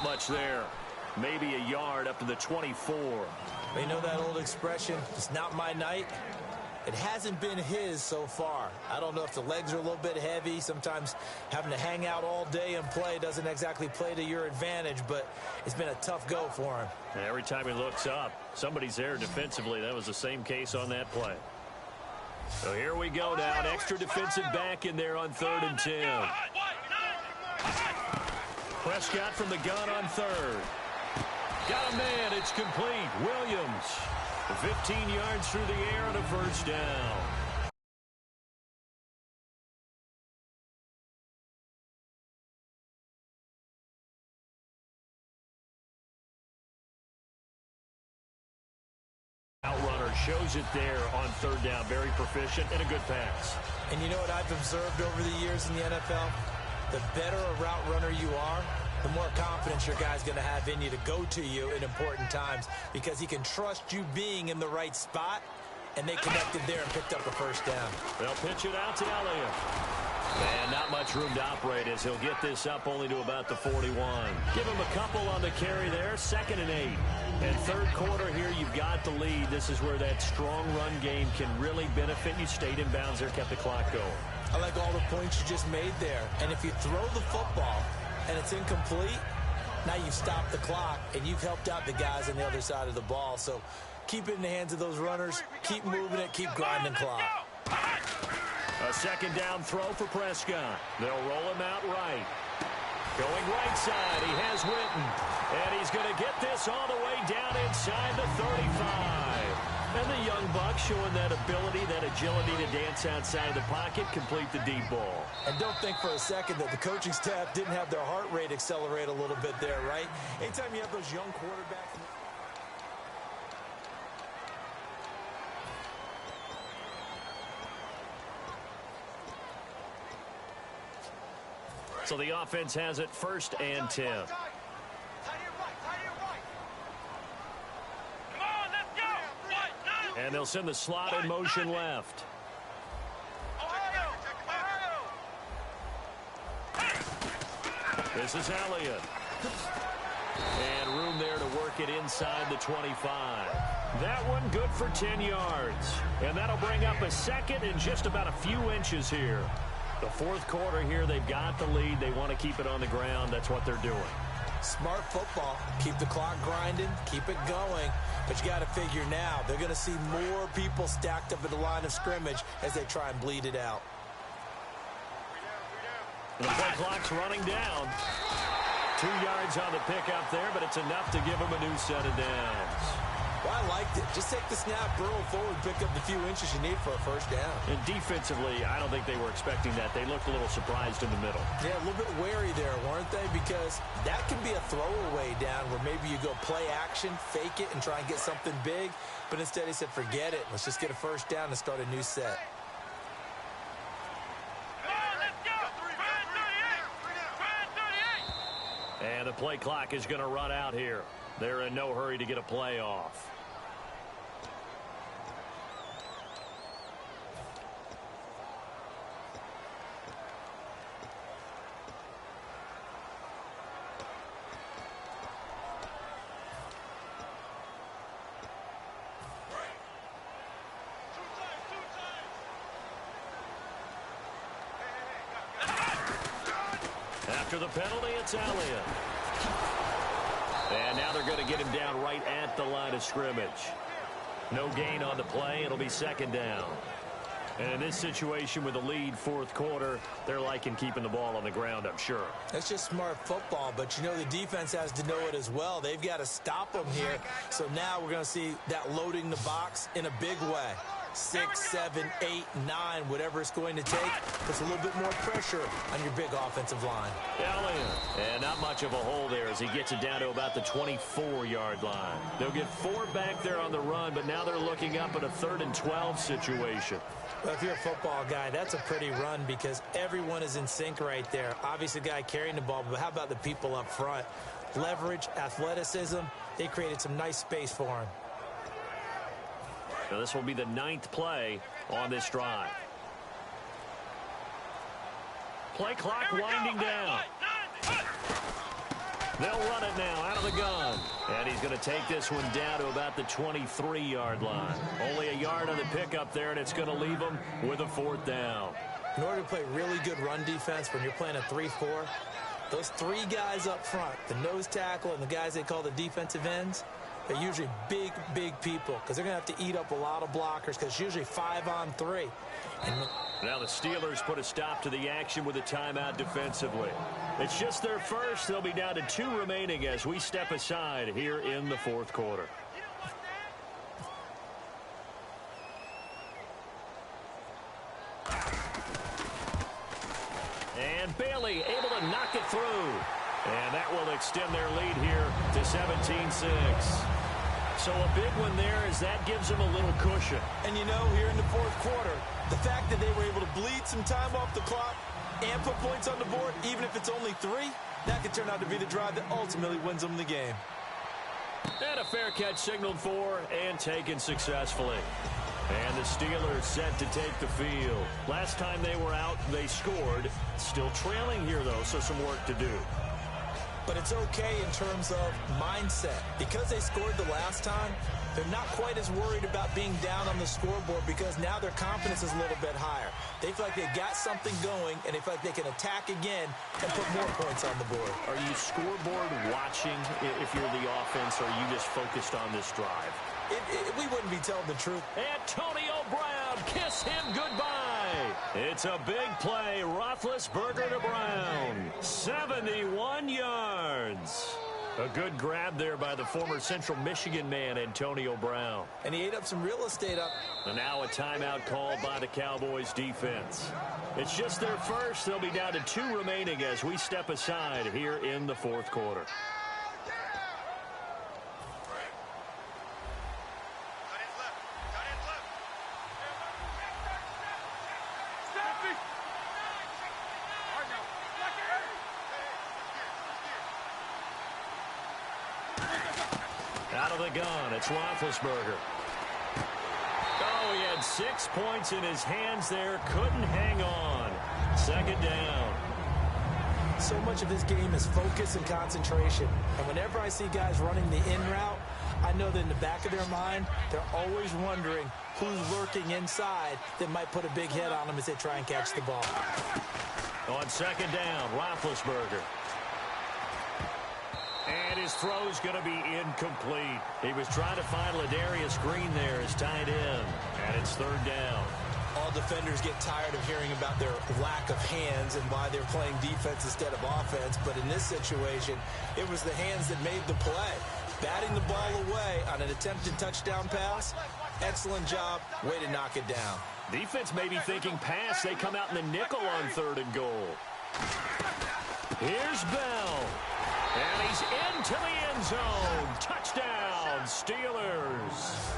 Not much there. Maybe a yard up to the 24. You know that old expression, it's not my night? It hasn't been his so far. I don't know if the legs are a little bit heavy. Sometimes having to hang out all day and play doesn't exactly play to your advantage, but it's been a tough go for him. And every time he looks up, somebody's there defensively. That was the same case on that play. So here we go now. An extra defensive back in there on 3rd and 10. Prescott from the gun on 3rd. Got a man. It's complete. Williams. 15 yards through the air and a first down. Outrunner shows it there on 3rd down. Very proficient and a good pass. And you know what I've observed over the years in the NFL? The better a route runner you are, the more confidence your guy's going to have in you to go to you in important times because he can trust you being in the right spot, and they connected there and picked up a first down. They'll pitch it out to Elliott. And not much room to operate as he'll get this up only to about the 41. Give him a couple on the carry there, 2nd and 8. And 3rd quarter here, you've got the lead. This is where that strong run game can really benefit you. Stayed in bounds there, kept the clock going. I like all the points you just made there. And if you throw the football and it's incomplete, now you've stopped the clock and you've helped out the guys on the other side of the ball. So keep it in the hands of those runners. Keep moving it. Keep grinding clock. A 2nd down throw for Prescott. They'll roll him out right. Going right side. He has Witten. And he's going to get this all the way down inside the 35. And the young buck showing that ability, that agility to dance outside of the pocket, complete the deep ball. And don't think for a second that the coaching staff didn't have their heart rate accelerate a little bit there, right? Anytime you have those young quarterbacks. So the offense has it 1st and 10. And they'll send the slot in motion left. This is Elliott. And room there to work it inside the 25. That one good for 10 yards. And that'll bring up a 2nd and just about a few inches here. The 4th quarter here, they've got the lead. They want to keep it on the ground. That's what they're doing. Smart football. Keep the clock grinding. Keep it going. But you got to figure now, they're going to see more people stacked up at the line of scrimmage as they try and bleed it out. The play clock's running down. 2 yards on the pickup there, but it's enough to give them a new set of downs. Well, I liked it. Just take the snap, burrow forward, pick up the few inches you need for a first down. And defensively, I don't think they were expecting that. They looked a little surprised in the middle. Yeah, a little bit wary there, weren't they? Because that can be a throwaway down where maybe you go play action, fake it, and try and get something big. But instead he said, forget it. Let's just get a first down and start a new set. And the play clock is going to run out here. They're in no hurry to get a play off. After the penalty, it's Elliott. And now they're going to get him down right at the line of scrimmage. No gain on the play. It'll be 2nd down. And in this situation with the lead 4th quarter, they're liking keeping the ball on the ground, I'm sure. That's just smart football, but you know the defense has to know it as well. They've got to stop them here. So now we're going to see that loading the box in a big way. 6, 7, 8, 9, whatever it's going to take, puts a little bit more pressure on your big offensive line. Elliott. And not much of a hole there as he gets it down to about the 24-yard line. They'll get 4 back there on the run, but now they're looking up at a 3rd and 12 situation. Well, if you're a football guy, that's a pretty run because everyone is in sync right there. Obviously, the guy carrying the ball, but how about the people up front? Leverage, athleticism, they created some nice space for him. Now this will be the 9th play on this drive. Play clock winding down. They'll run it now out of the gun. And he's going to take this one down to about the 23-yard line. Only a yard on the pickup there, and it's going to leave him with a 4th down. In order to play really good run defense when you're playing a 3-4, those 3 guys up front, the nose tackle and the guys they call the defensive ends, they're usually big, big people because they're going to have to eat up a lot of blockers because it's usually 5 on 3. And now the Steelers put a stop to the action with a timeout defensively. It's just their first. They'll be down to 2 remaining as we step aside here in the 4th quarter. And Bailey able to knock it through. And that will extend their lead here to 17-6. So a big one there as that gives them a little cushion. And you know, here in the 4th quarter, the fact that they were able to bleed some time off the clock and put points on the board, even if it's only 3, that could turn out to be the drive that ultimately wins them the game. And a fair catch signaled for and taken successfully. And the Steelers set to take the field. Last time they were out, they scored. Still trailing here, though, so some work to do. But it's okay in terms of mindset. Because they scored the last time, they're not quite as worried about being down on the scoreboard because now their confidence is a little bit higher. They feel like they got something going, and they feel like they can attack again and put more points on the board. Are you scoreboard watching if you're the offense, or are you just focused on this drive? We wouldn't be telling the truth. Antonio Brown, kiss him goodbye. It's a big play. Roethlisberger to Brown. 71 yards. A good grab there by the former Central Michigan man, Antonio Brown. And he ate up some real estate up. And now a timeout called by the Cowboys defense. It's just their first. They'll be down to 2 remaining as we step aside here in the 4th quarter. Out of the gun, it's Roethlisberger. Oh, he had 6 points in his hands there. Couldn't hang on. 2nd down. So much of this game is focus and concentration. And whenever I see guys running the in route, I know that in the back of their mind, they're always wondering who's lurking inside that might put a big hit on them as they try and catch the ball. On 2nd down, Roethlisberger. And his throw's going to be incomplete. He was trying to find Ladarius Green there as tight end. And it's 3rd down. All defenders get tired of hearing about their lack of hands and why they're playing defense instead of offense. But in this situation, it was the hands that made the play. Batting the ball away on an attempted touchdown pass. Excellent job. Way to knock it down. Defense may be thinking pass. They come out in the nickel on 3rd and goal. Here's Bell. And he's into the end zone. Touchdown, Steelers.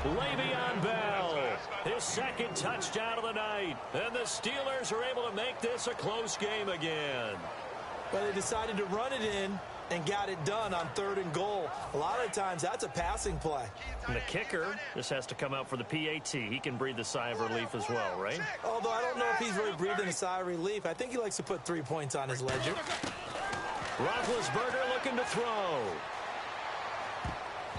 Le'Veon Bell, his 2nd touchdown of the night. And the Steelers are able to make this a close game again. Well, they decided to run it in and got it done on 3rd and goal. A lot of times, that's a passing play. And the kicker just has to come out for the PAT. He can breathe a sigh of relief as well, right? Although I don't know if he's really breathing a sigh of relief. I think he likes to put 3 points on his ledger. Roethlisberger looking to throw.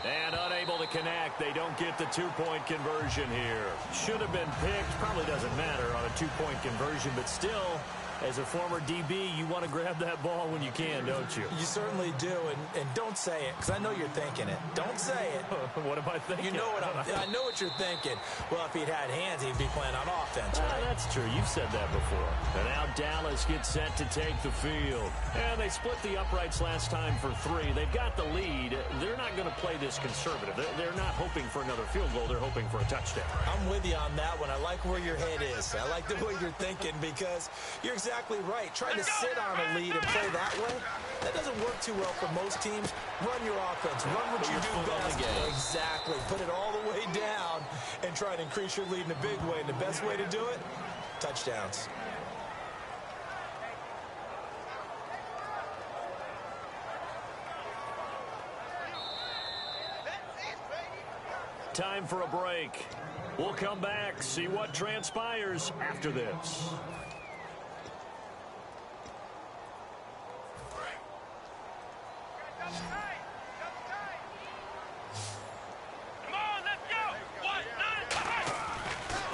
And unable to connect. They don't get the 2-point conversion here. Should have been picked. Probably doesn't matter on a 2-point conversion, but still, as a former DB, you want to grab that ball when you can, don't you? You certainly do, and don't say it, because I know you're thinking it. Don't say it. What am I thinking? You know what I know what you're thinking. Well, if he'd had hands, he'd be playing on offense, right? That's true. You've said that before. And now Dallas gets set to take the field. And they split the uprights last time for 3. They've got the lead. They're not going to play this conservative. They're not hoping for another field goal. They're hoping for a touchdown. I'm with you on that one. I like where your head is. I like the way you're thinking because you're exactly right. Trying to sit on a lead and play that way, that doesn't work too well for most teams. Run your offense. Run what you do best. Exactly. Put it all the way down and try to increase your lead in a big way. And the best way to do it, touchdowns. Time for a break. We'll come back, see what transpires after this.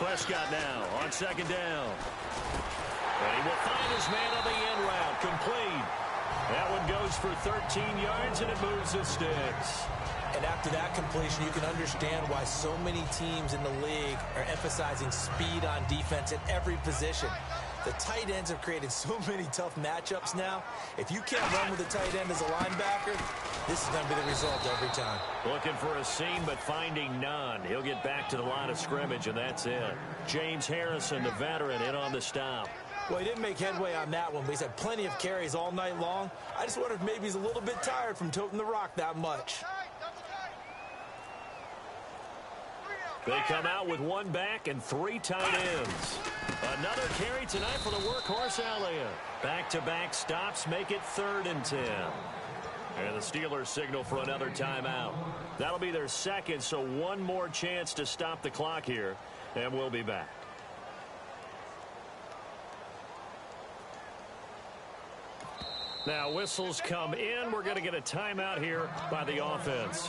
Prescott now on second down. And he will find his man on the end route. Complete. That one goes for 13 yards, and it moves the sticks. And after that completion, you can understand why so many teams in the league are emphasizing speed on defense at every position. The tight ends have created so many tough matchups now. If you can't run with a tight end as a linebacker, this is going to be the result every time. Looking for a seam, but finding none. He'll get back to the line of scrimmage, and that's it. James Harrison, the veteran, in on the stop. Well, he didn't make headway on that one, but he's had plenty of carries all night long. I just wonder if maybe he's a little bit tired from toting the rock that much. They come out with one back and 3 tight ends. Another carry tonight for the workhorse Elliott. Back-to-back stops make it 3rd and 10. And the Steelers signal for another timeout. That'll be their second, so one more chance to stop the clock here, and we'll be back. Now whistles come in. We're going to get a timeout here by the offense.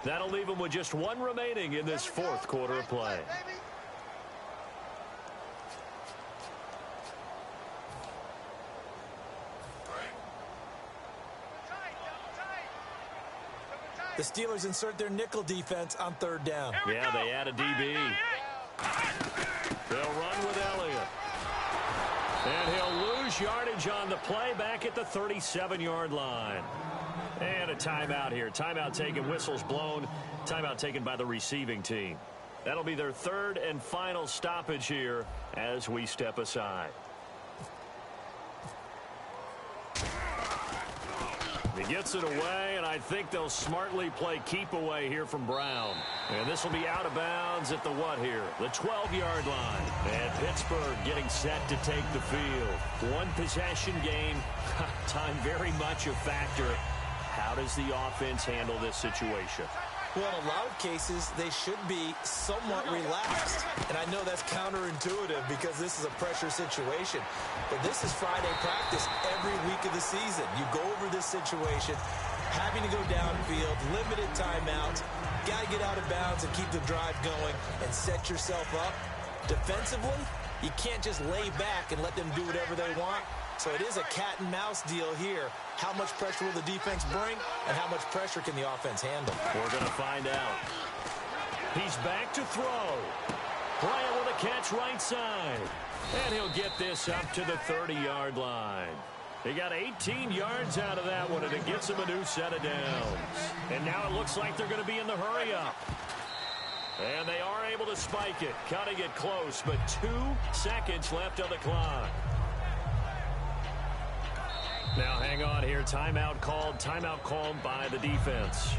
That'll leave them with just one remaining in this 4th quarter of play. The Steelers insert their nickel defense on 3rd down. Yeah, they add a DB. They'll run with Elliott. And he'll lose yardage on the play back at the 37-yard line. And a timeout here. Timeout taken, whistles blown. Timeout taken by the receiving team. That'll be their 3rd and final stoppage here as we step aside. He gets it away, and I think they'll smartly play keep away here from Brown. And this will be out of bounds at the what here? The 12-yard line. And Pittsburgh getting set to take the field. One possession game. Time very much a factor. How does the offense handle this situation? Well, in a lot of cases, they should be somewhat relaxed. And I know that's counterintuitive because this is a pressure situation. But this is Friday practice every week of the season. You go over this situation, having to go downfield, limited timeouts, got to get out of bounds and keep the drive going and set yourself up. Defensively, you can't just lay back and let them do whatever they want. So it is a cat and mouse deal here. How much pressure will the defense bring, and how much pressure can the offense handle? We're going to find out. He's back to throw. Bryant with a catch right side. And he'll get this up to the 30-yard line. He got 18 yards out of that one, and it gets him a new set of downs. And now it looks like they're going to be in the hurry-up. And they are able to spike it, cutting it close, but 2 seconds left on the clock. Now hang on here. Timeout called by the defense.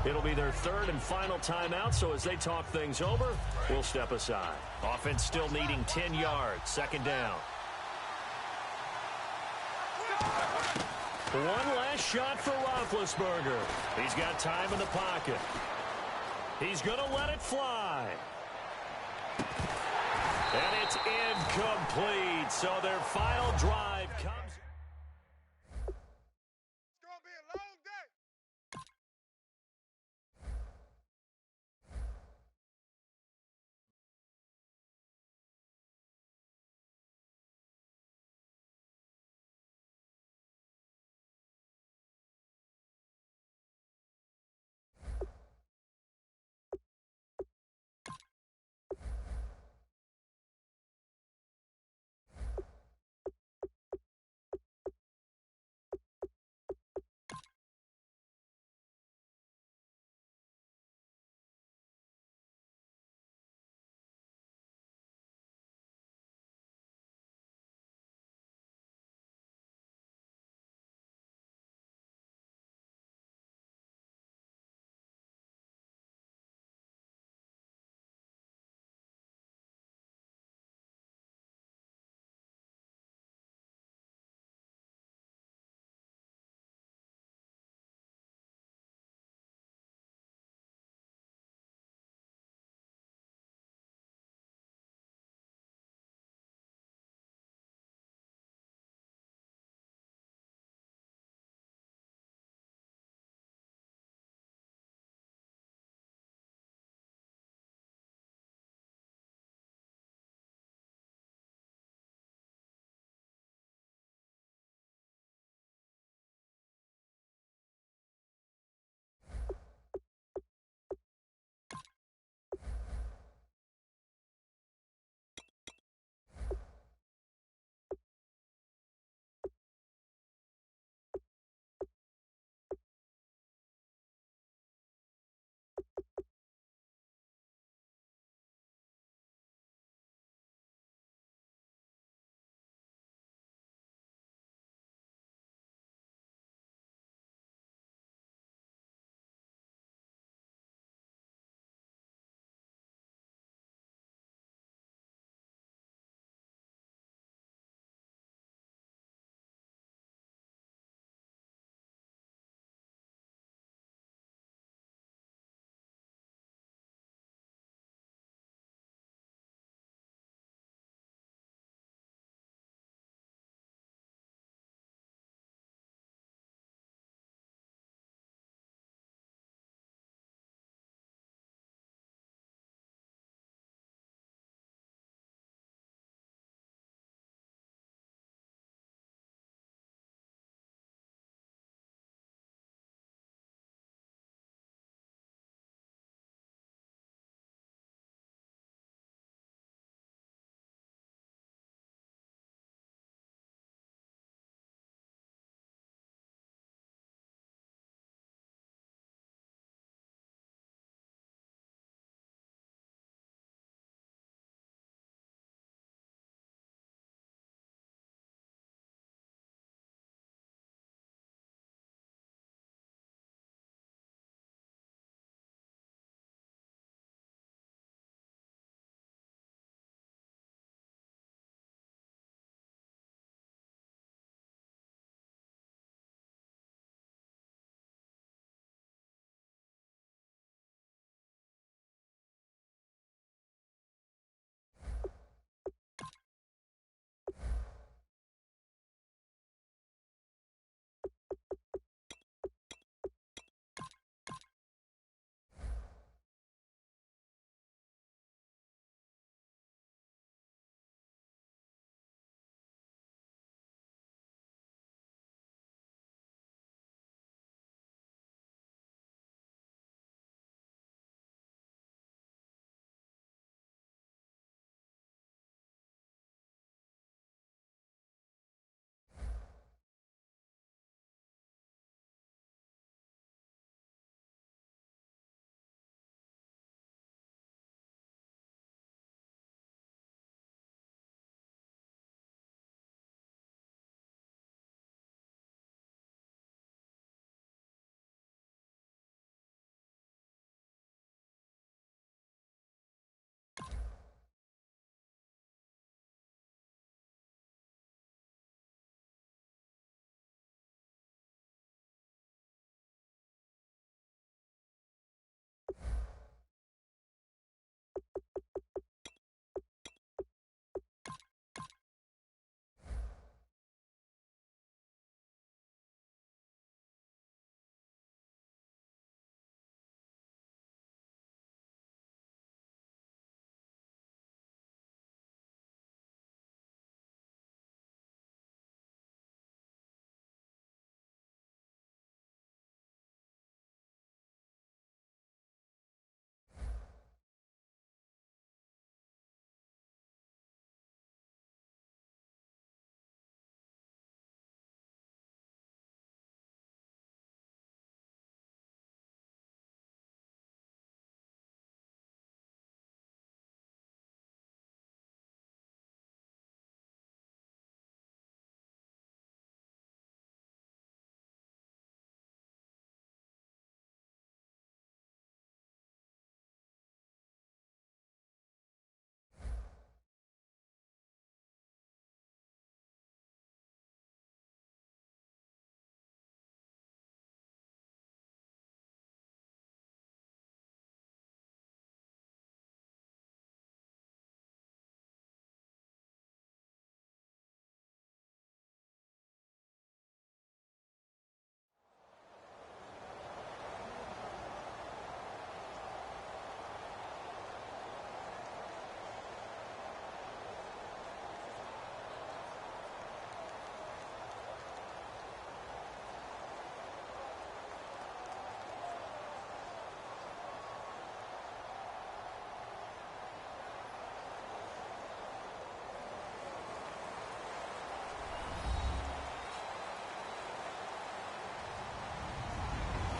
It'll be their 3rd and final timeout, so as they talk things over, we'll step aside. Offense still needing 10 yards. 2nd down. One last shot for Roethlisberger. He's got time in the pocket. He's going to let it fly. And it's incomplete, so their final drive comes.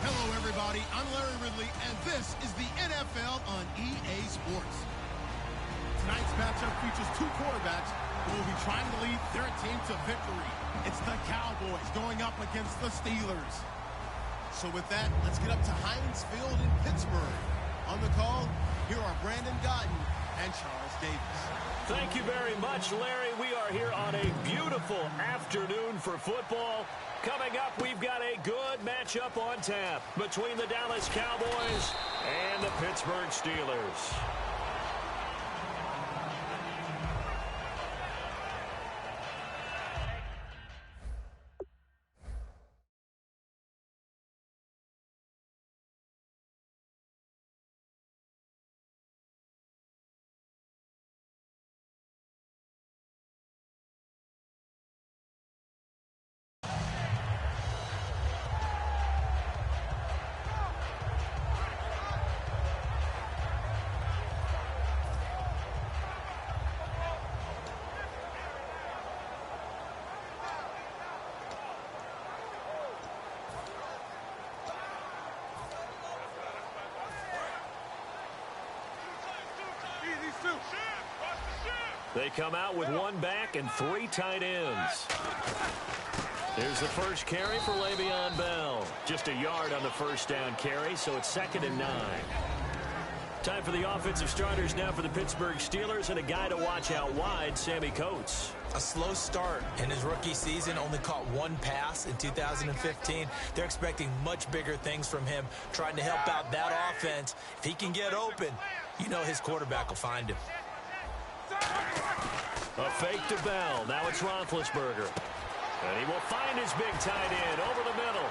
Hello, everybody. I'm Larry Ridley, and this is the NFL on EA Sports. Tonight's matchup features two quarterbacks who will be trying to lead their team to victory. It's the Cowboys going up against the Steelers. So with that, let's get up to Heinz Field in Pittsburgh. On the call, here are Brandon Guyton and Charles Davis. Thank you very much, Larry. We are here on a beautiful afternoon for football. Coming up, we've got a good matchup on tap between the Dallas Cowboys and the Pittsburgh Steelers. They come out with one back and three tight ends. Here's the first carry for Le'Veon Bell. Just a yard on the first down carry, so it's 2nd and 9. Time for the offensive starters now for the Pittsburgh Steelers, and a guy to watch out wide, Sammy Coates. A slow start in his rookie season, only caught one pass in 2015. They're expecting much bigger things from him, trying to help out that offense. If he can get open, you know his quarterback will find him. A fake to Bell. Now it's Roethlisberger. And he will find his big tight end over the middle.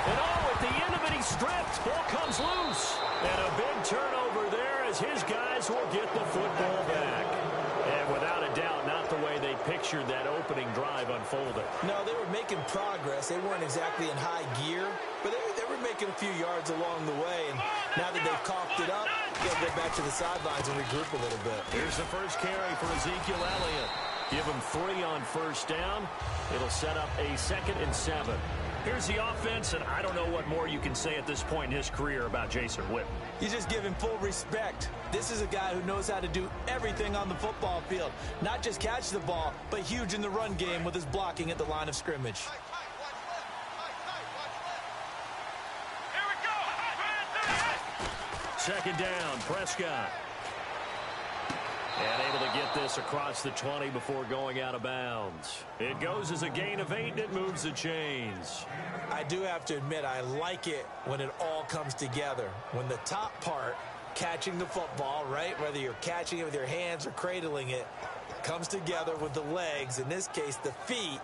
And at the end of it, he's stripped. Ball comes loose. And a big turnover there as his guys will get the football back. And without a doubt, not the way they pictured that opening drive unfolded. No, they were making progress. They weren't exactly in high gear, but they were making a few yards along the way. And now that they've coughed it up, they'll get back to the sidelines and regroup a little bit. Here's the first carry for Ezekiel Elliott. Give him 3 on first down. It'll set up a 2nd and 7. Here's the offense, and I don't know what more you can say at this point in his career about Jason Witten. You just give him full respect. This is a guy who knows how to do everything on the football field. Not just catch the ball, but huge in the run game with his blocking at the line of scrimmage. Second down, Prescott. And able to get this across the 20 before going out of bounds. It goes as a gain of 8, and it moves the chains. I do have to admit, I like it when it all comes together. When the top part, catching the football, right, whether you're catching it with your hands or cradling it, comes together with the legs, in this case the feet,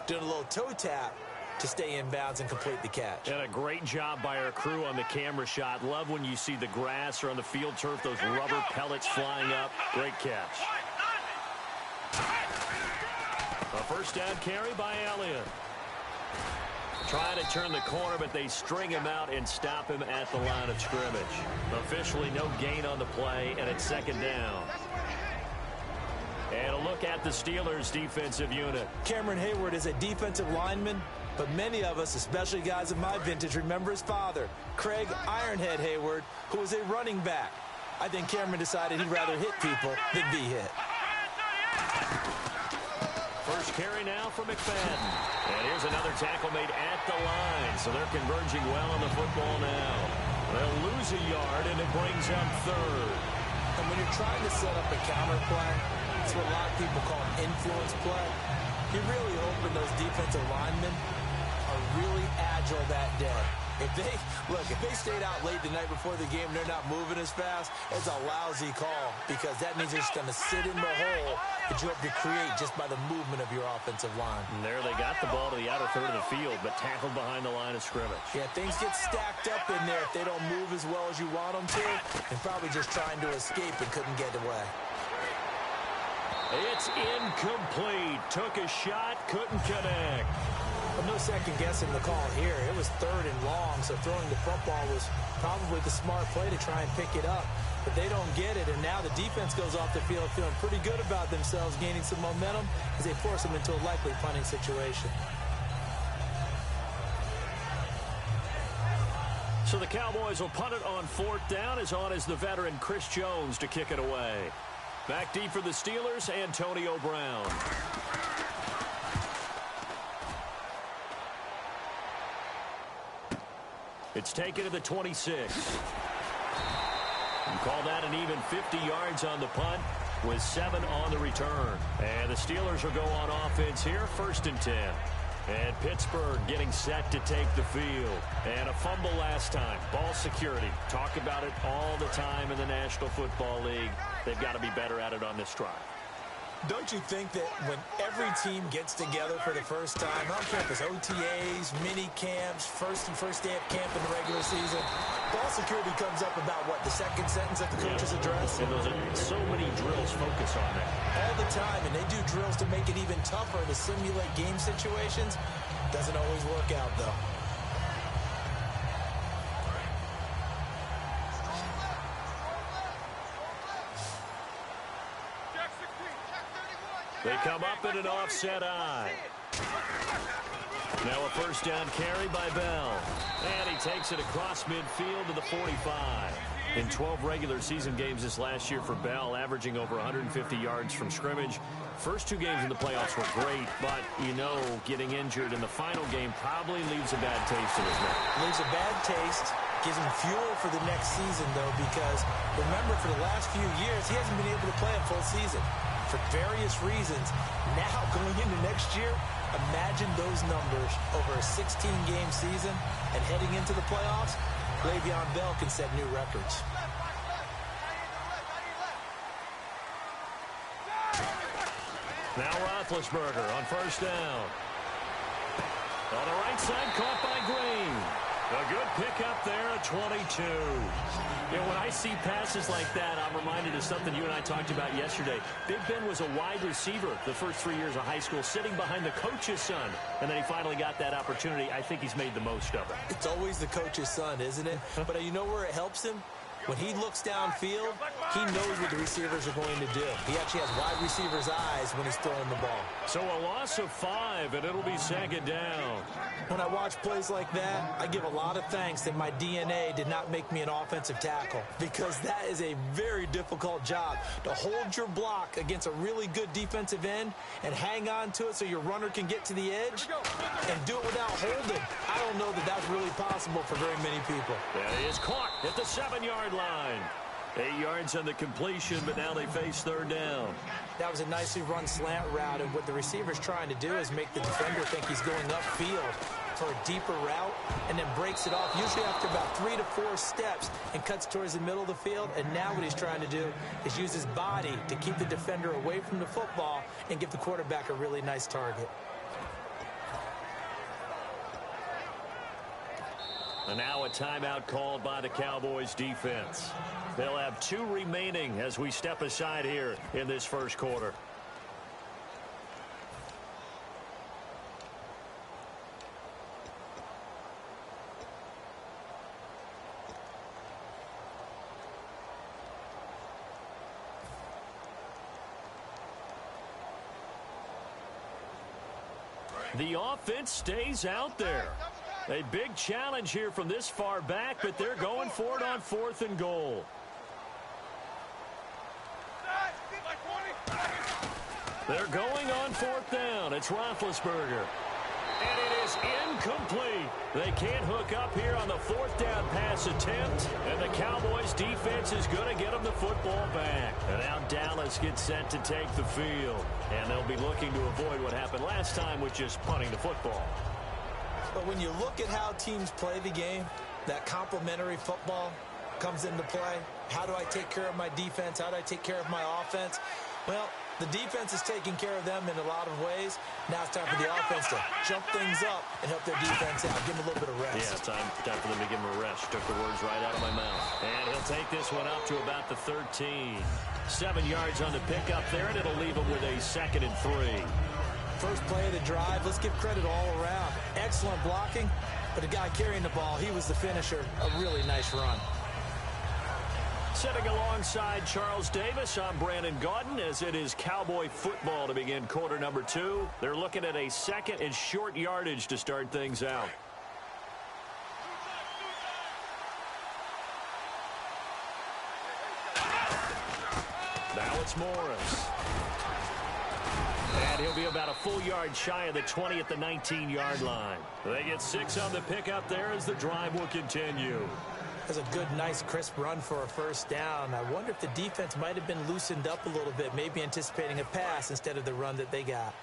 doing a little toe tap to stay in bounds and complete the catch. And a great job by our crew on the camera shot. Love when you see the grass or on the field turf, those rubber pellets flying up. Great catch. A first down carry by Elliott. Trying to turn the corner, but they string him out and stop him at the line of scrimmage. Officially no gain on the play, and it's 2nd down. And a look at the Steelers' defensive unit. Cameron Hayward is a defensive lineman, but many of us, especially guys of my vintage, remember his father, Craig Ironhead Hayward, who was a running back. I think Cameron decided he'd rather hit people than be hit. First carry now for McFadden. And here's another tackle made at the line, so they're converging well on the football now. They'll lose a yard, and it brings up 3rd. And when you're trying to set up a counter play, it's what a lot of people call an influence play. You really hoping those defensive linemen are really agile that day. If they stayed out late the night before the game and they're not moving as fast, it's a lousy call because that means they're just going to sit in the hole that you hope to create just by the movement of your offensive line. And there they got the ball to the outer third of the field, but tackled behind the line of scrimmage. Yeah, things get stacked up in there if they don't move as well as you want them to, and probably just trying to escape and couldn't get away. It's incomplete. Took a shot, couldn't connect. Well, no second guessing the call here. It was 3rd and long, so throwing the football was probably the smart play to try and pick it up. But they don't get it, and now the defense goes off the field feeling pretty good about themselves, gaining some momentum as they force them into a likely punting situation. So the Cowboys will punt it on 4th down. As on is the veteran Chris Jones to kick it away. Back deep for the Steelers, Antonio Brown. It's taken to the 26. You call that an even 50 yards on the punt with 7 on the return. And the Steelers will go on offense here, 1st and 10. And Pittsburgh getting set to take the field. And a fumble last time. Ball security. Talk about it all the time in the National Football League. They've got to be better at it on this drive. Don't you think that when every team gets together for the first time, I don't care if it's OTAs, mini camps, first day of camp in the regular season, ball security comes up about what, the second sentence of the coach's address? And those are so many drills focus on that. All the time, and they do drills to make it even tougher to simulate game situations. Doesn't always work out, though. They come up in an offset eye. Now a 1st down carry by Bell. And he takes it across midfield to the 45. In 12 regular season games this last year for Bell, averaging over 150 yards from scrimmage. First 2 games in the playoffs were great, but, you know, getting injured in the final game probably leaves a bad taste in his mouth. Leaves a bad taste. Gives him fuel for the next season, though, because, remember, for the last few years, he hasn't been able to play a full season for various reasons. Now, going into next year, imagine those numbers over a 16-game season and heading into the playoffs. Le'Veon Bell can set new records. Now Roethlisberger on 1st down. On the right side, caught by Green. A good pickup there at 22. You know, when I see passes like that, I'm reminded of something you and I talked about yesterday. Big Ben was a wide receiver the first 3 years of high school, sitting behind the coach's son. And then he finally got that opportunity. I think he's made the most of it. It's always the coach's son, isn't it? But you know where it helps him? When he looks downfield, he knows what the receivers are going to do. He actually has wide receivers' eyes when he's throwing the ball. So a loss of 5, and it'll be 2nd down. When I watch plays like that, I give a lot of thanks that my DNA did not make me an offensive tackle, because that is a very difficult job, to hold your block against a really good defensive end and hang on to it so your runner can get to the edge and do it without holding. I don't know that that's really possible for very many people. That is caught at the 7-yard line. 8 yards on the completion, but now they face 3rd down. That was a nicely run slant route, and what the receiver's trying to do is make the defender think he's going upfield for a deeper route, and then breaks it off, usually after about 3 to 4 steps, and cuts towards the middle of the field. And now what he's trying to do is use his body to keep the defender away from the football and give the quarterback a really nice target. And now a timeout called by the Cowboys defense. They'll have 2 remaining as we step aside here in this first quarter. The offense stays out there. A big challenge here from this far back, but they're going for it on 4th and goal. They're going on 4th down. It's Roethlisberger. And it is incomplete. They can't hook up here on the 4th down pass attempt. And the Cowboys defense is going to get them the football back. And now Dallas gets set to take the field. And they'll be looking to avoid what happened last time with just punting the football. But when you look at how teams play the game, that complementary football comes into play. How do I take care of my defense? How do I take care of my offense? Well, the defense is taking care of them in a lot of ways. Now it's time for the offense to jump things up and help their defense out. Give them a little bit of rest. Yeah, time for them to give them a rest. Took the words right out of my mouth. And he'll take this one up to about the 13. 7 yards on the pickup there, and it'll leave him with a 2nd and 3. First play of the drive, let's give credit all around. Excellent blocking, but the guy carrying the ball, he was the finisher. A really nice run. Sitting alongside Charles Davis, I'm Brandon Gaudin, as it is Cowboy football to begin quarter number 2. They're looking at a 2nd and short yardage to start things out. Morris. And he'll be about a full yard shy of the 20 at the 19-yard line. They get 6 on the pickup there as the drive will continue. That's a good, nice, crisp run for a first down. I wonder if the defense might have been loosened up a little bit, maybe anticipating a pass instead of the run that they got.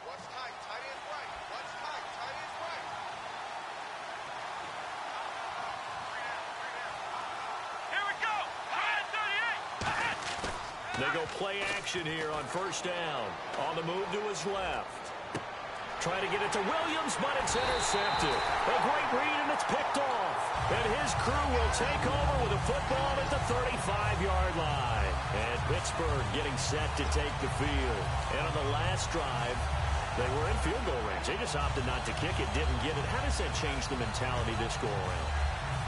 They go play action here on first down. On the move to his left. Trying to get it to Williams, but it's intercepted. A great read, and it's picked off. And his crew will take over with a football at the 35-yard line. And Pittsburgh getting set to take the field. And on the last drive, they were in field goal range. They just opted not to kick it, didn't get it. How does that change the mentality this go around?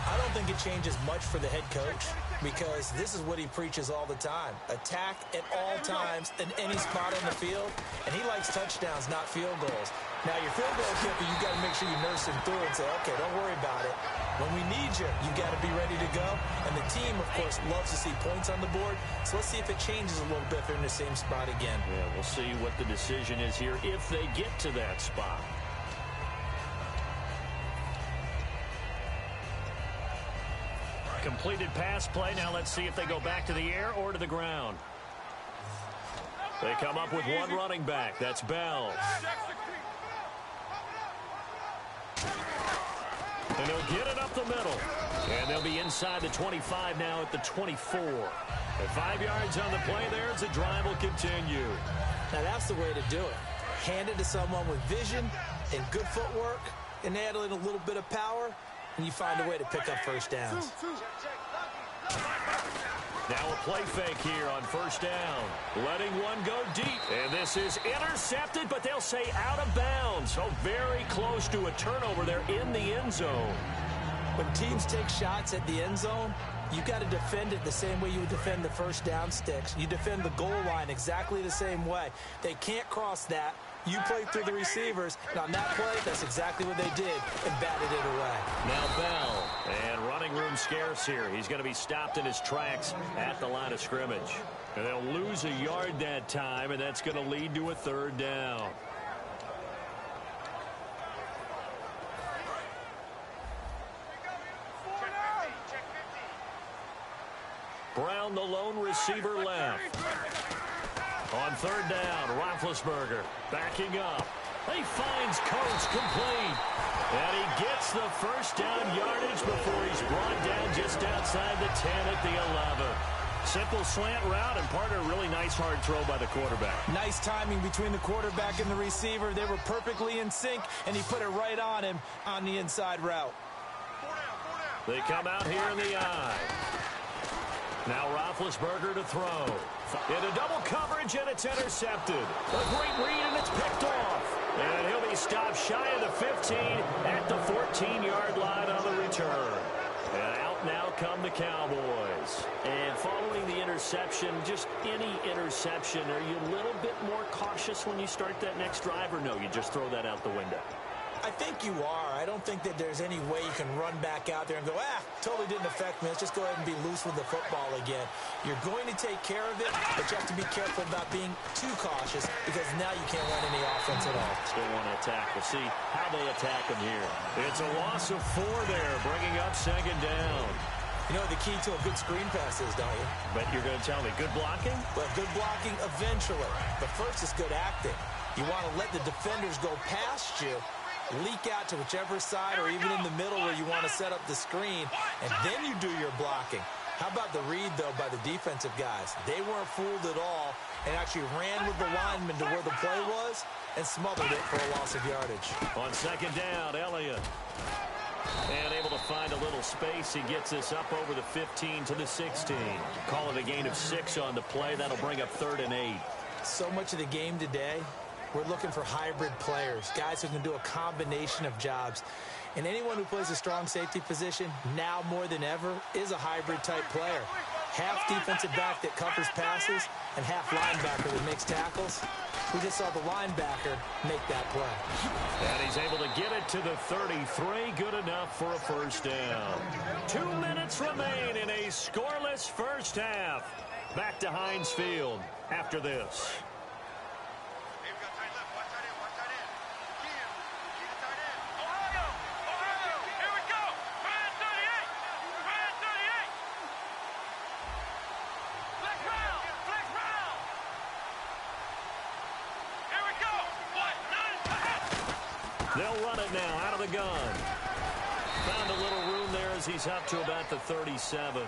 I don't think it changes much for the head coach because this is what he preaches all the time. Attack at all times in any spot on the field, and he likes touchdowns, not field goals. Now, your field goal kicker, you got to make sure you nurse him through and say, okay, don't worry about it. When we need you, you got to be ready to go. And the team, of course, loves to see points on the board. So let's see if it changes a little bit if they're in the same spot again. Yeah, we'll see what the decision is here if they get to that spot. Completed pass play. Now let's see if they go back to the air or to the ground. They come up with one running back. That's Bell. And they'll get it up the middle. And they'll be inside the 25 now at the 24. At 5 yards on the play there as the drive will continue. Now that's the way to do it. Hand it to someone with vision and good footwork and add in a little bit of power, and you find a way to pick up first downs. Now a play fake here on first down. Letting one go deep. And this is intercepted, but they'll say out of bounds. So very close to a turnover there in the end zone. When teams take shots at the end zone, you got to defend it the same way you would defend the first down sticks. You defend the goal line exactly the same way. They can't cross that. You play through the receivers. And on that play, that's exactly what they did and batted it away. Now Bell, and running room scarce here. He's going to be stopped in his tracks at the line of scrimmage. And they'll lose a yard that time, and that's going to lead to a third down. Brown, the lone receiver left. On third down, Roethlisberger backing up. He finds Coates complete. And he gets the first down yardage before he's brought down just outside the 10 at the 11. Simple slant route, and part of a really nice hard throw by the quarterback. Nice timing between the quarterback and the receiver. They were perfectly in sync, and he put it right on him on the inside route. They come out here in the eye. Now Roethlisberger to throw. Into double coverage, and it's intercepted. A great read, and it's picked off. And he'll be stopped shy of the 15 at the 14-yard line on the return. And out now come the Cowboys. And following the interception, just any interception, are you a little bit more cautious when you start that next drive, or no, you just throw that out the window? I think you are. I don't think that there's any way you can run back out there and go, totally didn't affect me. Let's just go ahead and be loose with the football again. You're going to take care of it, but you have to be careful about being too cautious because now you can't run any offense at all. Still want to attack. We'll see how they attack them here. It's a loss of 4 there, bringing up second down. You know what the key to a good screen pass is, don't you? But you're going to tell me good blocking? Well, good blocking eventually. But first is good acting. You want to let the defenders go past you, leak out to whichever side or even in the middle where you want to set up the screen, and then you do your blocking. How about the read, though, by the defensive guys? They weren't fooled at all and actually ran with the lineman to where the play was and smothered it for a loss of yardage. On second down, Elliott. And able to find a little space. He gets this up over the 15 to the 16. Call it a gain of 6 on the play. That'll bring up 3rd and 8. So much of the game today, we're looking for hybrid players, guys who can do a combination of jobs. And anyone who plays a strong safety position, now more than ever, is a hybrid type player. Half defensive back that covers passes and half linebacker that makes tackles. We just saw the linebacker make that play. And he's able to get it to the 33. Good enough for a first down. 2 minutes remain in a scoreless first half. back to Heinz Field after this. They'll run it now out of the gun. Found a little room there as he's up to about the 37.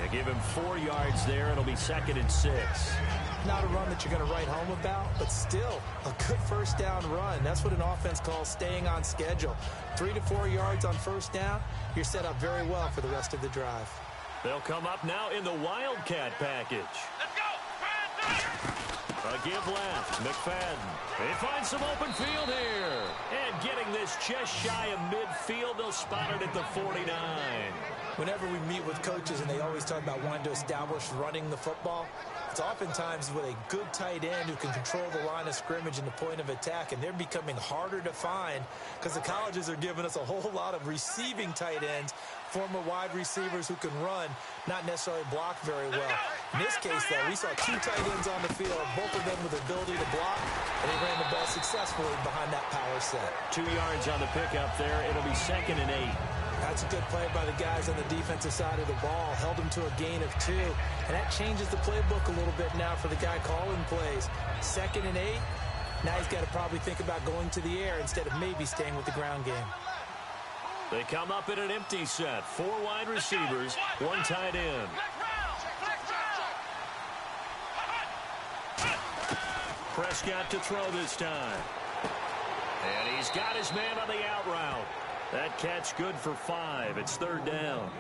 They give him 4 yards there. It'll be 2nd and 6. Not a run that you're going to write home about, but still a good first down run. That's what an offense calls staying on schedule. 3 to 4 yards on first down. You're set up very well for the rest of the drive. They'll come up now in the Wildcat package. Let's go! A give left. McFadden. They find some open field here. And getting this just shy of midfield, they'll spot it at the 49. Whenever we meet with coaches and they always talk about wanting to establish running the football, it's oftentimes with a good tight end who can control the line of scrimmage and the point of attack, and they're becoming harder to find because the colleges are giving us a whole lot of receiving tight ends, former wide receivers who can run, not necessarily block very well. In this case, though, we saw 2 tight ends on the field, both of them with the ability to block, and they ran the ball successfully behind that power set. 2 yards on the pickup there. It'll be 2nd and 8. That's a good play by the guys on the defensive side of the ball. Held him to a gain of 2. And that changes the playbook a little bit now for the guy calling plays. 2nd and 8. Now he's got to probably think about going to the air instead of maybe staying with the ground game. They come up in an empty set. 4 wide receivers, 1 tight end. Prescott to throw this time. And he's got his man on the out route. That catch good for 5. It's 3rd down.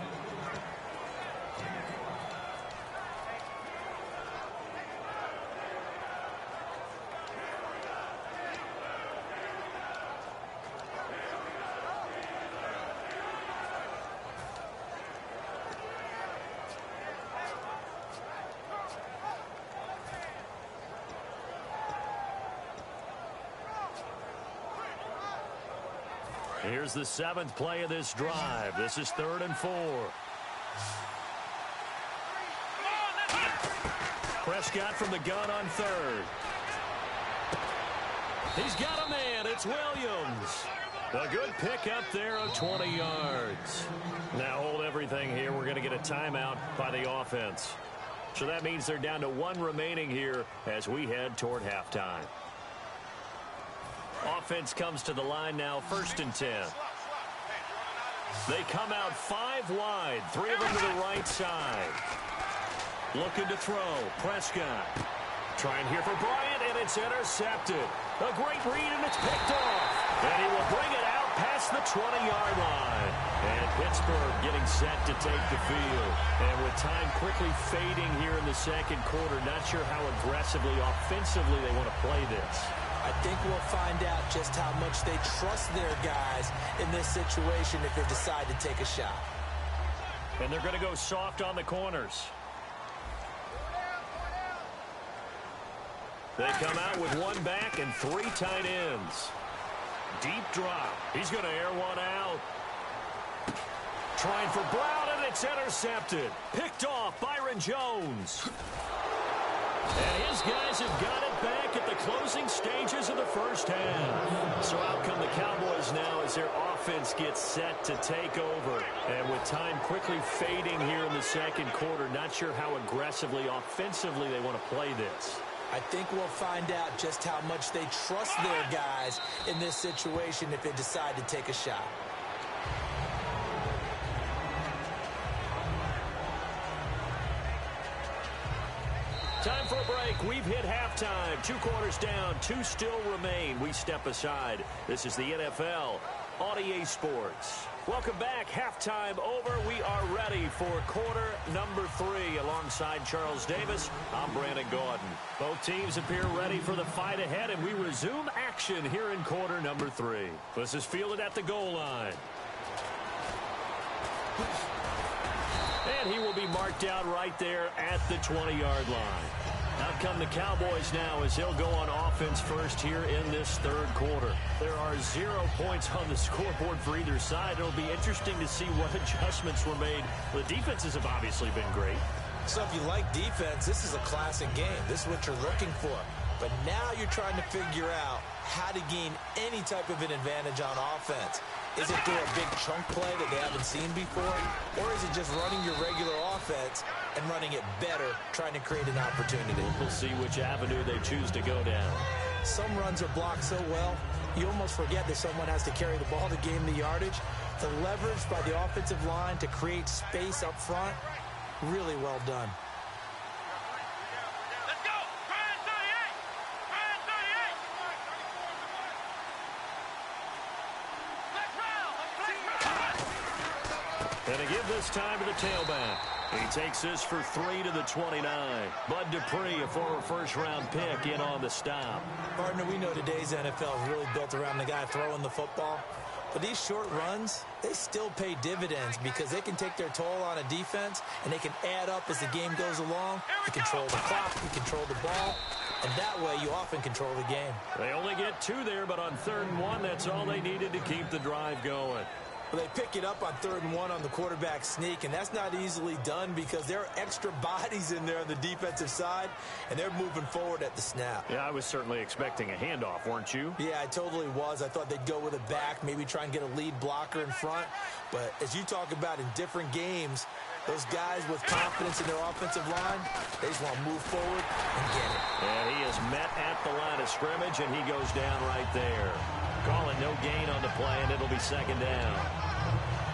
Here's the 7th play of this drive. This is 3rd and 4. Prescott from the gun on 3rd. He's got a man. It's Williams. A good pick up there of 20 yards. Now hold everything here. We're going to get a timeout by the offense. So that means they're down to 1 remaining here as we head toward halftime. Offense comes to the line now, 1st and 10. They come out 5 wide, 3 of them to the right side. Looking to throw, Prescott. Trying here for Bryant, and it's intercepted. A great read, and it's picked off. And he will bring it out past the 20-yard line. And Pittsburgh getting set to take the field. And with time quickly fading here in the 2nd quarter, not sure how aggressively, offensively they want to play this. I think we'll find out just how much they trust their guys in this situation if they decide to take a shot. And they're going to go soft on the corners. They come out with 1 back and 3 tight ends. Deep drop. He's going to air one out. Trying for Brown, and it's intercepted. Picked off Byron Jones. And his guys have got it back at the closing stages of the 1st half. So out come the Cowboys now as their offense gets set to take over. And with time quickly fading here in the 2nd quarter, not sure how aggressively, offensively they want to play this. I think we'll find out just how much they trust their guys in this situation if they decide to take a shot. Time for a break. We've hit halftime. 2 quarters down. 2 still remain. We step aside. This is the NFL on EA Sports. Welcome back. Halftime over. We are ready for quarter number 3. Alongside Charles Davis, I'm Brandon Gordon. Both teams appear ready for the fight ahead, and we resume action here in quarter number 3. This is fielded at the goal line. And he will be marked out right there at the 20-yard line. Out come the Cowboys now as they'll go on offense first here in this 3rd quarter. There are 0 points on the scoreboard for either side. It'll be interesting to see what adjustments were made. The defenses have obviously been great. So if you like defense, this is a classic game. This is what you're looking for. But now you're trying to figure out how to gain any type of an advantage on offense. Is it through a big chunk play that they haven't seen before? Or is it just running your regular offense and running it better, trying to create an opportunity? We'll see which avenue they choose to go down. Some runs are blocked so well, you almost forget that someone has to carry the ball to gain the yardage. The leverage by the offensive line to create space up front, really well done. Let's go! Ryan 38! Ryan 38! Let's round! And to give this time to the tailback. He takes this for 3 to the 29. Bud Dupree, a former first-round pick, in on the stop. Partner, we know today's NFL is really built around the guy throwing the football. But these short runs, they still pay dividends because they can take their toll on a defense, and they can add up as the game goes along. You control the clock, you control the ball, and that way you often control the game. They only get 2 there, but on 3rd and 1, that's all they needed to keep the drive going. Well, they pick it up on 3rd and 1 on the quarterback sneak, and that's not easily done because there are extra bodies in there on the defensive side, and they're moving forward at the snap. Yeah, I was certainly expecting a handoff, weren't you? Yeah, I totally was. I thought they'd go with it back, maybe try and get a lead blocker in front. But as you talk about in different games, those guys with confidence in their offensive line, they just want to move forward and get it. And he is met at the line of scrimmage, and he goes down right there. Calling no gain on the play, and it'll be 2nd down.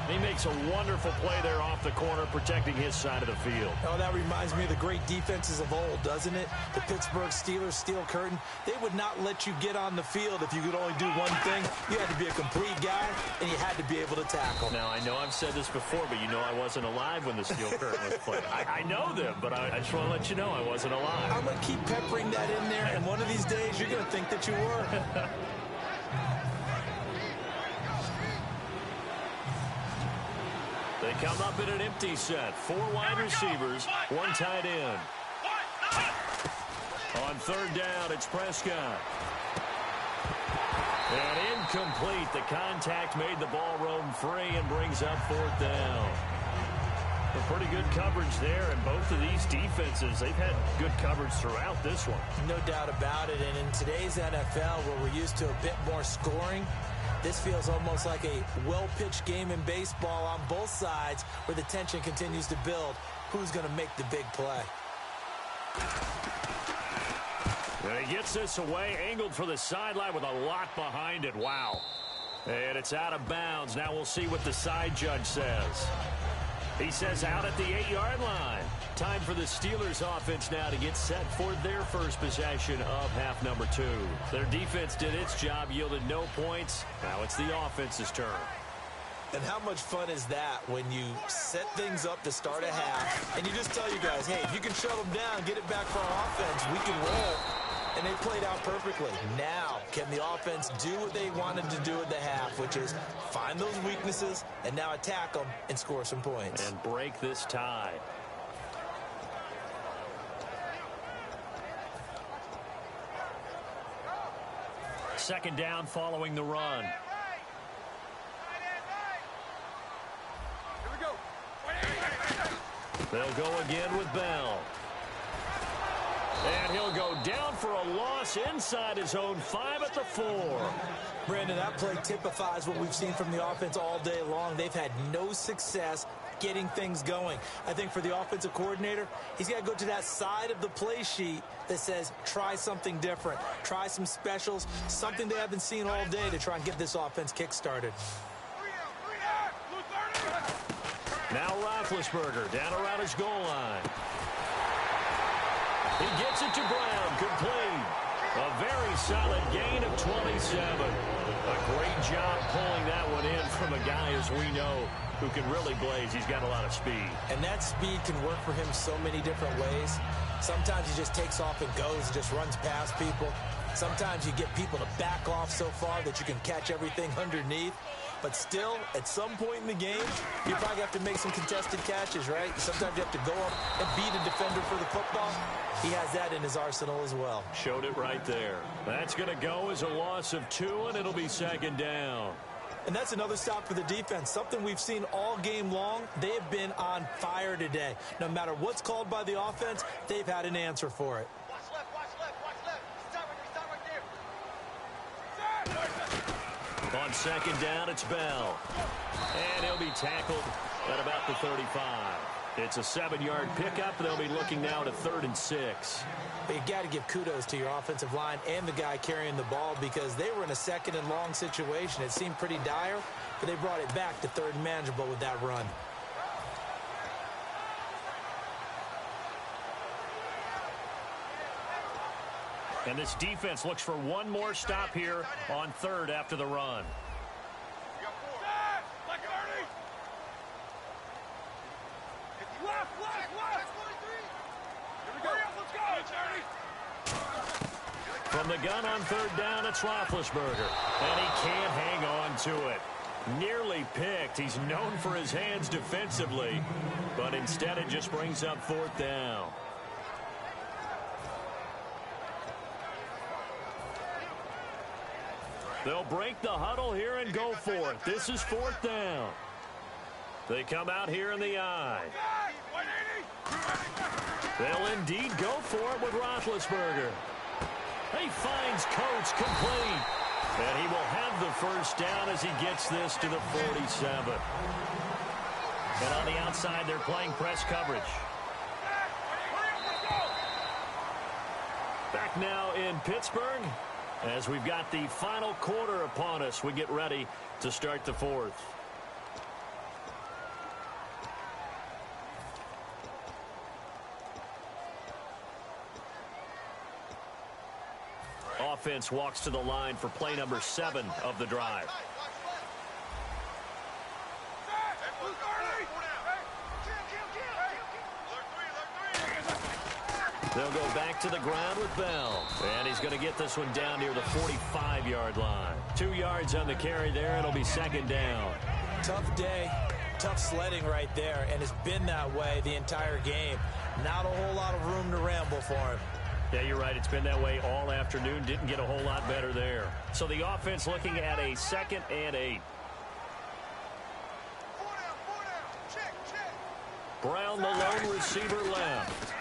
He makes a wonderful play there off the corner, protecting his side of the field. Oh, that reminds me of the great defenses of old, doesn't it? The Pittsburgh Steelers, steel curtain. They would not let you get on the field if you could only do one thing. You had to be a complete guy, and you had to be able to tackle. Now, I know I've said this before, but you know I wasn't alive when the steel curtain was played. I know them, but I just want to let you know I wasn't alive. I'm going to keep peppering that in there, and one of these days you're going to think that you were. They come up in an empty set. 4 wide receivers, 1 tight end. On 3rd down, it's Prescott. And incomplete. The contact made the ball roam free and brings up 4th down. A pretty good coverage there, and both of these defenses, they've had good coverage throughout this one. No doubt about it, and in today's NFL, where we're used to a bit more scoring, this feels almost like a well-pitched game in baseball on both sides where the tension continues to build. Who's going to make the big play? And he gets this away, angled for the sideline with a lot behind it. Wow. And it's out of bounds. Now we'll see what the side judge says. He says out at the 8-yard line. Time for the Steelers offense now to get set for their first possession of half number 2. Their defense did its job, yielded no points. Now it's the offense's turn. And how much fun is that when you set things up to start a half and you just tell you guys, hey, if you can shut them down, get it back for our offense, we can roll. And they played out perfectly. Now, can the offense do what they wanted to do at the half, which is find those weaknesses and now attack them and score some points. And break this tie. Second down following the run. They'll go again with Bell. And he'll go down for a loss inside his own 5 at the 4. Brandon, that play typifies what we've seen from the offense all day long. They've had no success getting things going. I think for the offensive coordinator, he's got to go to that side of the play sheet that says try something different, try some specials, something they haven't seen all day to try and get this offense kick-started. Now Roethlisberger down around his goal line. He gets it to Brown, complete. A very solid gain of 27. A great job pulling that one in from a guy, as we know, who can really blaze. He's got a lot of speed. And that speed can work for him so many different ways. Sometimes he just takes off and goes and just runs past people. Sometimes you get people to back off so far that you can catch everything underneath. But still, at some point in the game, you probably have to make some contested catches, right? Sometimes you have to go up and beat a defender for the football. He has that in his arsenal as well. Showed it right there. That's going to go as a loss of 2, and it'll be 2nd down. And that's another stop for the defense, something we've seen all game long. They've been on fire today. No matter what's called by the offense, they've had an answer for it. Watch left, watch left, watch left. Stop right there. On second down, it's Bell. And he'll be tackled at about the 35. It's a 7-yard pickup. They'll be looking now to 3rd and 6. But you got to give kudos to your offensive line and the guy carrying the ball because they were in a 2nd and long situation. It seemed pretty dire, but they brought it back to 3rd and manageable with that run. And this defense looks for one more stop here on 3rd after the run. From the gun on 3rd down, it's Roethlisberger. And he can't hang on to it. Nearly picked. He's known for his hands defensively. But instead it just brings up 4th down. They'll break the huddle here and go for it. This is 4th down. They come out here in the eye. They'll indeed go for it with Roethlisberger. He finds Coates complete. And he will have the 1st down as he gets this to the 47. And on the outside, they're playing press coverage. Back now in Pittsburgh. As we've got the final quarter upon us, we get ready to start the 4th. Offense walks to the line for play number 7 of the drive. They'll go back to the ground with Bell. And he's going to get this one down near the 45-yard line. 2 yards on the carry there. It'll be 2nd down. Tough day, tough sledding right there, and it's been that way the entire game. Not a whole lot of room to ramble for him. Yeah, you're right. It's been that way all afternoon. Didn't get a whole lot better there. So the offense looking at a 2nd and 8. Brown, the lone receiver, left.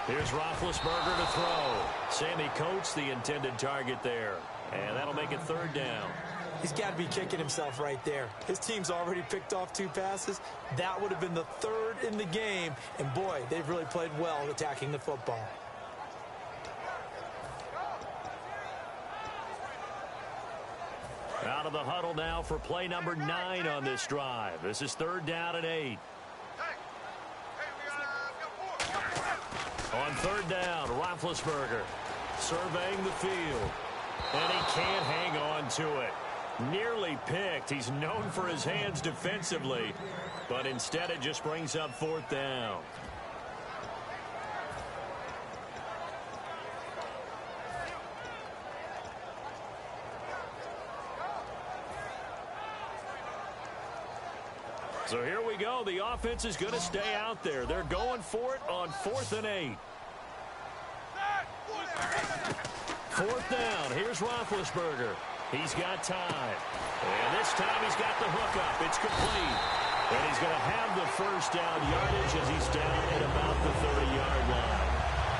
Here's Roethlisberger to throw. Sammy Coates, the intended target there. And that'll make it 3rd down. He's got to be kicking himself right there. His team's already picked off 2 passes. That would have been the 3rd in the game. And, boy, they've really played well attacking the football. Out of the huddle now for play number 9 on this drive. This is 3rd down and 8. On 3rd down, Roethlisberger surveying the field. And he can't hang on to it. Nearly picked. He's known for his hands defensively. But instead it just brings up 4th down. So here we go. The offense is going to stay out there. They're going for it on 4th and 8. 4th down. Here's Roethlisberger. He's got time. And this time he's got the hook up. It's complete. And he's going to have the 1st down yardage as he's down at about the 30-yard line.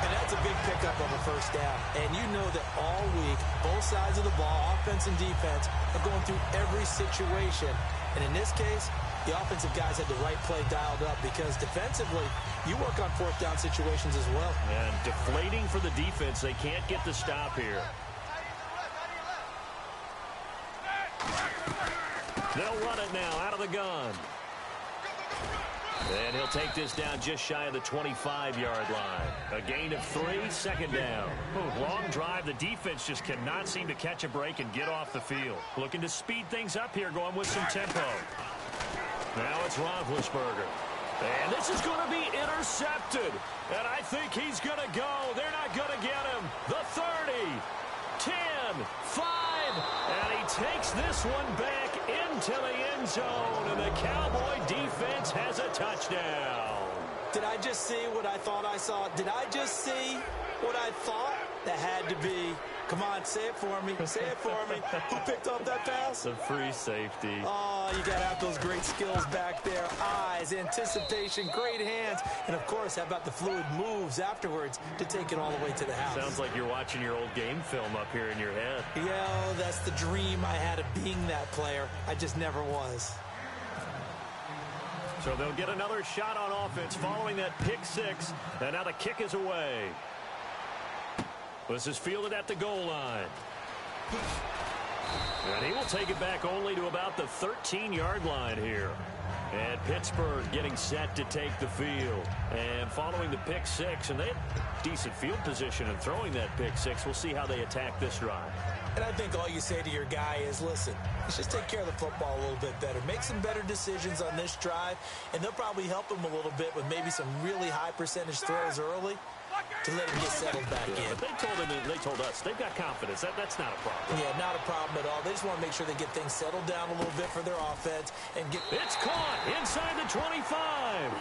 And that's a big pickup of a 1st down. And you know that all week, both sides of the ball, offense and defense, are going through every situation. And in this case, the offensive guys had the right play dialed up because defensively, you work on 4th down situations as well. And deflating for the defense. They can't get the stop here. They'll run it now out of the gun. And he'll take this down just shy of the 25-yard line. A gain of 3, 2nd down. Long drive. The defense just cannot seem to catch a break and get off the field. Looking to speed things up here, going with some tempo. Now it's Roethlisberger. And this is going to be intercepted. And I think he's going to go. They're not going to get him. The 30, 10, 5. And he takes this one back into the end zone. And the Cowboy defense has a touchdown. Did I just see what I thought I saw? Did I just see what I thought? That had to be Come on, say it for me. Say it for me. Who picked up that pass? The free safety. Oh, you got to have those great skills back there. Eyes, anticipation, great hands. And, of course, how about the fluid moves afterwards to take it all the way to the house? Sounds like you're watching your old game film up here in your head. Yeah, that's the dream I had of being that player. I just never was. So they'll get another shot on offense following that pick six. And now the kick is away. This is fielded at the goal line. And he will take it back only to about the 13-yard line here. And Pittsburgh getting set to take the field. And following the pick six, and they had decent field position in throwing that pick six. We'll see how they attack this drive. And I think all you say to your guy is, listen, let's just take care of the football a little bit better. Make some better decisions on this drive, and they'll probably help him a little bit with maybe some really high percentage throws early to let him get settled back in. But they told us they've got confidence. That's not a problem. Yeah, not a problem at all. They just want to make sure they get things settled down a little bit for their offense and get. It's caught inside the 25.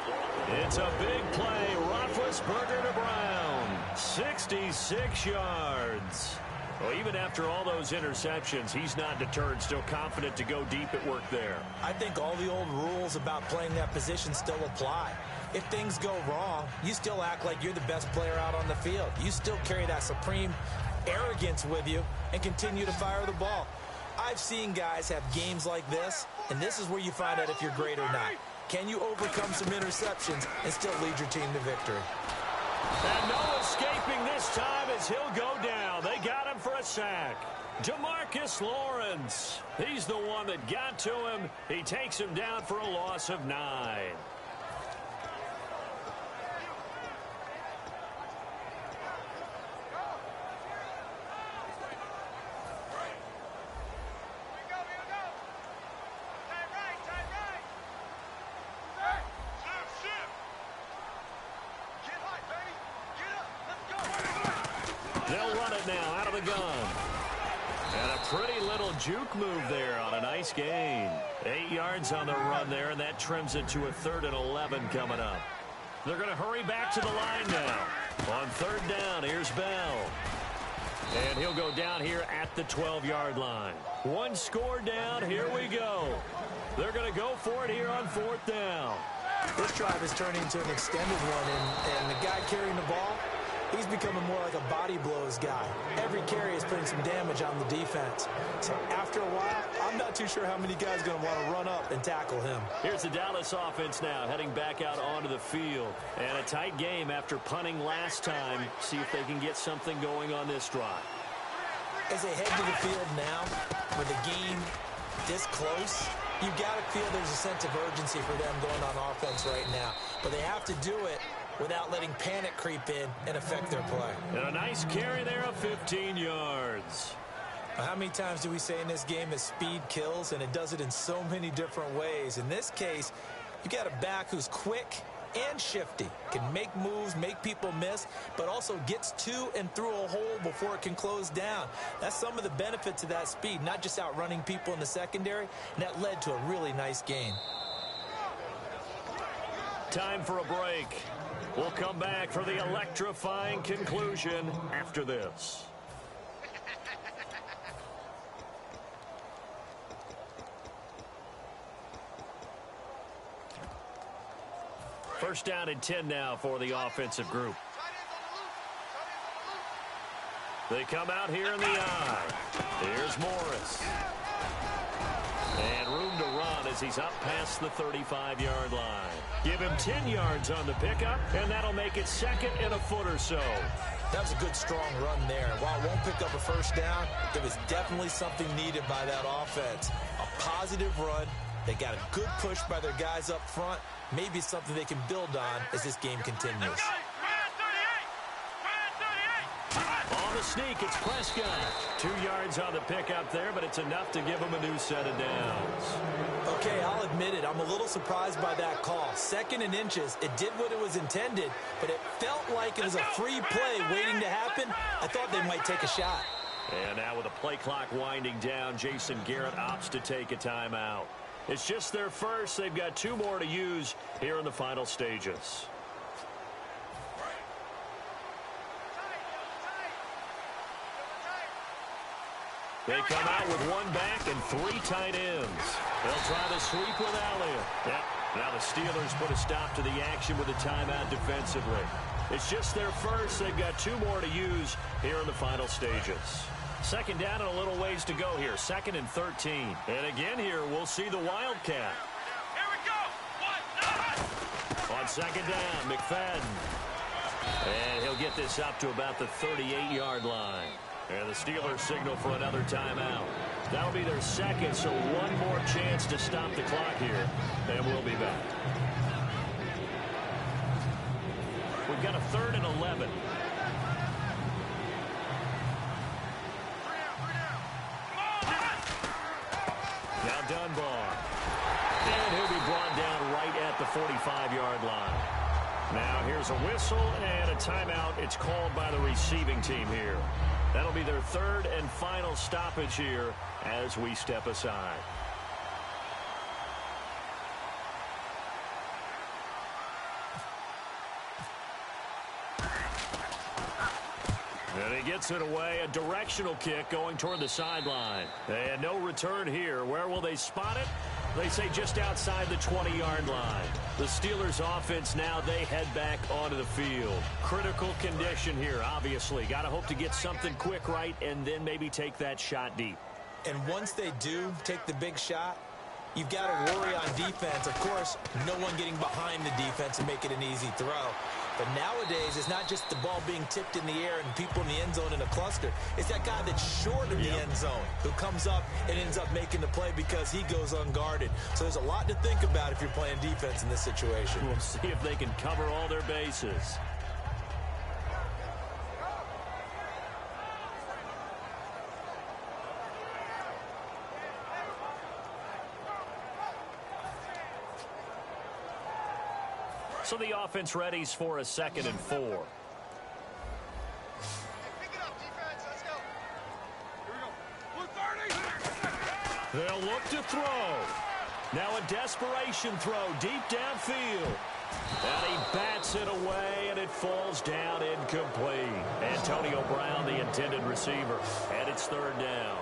It's a big play. Roethlisberger to Brown. 66 yards. Well, even after all those interceptions, he's not deterred, still confident to go deep at work there. I think all the old rules about playing that position still apply. If things go wrong, you still act like you're the best player out on the field. You still carry that supreme arrogance with you and continue to fire the ball. I've seen guys have games like this, and this is where you find out if you're great or not. Can you overcome some interceptions and still lead your team to victory? And no escaping this time as he'll go down. They got him for a sack. DeMarcus Lawrence. He's the one that got to him. He takes him down for a loss of 9. They'll run it now out of the gun. And a pretty little juke move there on a nice gain. 8 yards on the run there, and that trims it to a 3rd and 11 coming up. They're going to hurry back to the line now. On 3rd down, here's Bell. And he'll go down here at the 12-yard line. One score down, here we go. They're going to go for it here on 4th down. This drive is turning into an extended one, and the guy carrying the ball, he's becoming more like a body blows guy. Every carry is putting some damage on the defense. So after a while, I'm not too sure how many guys are going to want to run up and tackle him. Here's the Dallas offense now heading back out onto the field. And a tight game after punting last time. See if they can get something going on this drive. As they head to the field now, with the game this close, you've got to feel there's a sense of urgency for them going on offense right now. But they have to do it without letting panic creep in and affect their play. And a nice carry there of 15 yards. How many times do we say in this game that speed kills, and it does it in so many different ways? In this case, you got a back who's quick and shifty, can make moves, make people miss, but also gets to and through a hole before it can close down. That's some of the benefits of that speed, not just outrunning people in the secondary, and that led to a really nice gain. Time for a break. We'll come back for the electrifying conclusion after this. First down and 10 now for the offensive group. They come out here in the eye. Here's Morris. And room to run as he's up past the 35-yard line. Give him 10 yards on the pickup, and that'll make it 2nd and a foot or so. That was a good, strong run there. While it won't pick up a first down, it was definitely something needed by that offense. A positive run. They got a good push by their guys up front. Maybe something they can build on as this game continues. On the sneak, it's Prescott. 2 yards on the pickup there, but it's enough to give him a new set of downs. Okay, I'll admit it. I'm a little surprised by that call. 2nd and inches. It did what it was intended, but it felt like it was a free play waiting to happen. I thought they might take a shot. And now with the play clock winding down, Jason Garrett opts to take a timeout. It's just their first. They've got 2 more to use here in the final stages. They come out with one back and 3 tight ends. They'll try the sweep with Elliott. Yep. Now the Steelers put a stop to the action with a timeout defensively. It's just their first. They've got 2 more to use here in the final stages. Second down and a little ways to go here. 2nd and 13. And again here, we'll see the Wildcat. Here we go. On second down, McFadden. And he'll get this up to about the 38-yard line. And the Steelers signal for another timeout. That'll be their second, so one more chance to stop the clock here. And we'll be back. We've got a 3rd and 11. Now Dunbar. And he'll be brought down right at the 45-yard line. Now here's a whistle and a timeout. It's called by the receiving team here. That'll be their 3rd and final stoppage here as we step aside. And he gets it away. A directional kick going toward the sideline. And no return here. Where will they spot it? They say just outside the 20-yard line. The Steelers offense now, they head back onto the field. Critical condition here, obviously. Got to hope to get something quick right and then maybe take that shot deep. And once they do take the big shot, you've got to worry on defense. Of course, no one getting behind the defense and make it an easy throw. But nowadays, it's not just the ball being tipped in the air and people in the end zone in a cluster. It's that guy that's short of the end zone who comes up and ends up making the play because he goes unguarded. So there's a lot to think about if you're playing defense in this situation. We'll see if they can cover all their bases. So the offense readies for a 2nd and 4. Pick it up, defense. Let's go. Here we go. 30. They'll look to throw. Now a desperation throw deep downfield. And he bats it away, and it falls down incomplete. Antonio Brown, the intended receiver, and it's 3rd down.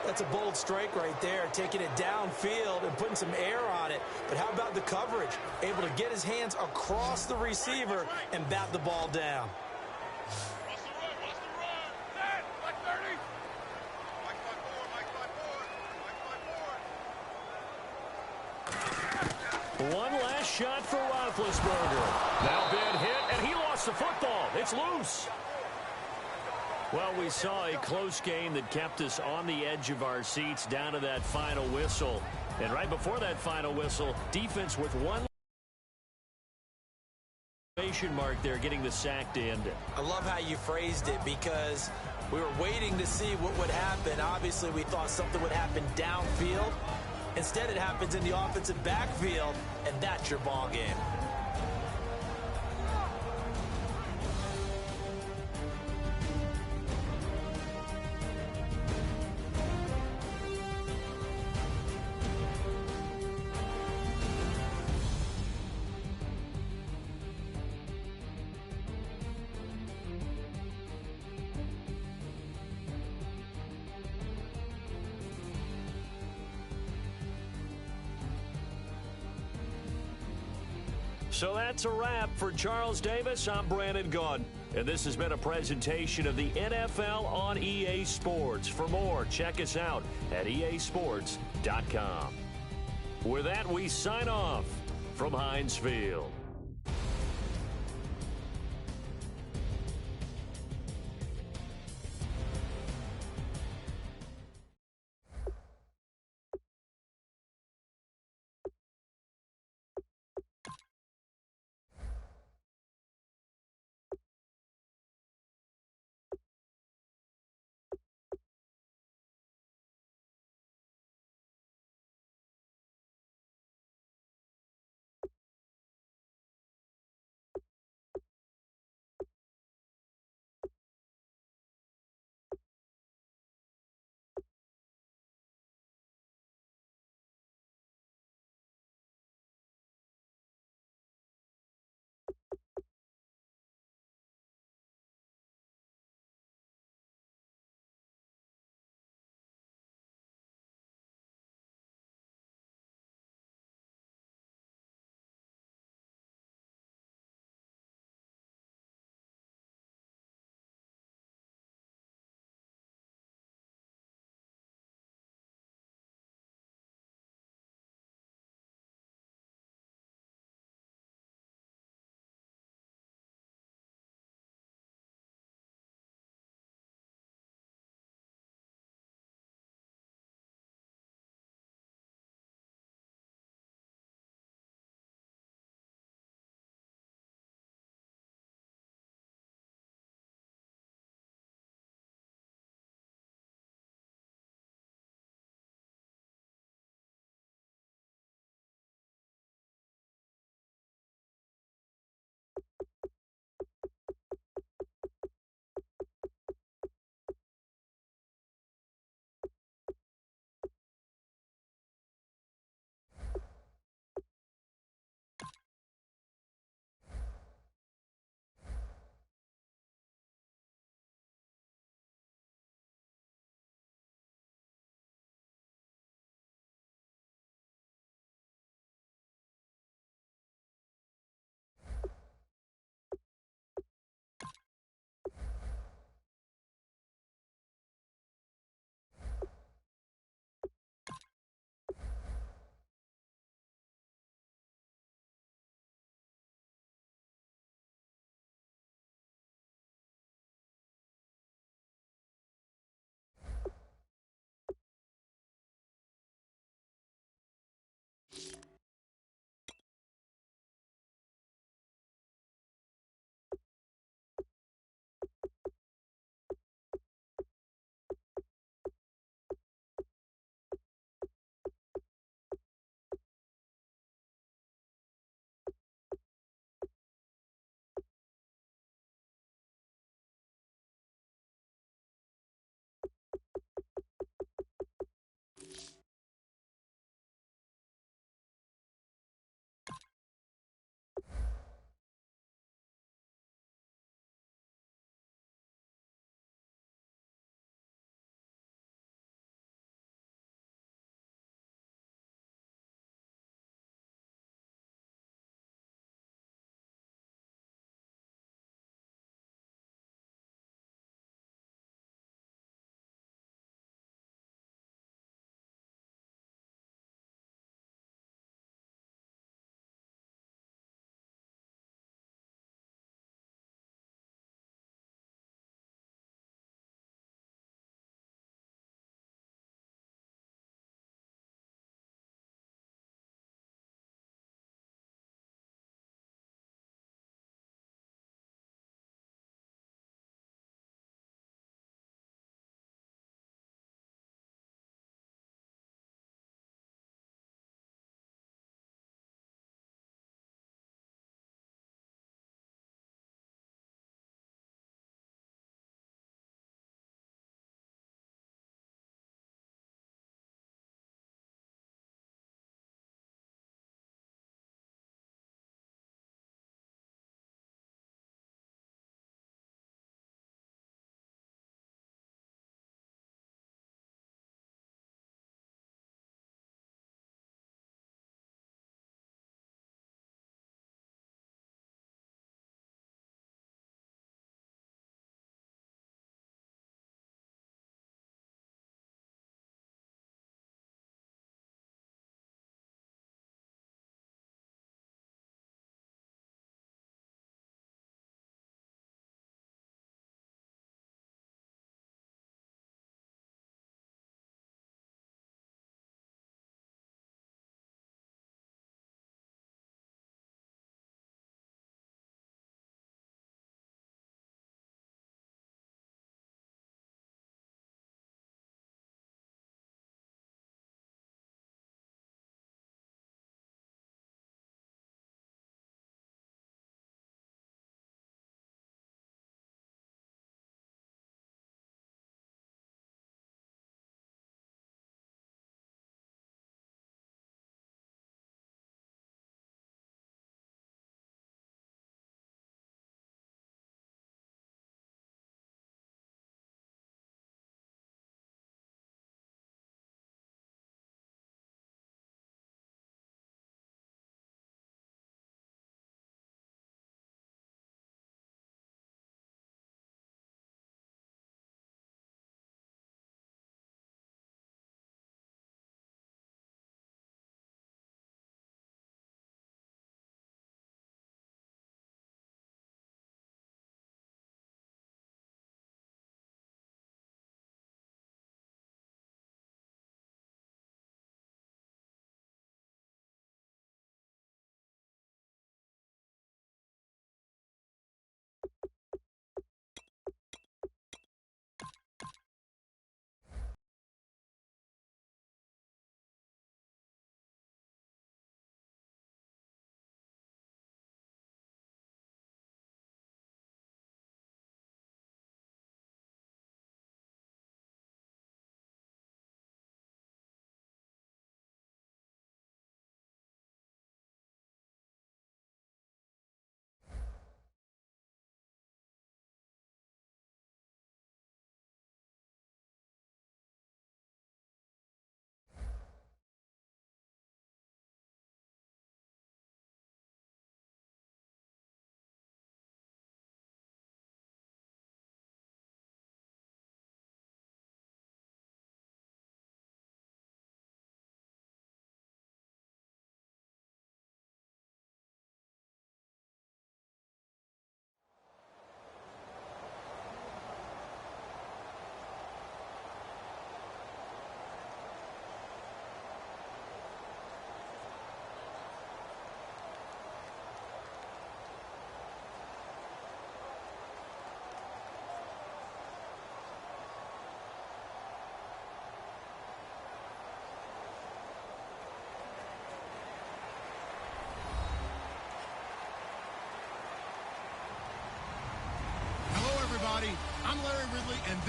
That's a bold strike right there, taking it downfield and putting some air on it. But how about the coverage? Able to get his hands across the receiver and bat the ball down. Watch the run. Watch the run. Set. Mike 30. Mike 5-4. Mike 5-4. One last shot for Roethlisberger. Now been hit, and he lost the football. It's loose. Well, we saw a close game that kept us on the edge of our seats down to that final whistle. And right before that final whistle, defense with one mark there, getting the sack to end it. I love how you phrased it because we were waiting to see what would happen. Obviously, we thought something would happen downfield. Instead, it happens in the offensive backfield, and that's your ball game. So that's a wrap for Charles Davis. I'm Brandon Gaudin, and this has been a presentation of the NFL on EA Sports. For more, check us out at easports.com. With that, we sign off from Heinz Field.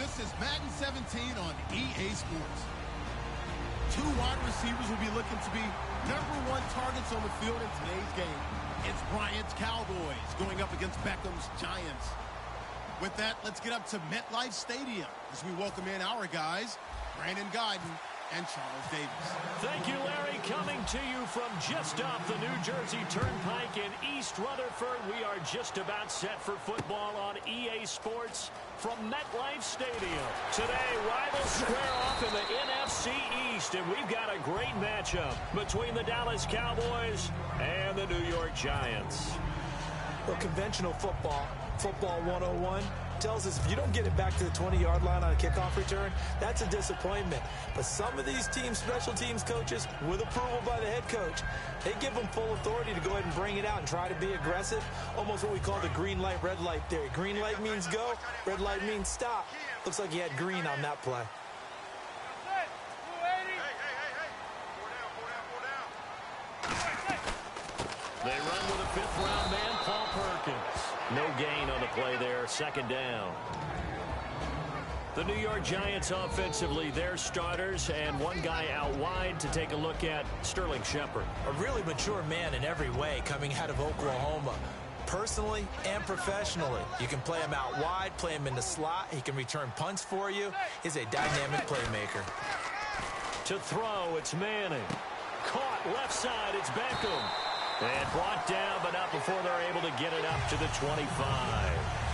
This is Madden 17 on EA Sports. Two wide receivers will be looking to be #1 targets on the field in today's game. It's Bryant's Cowboys going up against Beckham's Giants. With that, let's get up to MetLife Stadium as we welcome in our guys, Brandon Guyton and Charles Davis. Thank you, Larry. Coming to you from just off the New Jersey Turnpike in East Rutherford. We are just about set for football on EA Sports from MetLife Stadium. Today, rivals square off in the NFC East, and we've got a great matchup between the Dallas Cowboys and the New York Giants. Well, conventional football 101, tells us if you don't get it back to the 20-yard line on a kickoff return, that's a disappointment. But some of these teams, special teams coaches, with approval by the head coach, they give them full authority to go ahead and bring it out and try to be aggressive, almost what we call the green light, red light theory. Green light means go, red light means stop. Looks like he had green on that play. They run with a fifth-round man, Paul Perkins. No gain on the play there, second down. The New York Giants offensively, their starters, and one guy out wide to take a look at, Sterling Shepard. A really mature man in every way coming out of Oklahoma. Personally and professionally, you can play him out wide, play him in the slot. He can return punts for you. He's a dynamic playmaker. To throw, it's Manning. Caught left side, it's Beckham. And brought down, but not before they're able to get it up to the 25.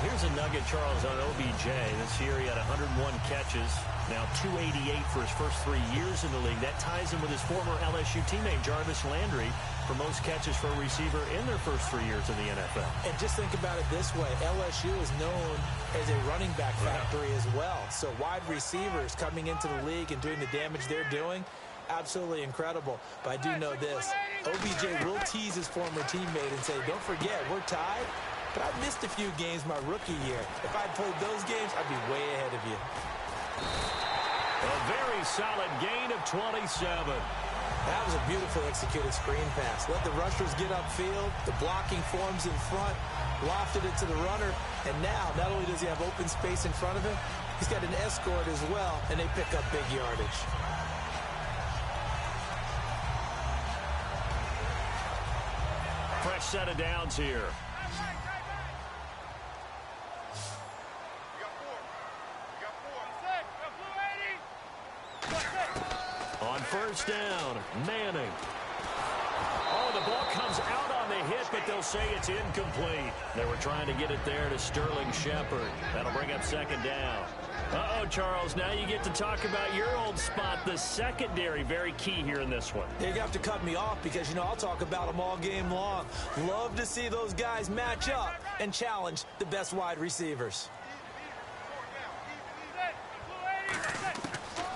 Here's a nugget, Charles, on OBJ. This year he had 101 catches, now 288 for his first 3 years in the league. That ties him with his former LSU teammate, Jarvis Landry, for most catches for a receiver in their first 3 years in the NFL. And just think about it this way. LSU is known as a running back factory as well. So wide receivers coming into the league and doing the damage they're doing, absolutely incredible. But I do know this. OBJ will tease his former teammate and say, don't forget, we're tied, but I missed a few games my rookie year. If I'd played those games, I'd be way ahead of you. A very solid gain of 27. That was a beautifully executed screen pass. Let the rushers get upfield. The blocking forms in front. Lofted it to the runner. And now, not only does he have open space in front of him, he's got an escort as well, and they pick up big yardage. Fresh set of downs here. On first down, Manning. Oh, the ball comes out on the hit, but they'll say it's incomplete. They were trying to get it there to Sterling Shepard. That'll bring up second down. Uh-oh, Charles, now you get to talk about your old spot, the secondary. Very key here in this one. You have to cut me off because, you know, I'll talk about them all game long. Love to see those guys match up and challenge the best wide receivers.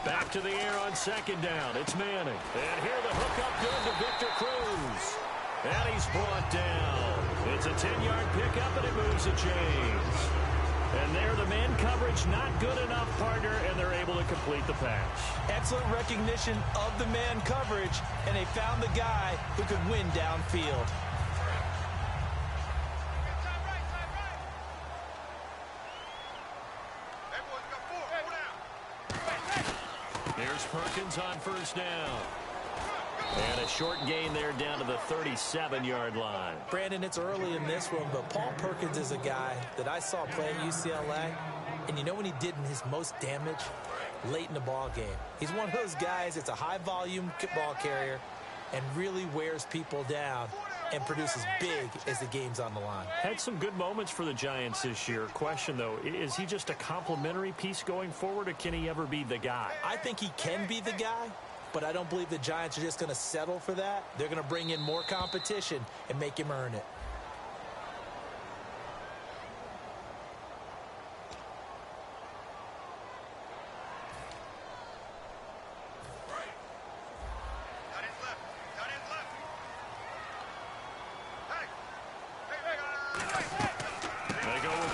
Back to the air on second down. It's Manning. And here the hookup good to Victor Cruz. And he's brought down. It's a 10-yard pickup, and it moves the chains. And there, the man coverage not good enough, partner, and they're able to complete the pass. Excellent recognition of the man coverage, and they found the guy who could win downfield. Here's Perkins on first down. And a short gain there down to the 37-yard line. Brandon, it's early in this one, but Paul Perkins is a guy that I saw play at UCLA. And you know when he did his most damage? Late in the ball game. He's one of those guys that's a high-volume ball carrier and really wears people down and produces big as the game's on the line. Had some good moments for the Giants this year. Question, though, is he just a complimentary piece going forward, or can he ever be the guy? I think he can be the guy, but I don't believe the Giants are just going to settle for that. They're going to bring in more competition and make him earn it.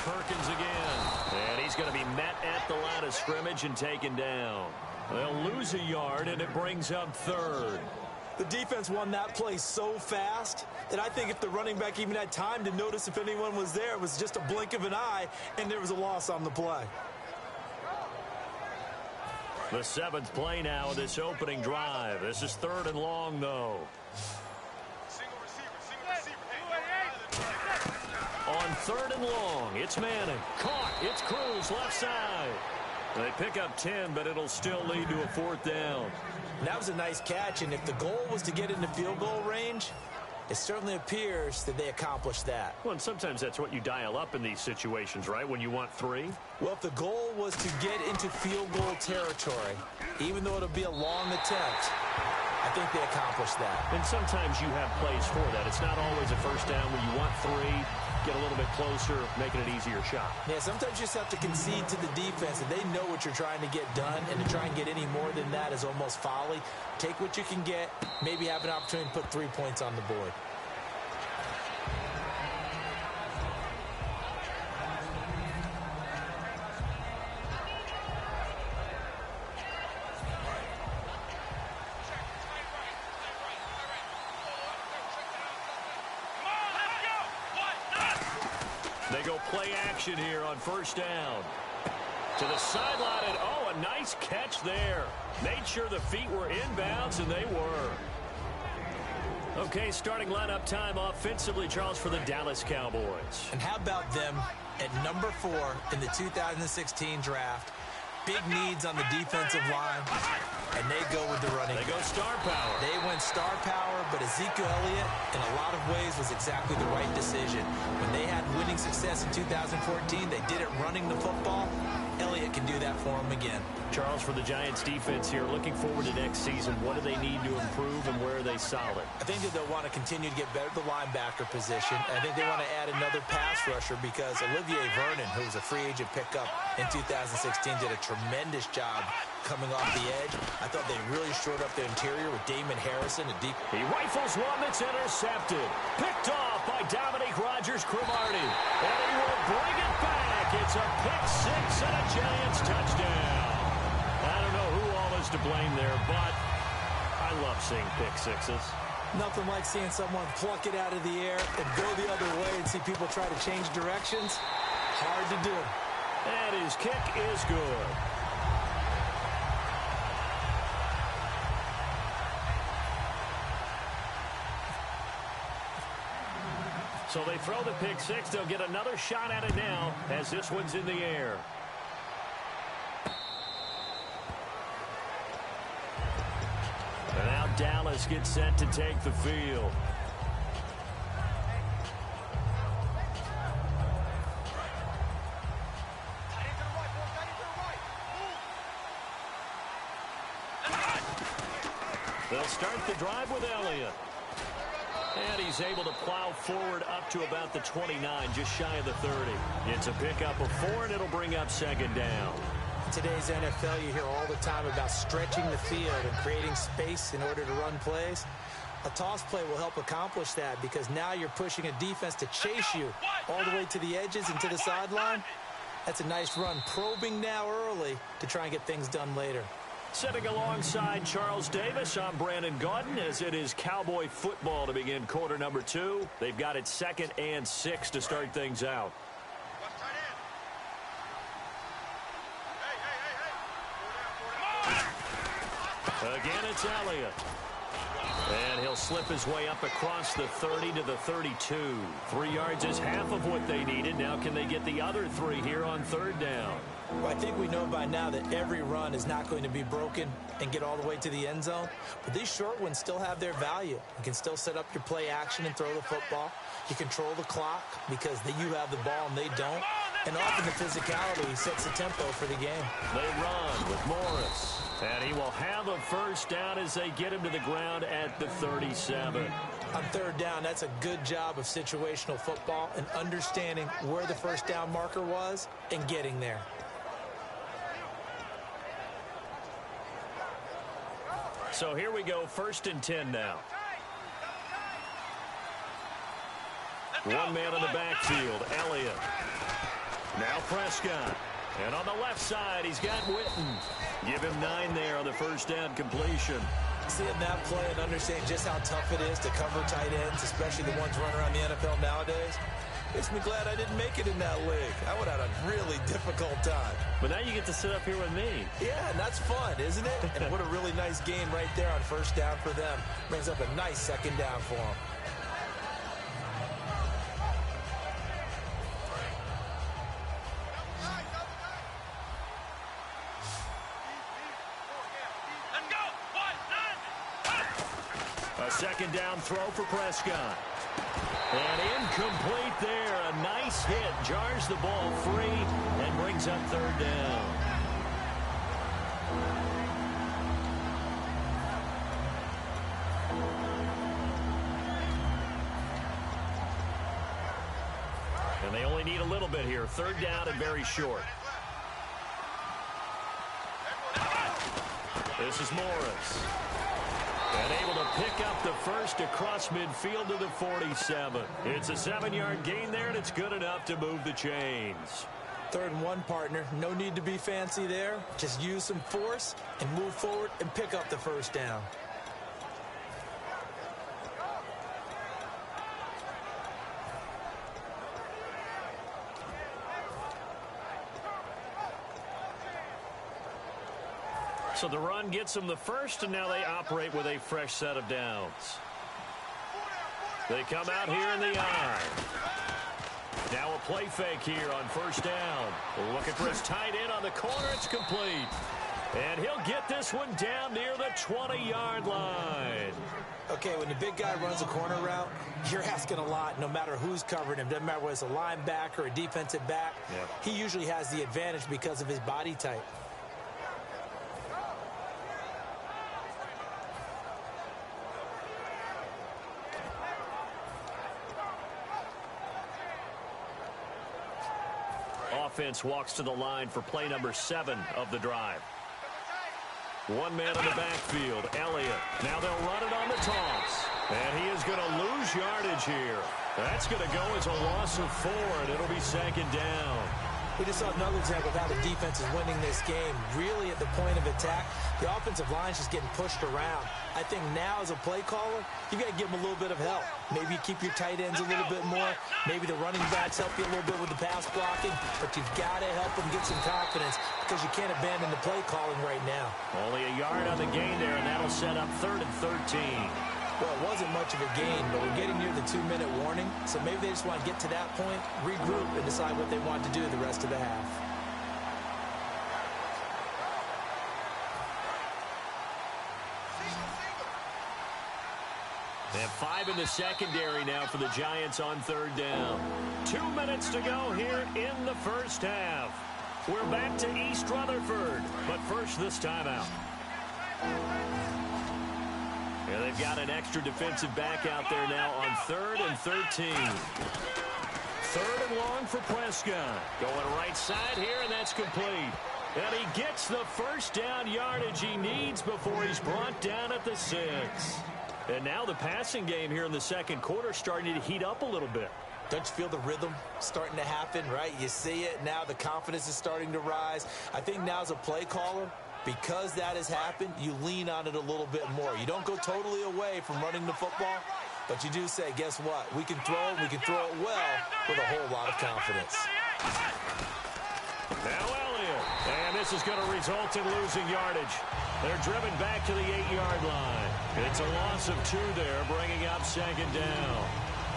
Perkins again, and he's going to be met at the line of scrimmage and taken down. They'll lose a yard, and it brings up third. The defense won that play so fast that I think if the running back even had time to notice if anyone was there, it was just a blink of an eye, and there was a loss on the play. The 7th play now of this opening drive. This is 3rd and long, though. On 3rd and long, it's Manning. Caught. It's Cruz, left side. They pick up 10, but it'll still lead to a 4th down. That was a nice catch, and if the goal was to get into field goal range, it certainly appears that they accomplished that. Well, and sometimes that's what you dial up in these situations, right, when you want 3? Well, if the goal was to get into field goal territory, even though it'll be a long attempt, I think they accomplished that. And sometimes you have plays for that. It's not always a first down where you want 3, get a little bit closer, making it easier shot. Yeah, sometimes you just have to concede to the defense, and they know what you're trying to get done, and to try and get any more than that is almost folly. Take what you can get, maybe have an opportunity to put 3 points on the board. They go play action here on 1st down. To the sideline, and oh, a nice catch there. Made sure the feet were inbounds, and they were. Okay, starting lineup time offensively, Charles, for the Dallas Cowboys. And how about them at number 4 in the 2016 draft? Big needs on the defensive line, and they go with the running. They go star power. They went star power, but Ezekiel Elliott, in a lot of ways, was exactly the right decision. When they had winning success in 2014, they did it running the football. Elliott can do that for them again. Charles, for the Giants defense here, looking forward to next season, what do they need to improve, and where are they solid? I think that they'll want to continue to get better at the linebacker position. I think they want to add another pass rusher because Olivier Vernon, who was a free agent pickup in 2016, did a tremendous job coming off the edge. I thought they really shored up their interior with Damon Harrison. He rifles one that's intercepted. Picked off by Dominique Rodgers-Cromartie. And he will bring it back. It's a pick 6 and a Giants touchdown. I don't know who all is to blame there, but I love seeing pick 6s. Nothing like seeing someone pluck it out of the air and go the other way and see people try to change directions. Hard to do. And his kick is good. So they throw the pick 6. They'll get another shot at it now as this one's in the air. And now Dallas gets set to take the field. They'll start the drive with Elliott. And he's able to plow forward up to about the 29, just shy of the 30. It's a pickup of 4, and it'll bring up 2nd down. In today's NFL, you hear all the time about stretching the field and creating space in order to run plays. A toss play will help accomplish that because now you're pushing a defense to chase you all the way to the edges and to the sideline. That's a nice run, probing now early to try and get things done later. Sitting alongside Charles Davis, I'm Brandon Gaudin, as it is Cowboy football to begin quarter number 2. They've got it 2nd and 6 to start things out. Again, it's Elliott. And he'll slip his way up across the 30 to the 32. 3 yards is half of what they needed. Now can they get the other 3 here on 3rd down? Well, I think we know by now that every run is not going to be broken and get all the way to the end zone. But these short ones still have their value. You can still set up your play action and throw the football. You control the clock because you have the ball and they don't. And often the physicality sets the tempo for the game. They run with Morris. And he will have a 1st down as they get him to the ground at the 37. On 3rd down, that's a good job of situational football and understanding where the 1st down marker was and getting there. So here we go, 1st and 10 now. 1 man in the backfield, Elliott. Now Prescott. And on the left side, he's got Witten. Give him 9 there on the 1st down completion. Seeing that play and understanding just how tough it is to cover tight ends, especially the ones running around the NFL nowadays. Makes me glad I didn't make it in that league. I would have had a really difficult time. But now you get to sit up here with me. Yeah, and that's fun, isn't it? And what a really nice gain right there on first down for them. Brings up a nice second down for them. A second down throw for Prescott. And incomplete there. A nice hit. Jars the ball free and brings up third down. And they only need a little bit here. Third down and very short. This is Morris. And able to pick up the first across midfield to the 47. It's a 7-yard gain there, and it's good enough to move the chains. 3rd and 1, partner. No need to be fancy there. Just use some force and move forward and pick up the first down. So the run gets them the first, and now they operate with a fresh set of downs. They come out here in the eye. Now a play fake here on first down. Looking for his tight end on the corner. It's complete. And he'll get this one down near the 20-yard line. Okay, when the big guy runs a corner route, you're asking a lot no matter who's covering him. Doesn't matter whether it's a linebacker or a defensive back. Yep. He usually has the advantage because of his body type. Offense walks to the line for play number 7 of the drive. One man in the backfield, Elliott. Now they'll run it on the toss. And he is going to lose yardage here. That's going to go as a loss of 4, and it'll be second down. We just saw another example of how the defense is winning this game. Really at the point of attack, the offensive line's just getting pushed around. I think now as a play caller, you got to give them a little bit of help. Maybe you keep your tight ends a little bit more. Maybe the running backs help you a little bit with the pass blocking. But you've got to help them get some confidence because you can't abandon the play calling right now. Only a yard on the gain there, and that'll set up 3rd and 13. Well, it wasn't much of a gain, but we're getting near the 2-minute warning. So maybe they just want to get to that point, regroup, and decide what they want to do the rest of the half. They have 5 in the secondary now for the Giants on 3rd down. 2 minutes to go here in the first half. We're back to East Rutherford, but first this timeout. Yeah, they've got an extra defensive back out there now on 3rd and 13. 3rd and long for Prescott. Going right side here, and that's complete. And he gets the first down yardage he needs before he's brought down at the 6. And now the passing game here in the second quarter starting to heat up a little bit. Don't you feel the rhythm starting to happen, right? You see it. Now the confidence is starting to rise. I think now as a play caller, because that has happened, you lean on it a little bit more. You don't go totally away from running the football, but you do say, guess what? We can throw it. We can throw it well with a whole lot of confidence. Now Elliott. And this is going to result in losing yardage. They're driven back to the 8-yard line. It's a loss of 2 there, bringing up second down.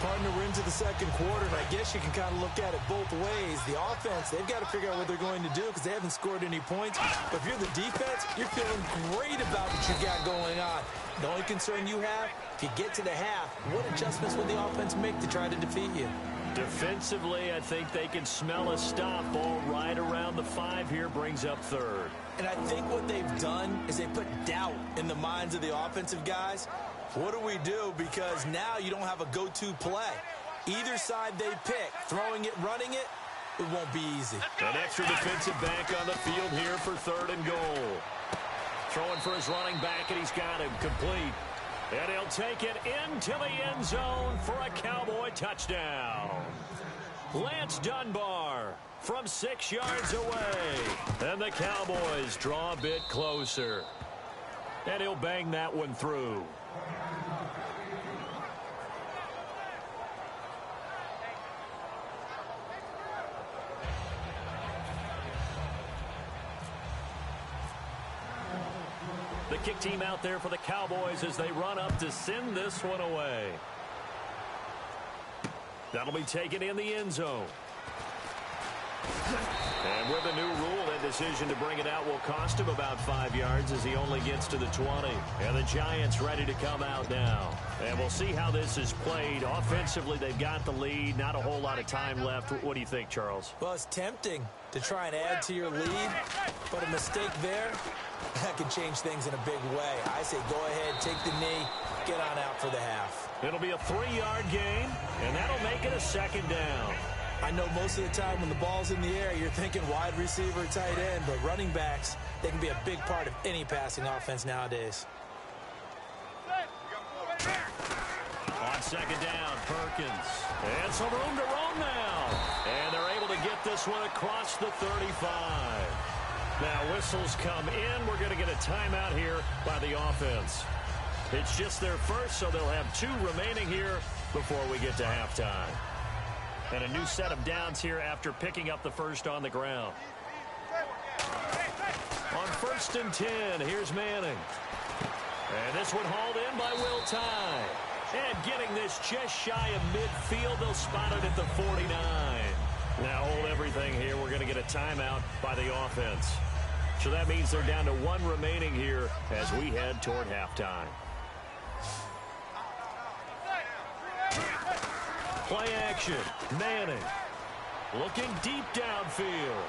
Partner, we're into the second quarter, and I guess you can kind of look at it both ways. The offense, they've got to figure out what they're going to do because they haven't scored any points. But if you're the defense, you're feeling great about what you got going on. The only concern you have, if you get to the half, what adjustments will the offense make to try to defeat you? Defensively, I think they can smell a stop. Ball right around the 5 here, brings up 3rd. And I think what they've done is they put doubt in the minds of the offensive guys. What do we do? Because now you don't have a go-to play. Either side they pick, throwing it, running it, it won't be easy. An extra defensive back on the field here for 3rd and goal. Throwing for his running back, and he's got him complete. And he'll take it into the end zone for a Cowboy touchdown. Lance Dunbar from 6 yards away. And the Cowboys draw a bit closer. And he'll bang that one through. kick team out there for the Cowboys as they run up to send this one away. That'll be taken in the end zone. And with a new rule, that decision to bring it out will cost him about 5 yards as he only gets to the 20. And the Giants ready to come out now. And we'll see how this is played. Offensively, they've got the lead. Not a whole lot of time left. What do you think, Charles? Well, it's tempting to try and add to your lead, but a mistake there, that can change things in a big way. I say go ahead, take the knee, get on out for the half. It'll be a 3-yard gain, and that'll make it a second down. I know most of the time when the ball's in the air, you're thinking wide receiver, tight end, but running backs, they can be a big part of any passing offense nowadays. On second down, Perkins. And some room to roam now. And they're able to get this one across the 35. Now whistles come in. We're going to get a timeout here by the offense. It's just their first, so they'll have 2 remaining here before we get to halftime. And a new set of downs here after picking up the first on the ground. On 1st and 10, here's Manning. And this one hauled in by Will Tye. And getting this just shy of midfield, they'll spot it at the 49. Now hold everything here. We're going to get a timeout by the offense. So that means they're down to 1 remaining here as we head toward halftime. Play action. Manning looking deep downfield.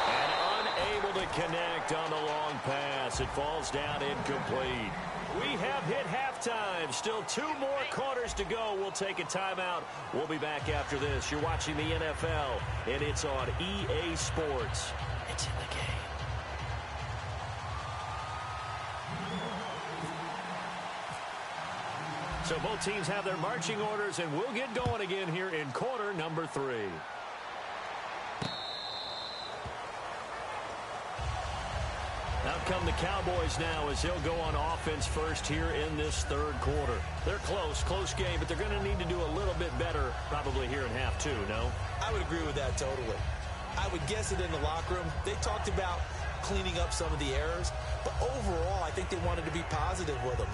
And unable to connect on the long pass. It falls down incomplete. We have hit halftime. Still 2 more quarters to go. We'll take a timeout. We'll be back after this. You're watching the NFL, and it's on EA Sports. It's in the game. So both teams have their marching orders, and we'll get going again here in quarter number 3. Out come the Cowboys now as they'll go on offense first here in this 3rd quarter. They're close game, but they're going to need to do a little bit better probably here in half 2, no? I would agree with that totally. I would guess it in the locker room. They talked about cleaning up some of the errors, but overall I think they wanted to be positive with them.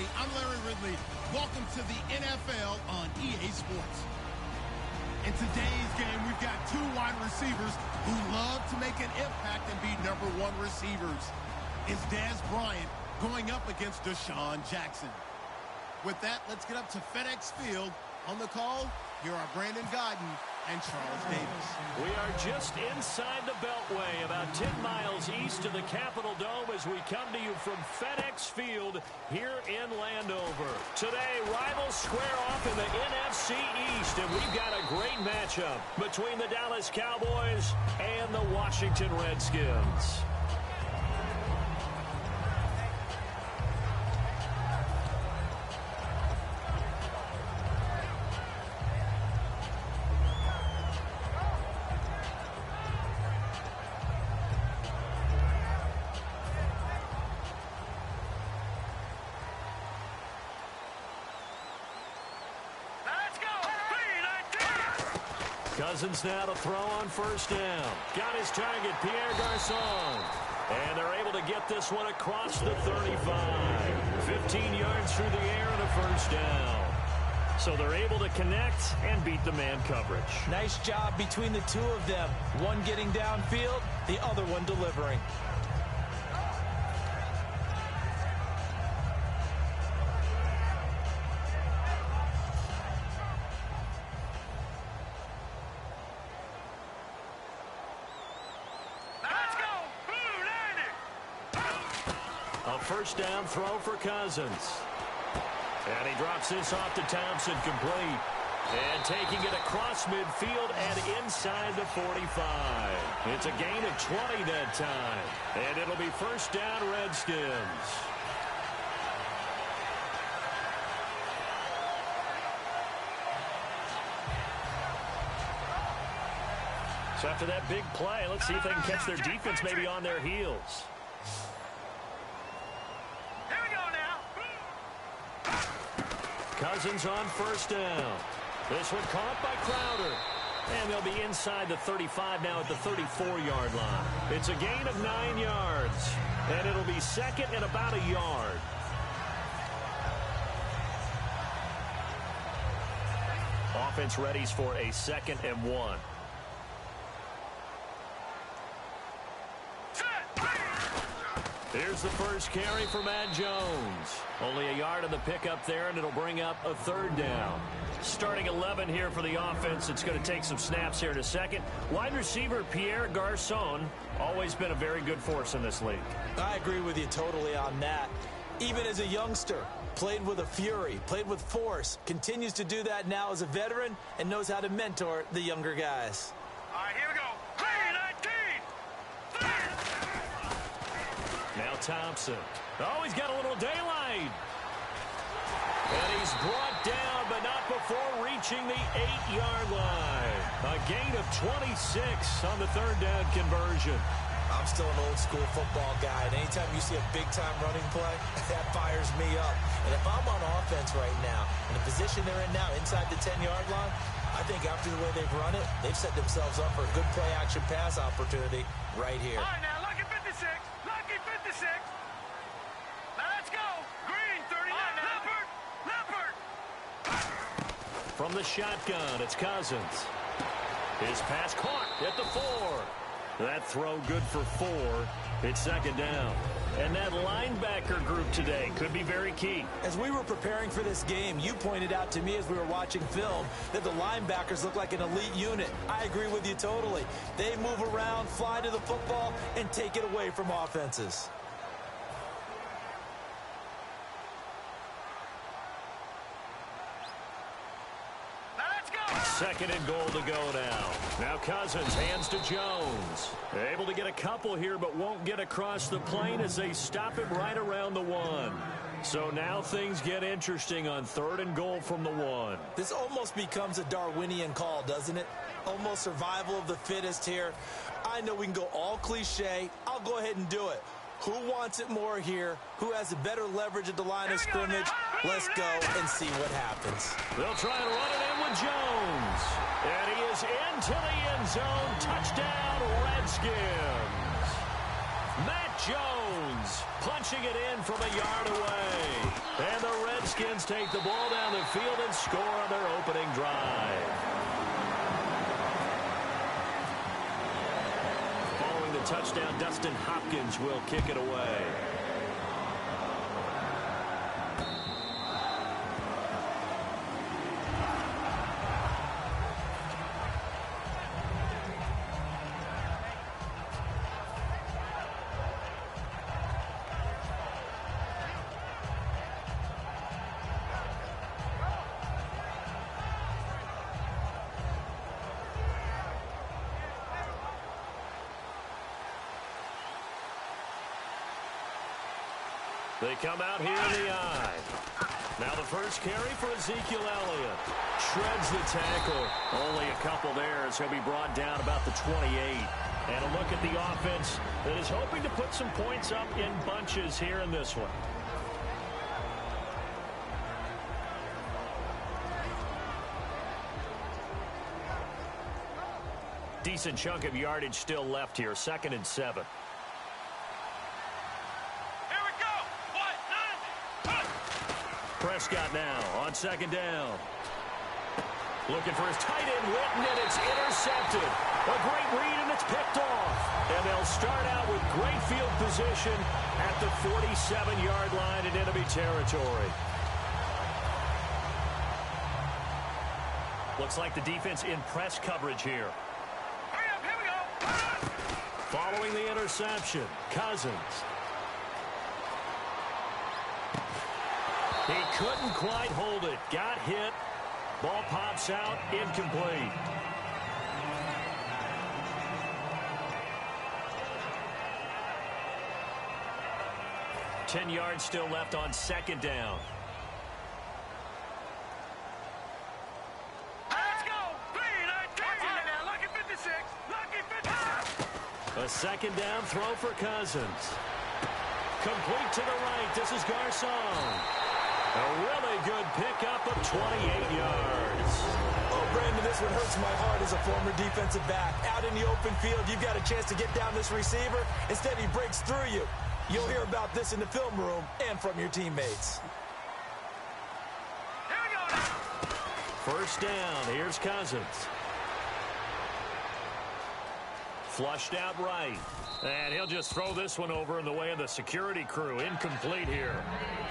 everybody. I'm Larry Ridley. Welcome to the NFL on EA Sports. In today's game, we've got two wide receivers who love to make an impact and be #1 receivers. It's Dez Bryant going up against Deshaun Jackson. With that, let's get up to FedEx Field. On the call, here are Brandon Godden and Charles Davis. We are just inside the Beltway, about 10 miles east of the Capitol Dome as we come to you from FedEx Field here in Landover. Today, rivals square off in the NFC East, and we've got a great matchup between the Dallas Cowboys and the Washington Redskins. Cousins now to throw on first down. Got his target, Pierre Garçon. And they're able to get this one across the 35. 15 yards through the air and a first down. So they're able to connect and beat the man coverage. Nice job between the two of them. One getting downfield, the other one delivering. First down throw for Cousins. And he drops this off to Thompson, complete. And taking it across midfield and inside the 45. It's a gain of 20 that time. And it'll be first down, Redskins. So after that big play, let's see if they can catch their defense maybe on their heels. Cousins on first down. This one caught by Crowder. And they'll be inside the 35 now at the 34-yard line. It's a gain of 9 yards. And it'll be second and about a yard. Offense readies for a 2nd and 1. Here's the first carry for Matt Jones. Only a yard on the pickup there, and it'll bring up a 3rd down. Starting 11 here for the offense. It's going to take some snaps here in a second. Wide receiver Pierre Garçon, always been a very good force in this league. I agree with you totally on that. Even as a youngster, played with a fury, played with force, continues to do that now as a veteran, and knows how to mentor the younger guys. All right, here we go. Now Thompson. Oh, he's got a little daylight. And he's brought down, but not before reaching the 8-yard line. A gain of 26 on the 3rd down conversion. I'm still an old-school football guy, and anytime you see a big-time running play, that fires me up. And if I'm on offense right now, in the position they're in now, inside the 10-yard line, I think after the way they've run it, they've set themselves up for a good play-action pass opportunity right here. All right, now, lucky 56. Lucky 56. Now, let's go. Green, 39. Leopard. From the shotgun, it's Cousins. His pass caught at the 4. That throw good for 4. It's 2nd down. And that linebacker group today could be very key. As we were preparing for this game, you pointed out to me as we were watching film that the linebackers look like an elite unit. I agree with you totally. They move around, fly to the football, and take it away from offenses. Second and goal to go now. Now Cousins hands to Jones. Able to get a couple here, but won't get across the plane as they stop him right around the 1. So now things get interesting on 3rd and goal from the 1. This almost becomes a Darwinian call, doesn't it? Almost survival of the fittest here. I know we can go all cliche. I'll go ahead and do it. Who wants it more here? Who has a better leverage at the line of scrimmage? Let's go and see what happens. They'll try and run it in with Jones. And he is into the end zone. Touchdown, Redskins. Matt Jones punching it in from a yard away. And the Redskins take the ball down the field and score on their opening drive. Following the touchdown, Dustin Hopkins will kick it away. They come out here in the I. Now the first carry for Ezekiel Elliott. Shreds the tackle. Only a couple there as he'll be brought down about the 28. And a look at the offense that is hoping to put some points up in bunches here in this one. Decent chunk of yardage still left here. 2nd and 7. Prescott now on 2nd down. Looking for his tight end, Witten, and it's intercepted. A great read, and it's picked off. And they'll start out with great field position at the 47-yard line in enemy territory. Looks like the defense in press coverage here. Hurry up, here we go. Following the interception, Cousins. He couldn't quite hold it. Got hit. Ball pops out. Incomplete. Ten yards still left on 2nd down. Let's go. 3-19. Lucky 56. Lucky 56. A 2nd down throw for Cousins. Complete to the right. This is Garcon. A really good pickup of 28 yards. Oh, Brandon, this one hurts my heart as a former defensive back. Out in the open field, you've got a chance to get down this receiver. Instead, he breaks through you. You'll hear about this in the film room and from your teammates. Here we go now. First down. Here's Cousins. Flushed out right. And he'll just throw this one over in the way of the security crew. Incomplete here.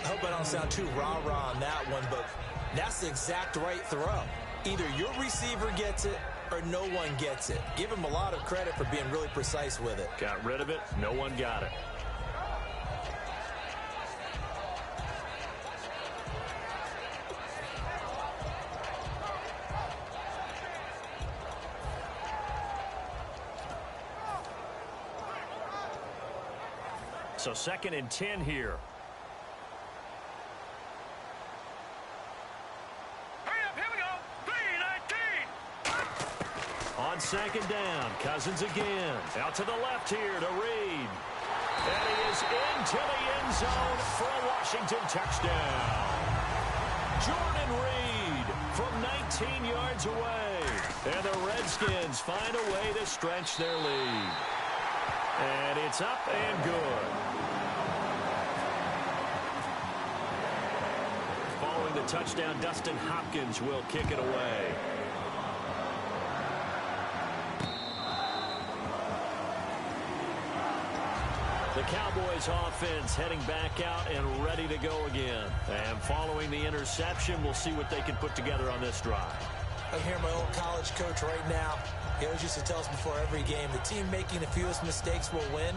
I hope I don't sound too rah-rah on that one, but that's the exact right throw. Either your receiver gets it or no one gets it. Give him a lot of credit for being really precise with it. Got rid of it. No one got it. So 2nd and 10 here. Hurry up, here we go. 3-19. On 2nd down, Cousins again. Out to the left here to Reed. And he is into the end zone for a Washington touchdown. Jordan Reed from 19 yards away. And the Redskins find a way to stretch their lead. And it's up and good. Following the touchdown, Dustin Hopkins will kick it away. The Cowboys offense heading back out and ready to go again. And following the interception, we'll see what they can put together on this drive. I hear my old college coach right now. He always used to tell us before every game, the team making the fewest mistakes will win.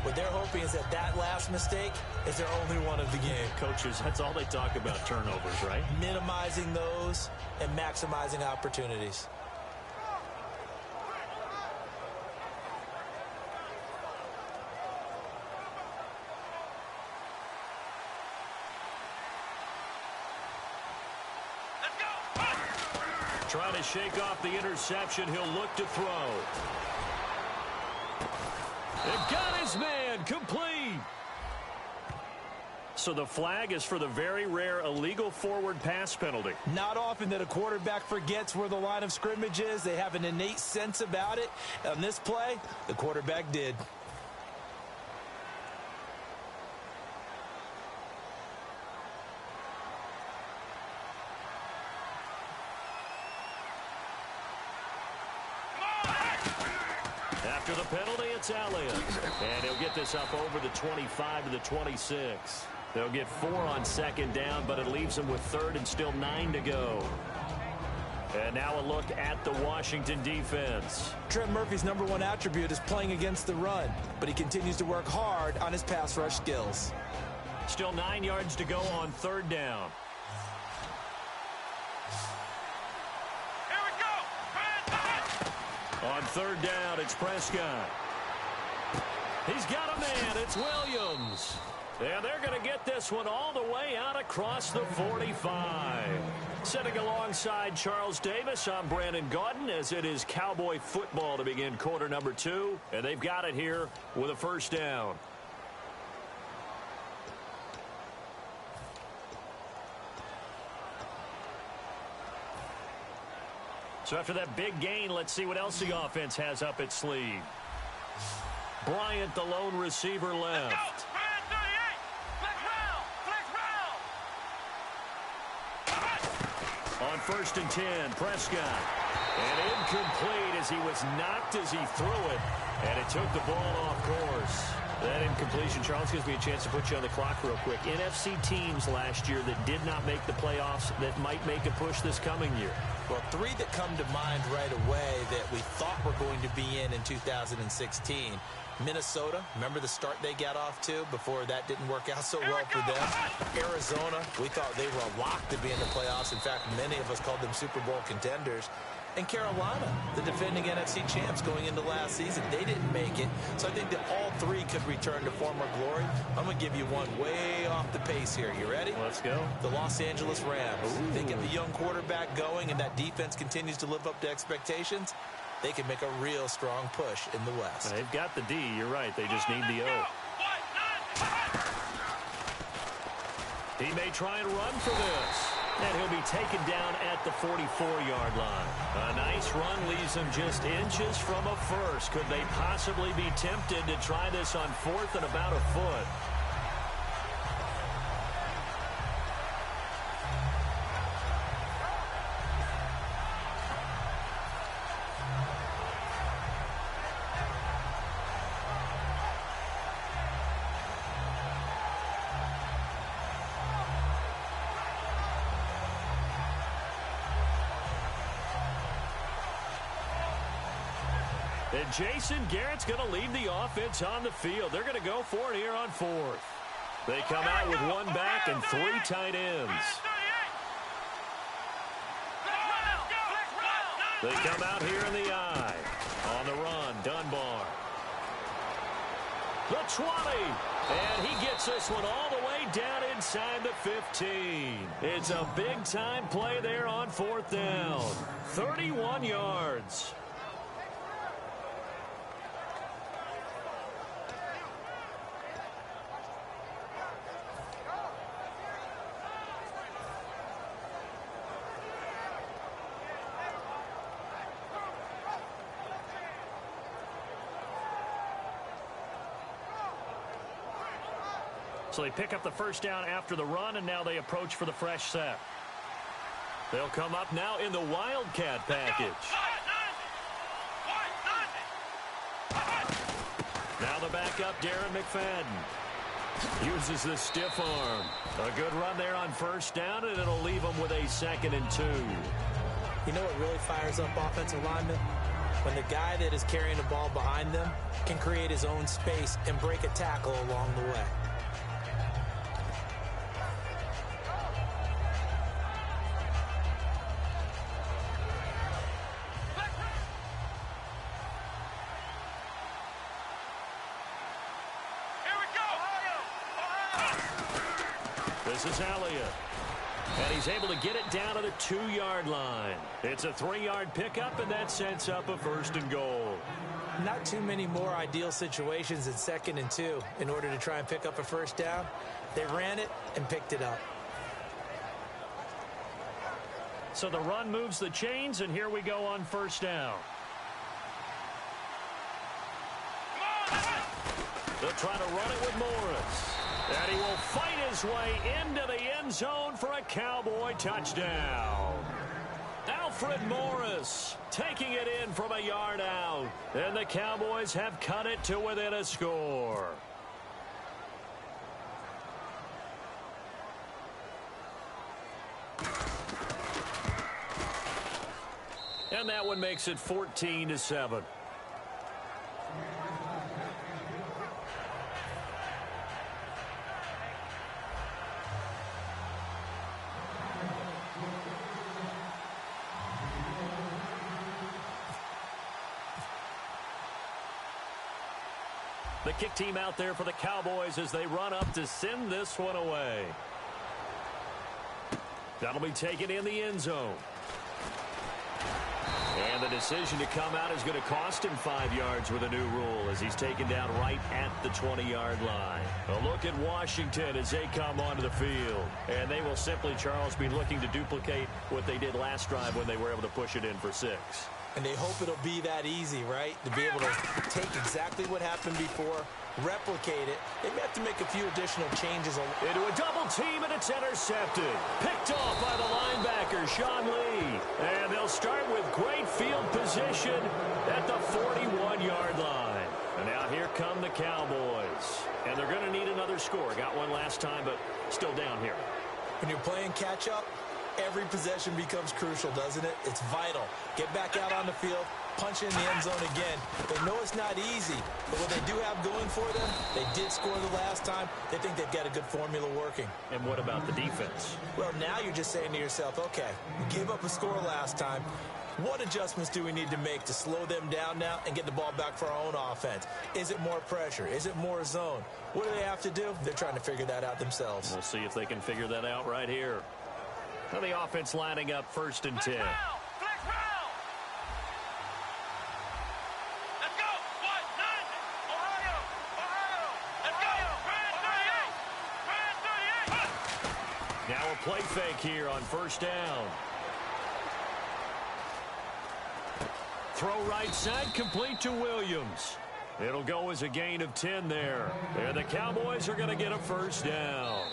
What they're hoping is that that last mistake is their only one of the game. Coaches, that's all they talk about, turnovers, right? Minimizing those and maximizing opportunities. Trying to shake off the interception. He'll look to throw. And got his man. Complete. So the flag is for the very rare illegal forward pass penalty. Not often that a quarterback forgets where the line of scrimmage is. They have an innate sense about it. On this play, the quarterback did. After the penalty, it's Elliott. And he'll get this up over the 25 to the 26. They'll get 4 on second down, but it leaves them with third and still 9 to go. And now a look at the Washington defense. Trent Murphy's #1 attribute is playing against the run, but he continues to work hard on his pass rush skills. Still 9 yards to go on third down. Here we go. On third down, it's Prescott. He's got a man. It's Williams. And they're going to get this one all the way out across the 45. Sitting alongside Charles Davis, I'm Brandon Gaudin, as it is Cowboy football to begin quarter number 2. And they've got it here with a first down. So after that big gain, let's see what else the offense has up its sleeve. Bryant, the lone receiver, left. On first and 10, Prescott. And incomplete as he was knocked as he threw it. And it took the ball off course. That incompletion, Charles, gives me a chance to put you on the clock real quick. NFC teams last year that did not make the playoffs that might make a push this coming year. Well, 3 that come to mind right away that we thought were going to be in 2016. Minnesota, remember the start they got off to before that didn't work out so well for them. Arizona, we thought they were locked to be in the playoffs. In fact, many of us called them Super Bowl contenders. And Carolina, the defending NFC champs going into last season, they didn't make it. So I think that all 3 could return to former glory. I'm going to give you one way off the pace here. You ready? Let's go. The Los Angeles Rams. Ooh. They get the young quarterback going, and that defense continues to live up to expectations. They can make a real strong push in the West. They've got the D. You're right. They just need the O. He may try and run for this. And he'll be taken down at the 44-yard line. A nice run leaves him just inches from a first. Could they possibly be tempted to try this on 4th and about a foot? And Jason Garrett's going to lead the offense on the field. They're going to go for it here on 4th. They come out with 1 back and 3 tight ends. They come out here in the I. On the run, Dunbar. The 20. And he gets this one all the way down inside the 15. It's a big-time play there on 4th down. 31 yards. So they pick up the first down after the run, and now they approach for the fresh set. They'll come up now in the Wildcat package. Now the backup, Darren McFadden. Uses the stiff arm. A good run there on first down, and it'll leave them with a 2nd and 2. You know what really fires up offensive linemen? When the guy that is carrying the ball behind them can create his own space and break a tackle along the way. This is Elliott. And he's able to get it down to the 2-yard line. It's a 3-yard pickup, and that sets up a 1st and goal. Not too many more ideal situations than 2nd and 2 in order to try and pick up a first down. They ran it and picked it up. So the run moves the chains, and here we go on first down. They'll try to run it with Morris. And he will fight his way into the end zone for a Cowboy touchdown. Now Alfred Morris taking it in from a yard out. And the Cowboys have cut it to within a score. And that one makes it 14-7. The kick team out there for the Cowboys as they run up to send this one away. That'll be taken in the end zone. And the decision to come out is going to cost him 5 yards with a new rule as he's taken down right at the 20-yard line. A look at Washington as they come onto the field. And they will simply, Charles, be looking to duplicate what they did last drive when they were able to push it in for 6. And they hope it'll be that easy, right? To be able to take exactly what happened before, replicate it. They may have to make a few additional changes. Into a double team, and it's intercepted. Picked off by the linebacker, Sean Lee. And they'll start with great field position at the 41-yard line. And now here come the Cowboys. And they're going to need another score. Got one last time, but still down here. When you're playing catch-up, every possession becomes crucial, doesn't it? It's vital. Get back out on the field, punch in the end zone again. They know it's not easy, but what they do have going for them, they did score the last time. They think they've got a good formula working. And what about the defense? Well, now you're just saying to yourself, okay, we gave up a score last time. What adjustments do we need to make to slow them down now and get the ball back for our own offense? Is it more pressure? Is it more zone? What do they have to do? They're trying to figure that out themselves. We'll see if they can figure that out right here. Now the offense lining up 1st and 10. Now a play fake here on 1st down. Throw right side, complete to Williams. It'll go as a gain of 10 there. And the Cowboys are going to get a 1st down.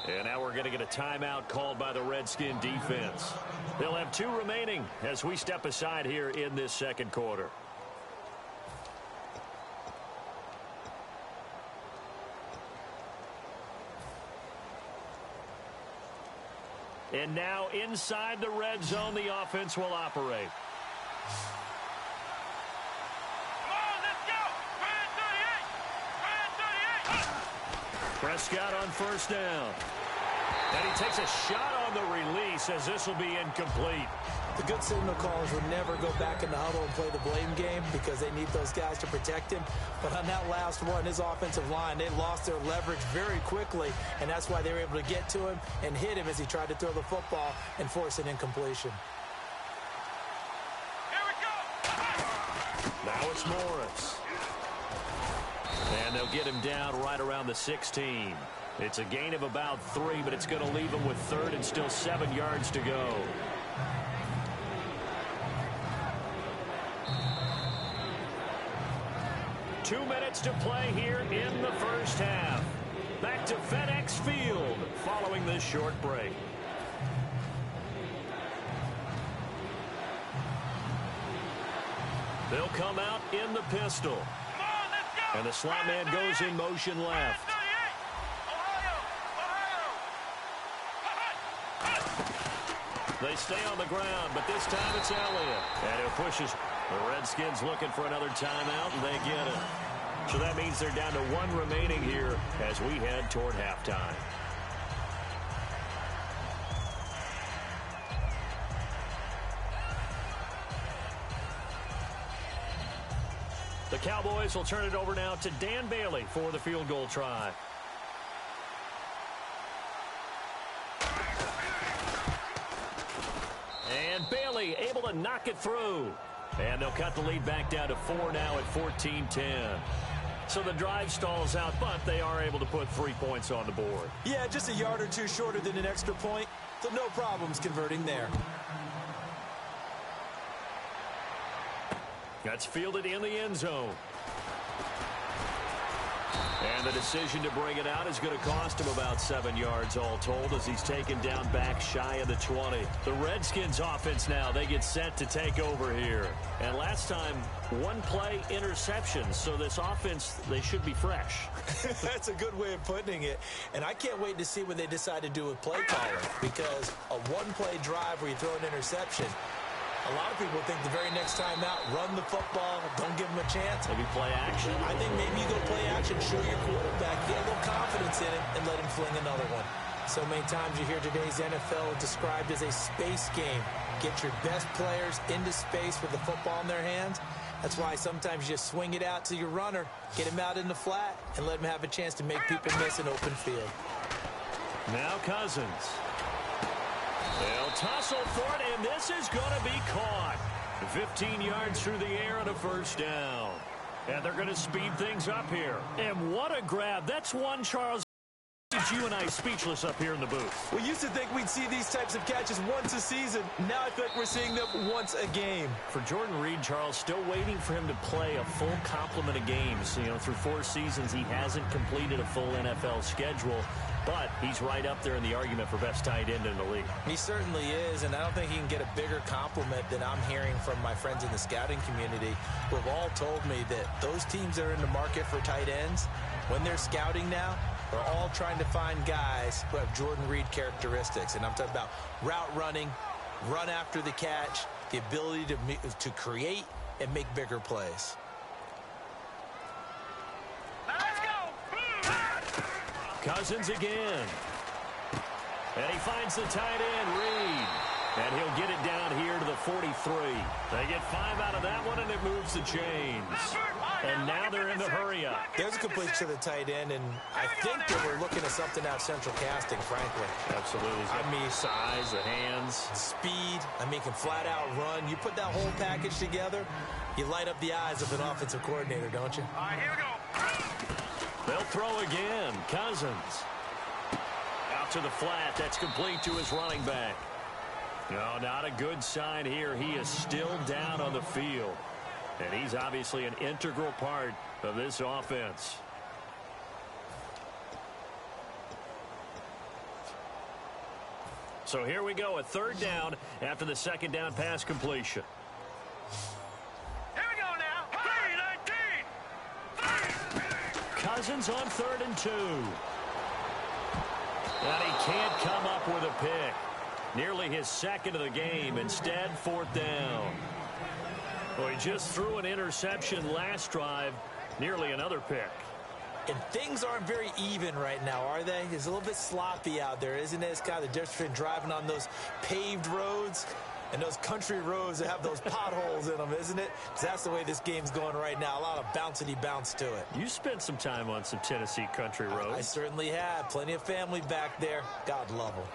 And now we're going to get a timeout called by the Redskin defense. They'll have 2 remaining as we step aside here in this 2nd quarter. And now inside the red zone, the offense will operate. Prescott on 1st down. And he takes a shot on the release as this will be incomplete. The good signal callers would never go back in the huddle and play the blame game because they need those guys to protect him. But on that last one, his offensive line, they lost their leverage very quickly, and that's why they were able to get to him and hit him as he tried to throw the football and force an incompletion. Here we go. Now it's Morris. And they'll get him down right around the 16. It's a gain of about 3, but it's going to leave him with 3rd and still 7 yards to go. Two minutes to play here in the 1st half. Back to FedEx Field following this short break. They'll come out in the pistol. And the slot man goes in motion left. They stay on the ground, but this time it's Elliott. And it pushes. The Redskins looking for another timeout, and they get it. So that means they're down to 1 remaining here as we head toward halftime. The Cowboys will turn it over now to Dan Bailey for the field goal try. And Bailey able to knock it through. And they'll cut the lead back down to 4 now at 14-10. So the drive stalls out, but they are able to put 3 points on the board. Yeah, just a yard or 2 shorter than an extra point, so no problems converting there. That's fielded in the end zone. And the decision to bring it out is going to cost him about 7 yards all told as he's taken down back shy of the 20. The Redskins offense now, they get set to take over here. And last time, one play interception. So this offense, they should be fresh. That's a good way of putting it. And I can't wait to see what they decide to do with play calling, because a one-play drive where you throw an interception, a lot of people think the very next time out, run the football, don't give them a chance. Maybe play action. I think maybe you go play action, show your quarterback, get a little confidence in him, and let him fling another one. So many times you hear today's NFL described as a space game. Get your best players into space with the football in their hands. That's why sometimes you just swing it out to your runner, get him out in the flat, and let him have a chance to make people miss an open field. Now Cousins. They'll tussle for it, and this is going to be caught. 15 yards through the air and a first down. And they're going to speed things up here. And what a grab. That's one, Charles. You and I speechless up here in the booth. We used to think we'd see these types of catches once a season. Now I think we're seeing them once a game. For Jordan Reed, Charles, still waiting for him to play a full complement of games. You know, through 4 seasons, he hasn't completed a full NFL schedule. But he's right up there in the argument for best tight end in the league. He certainly is, and I don't think he can get a bigger compliment than I'm hearing from my friends in the scouting community, who have all told me that those teams that are in the market for tight ends, when they're scouting now, are all trying to find guys who have Jordan Reed characteristics. And I'm talking about route running, run after the catch, the ability to create and make bigger plays. Cousins again. And he finds the tight end, Reed. And he'll get it down here to the 43. They get 5 out of that one, and it moves the chains. And now they're in the hurry-up. There's a completion to the tight end, and I think that we're looking at something out central casting, frankly. Absolutely. I mean, size, the hands. Speed. I mean, can flat out run. You put that whole package together, you light up the eyes of an offensive coordinator, don't you? All right, here we go. They'll throw again. Cousins. Out to the flat. That's complete to his running back. No, not a good sign here. He is still down on the field. And he's obviously an integral part of this offense. So here we go, a third down after the second down pass completion. Here we go now. 3-19. Cousins on 3rd and 2. And he can't come up with a pick. Nearly his second of the game. Instead, 4th down. Well, he just threw an interception last drive. Nearly another pick. And things aren't very even right now, are they? It's a little bit sloppy out there, isn't it? It's kind of the difference between driving on those paved roads and those country roads that have those potholes in them, isn't it? 'Cause that's the way this game's going right now. A lot of bouncy-bounce to it. You spent some time on some Tennessee country roads. I certainly have. Plenty of family back there. God love them.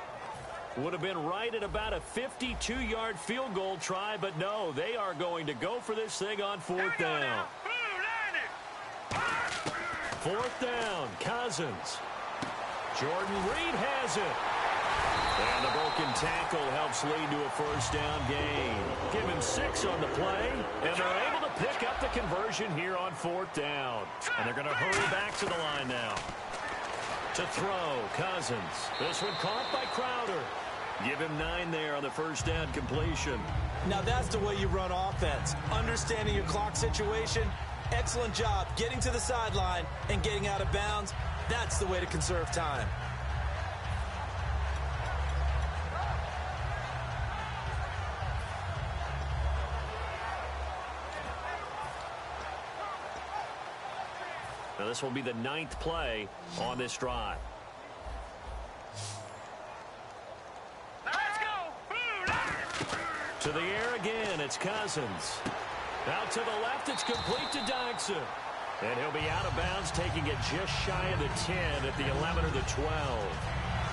Would have been right at about a 52-yard field goal try, but no, they are going to go for this thing on 4th down. 4th down, Cousins. Jordan Reed has it. And the broken tackle helps lead to a first down gain. Give him 6 on the play, and they're able to pick up the conversion here on 4th down. And they're going to hurry back to the line now. To throw, Cousins. This one caught by Crowder. Give him 9 there on the first down completion. Now that's the way you run offense. Understanding your clock situation. Excellent job getting to the sideline and getting out of bounds. That's the way to conserve time. Now this will be the 9th play on this drive. To the air again, it's Cousins. Out to the left, it's complete to Dodson. And he'll be out of bounds, taking it just shy of the 10 at the 11 or the 12.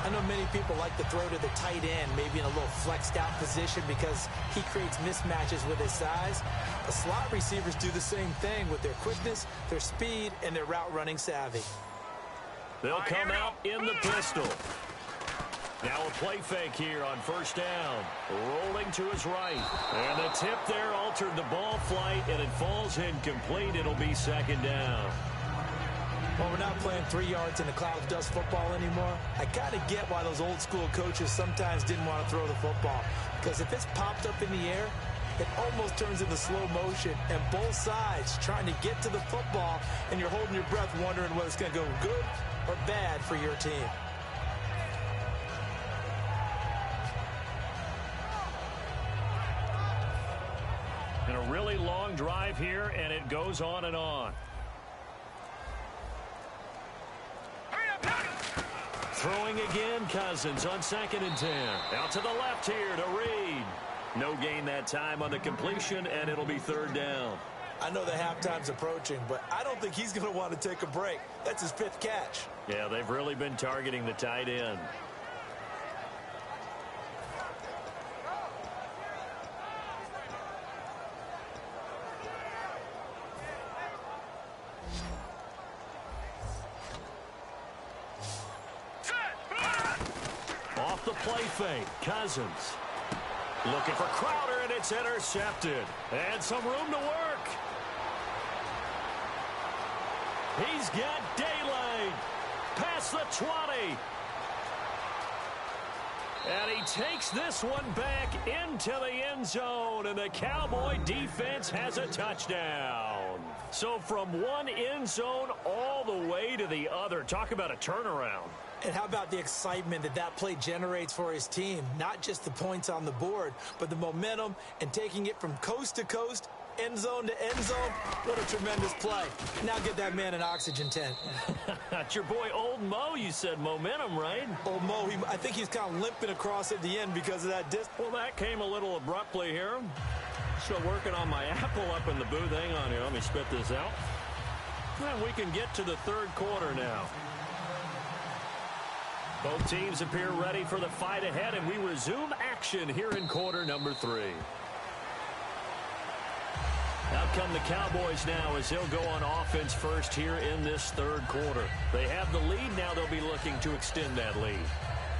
I know many people like to throw to the tight end, maybe in a little flexed out position because he creates mismatches with his size. The slot receivers do the same thing with their quickness, their speed, and their route running savvy. They'll come out in the pistol. Now a play fake here on first down. Rolling to his right. And the tip there altered the ball flight, and it falls incomplete. It'll be second down. Well, we're not playing 3 yards in a cloud of dust football anymore. I kind of get why those old school coaches sometimes didn't want to throw the football. Because if it's popped up in the air, it almost turns into slow motion, and both sides trying to get to the football, and you're holding your breath wondering whether it's going to go good or bad for your team. And a really long drive here, and it goes on and on. Throwing again, Cousins on 2nd and 10. Out to the left here to Reed. No gain that time on the completion, and it'll be 3rd down. I know the halftime's approaching, but I don't think he's going to want to take a break. That's his 5th catch. Yeah, they've really been targeting the tight end. Off the play fake, Cousins. Looking for Crowder, and it's intercepted. And some room to work. He's got daylight. Past the 20. And he takes this one back into the end zone, and the Cowboy defense has a touchdown. So from one end zone all the way to the other. Talk about a turnaround. And how about the excitement that play generates for his team? Not just the points on the board, but the momentum and taking it from coast to coast, end zone to end zone. What a tremendous play. Now get that man an oxygen tent. That's your boy Old Mo. You said momentum, right? Old Mo, I think he's kind of limping across at the end because of that distance. Well, that came a little abruptly here. Still working on my apple up in the booth. Hang on here. Let me spit this out. And we can get to the 3rd quarter now. Both teams appear ready for the fight ahead, and we resume action here in quarter number 3. Out come the Cowboys now as they'll go on offense first here in this 3rd quarter. They have the lead. Now they'll be looking to extend that lead.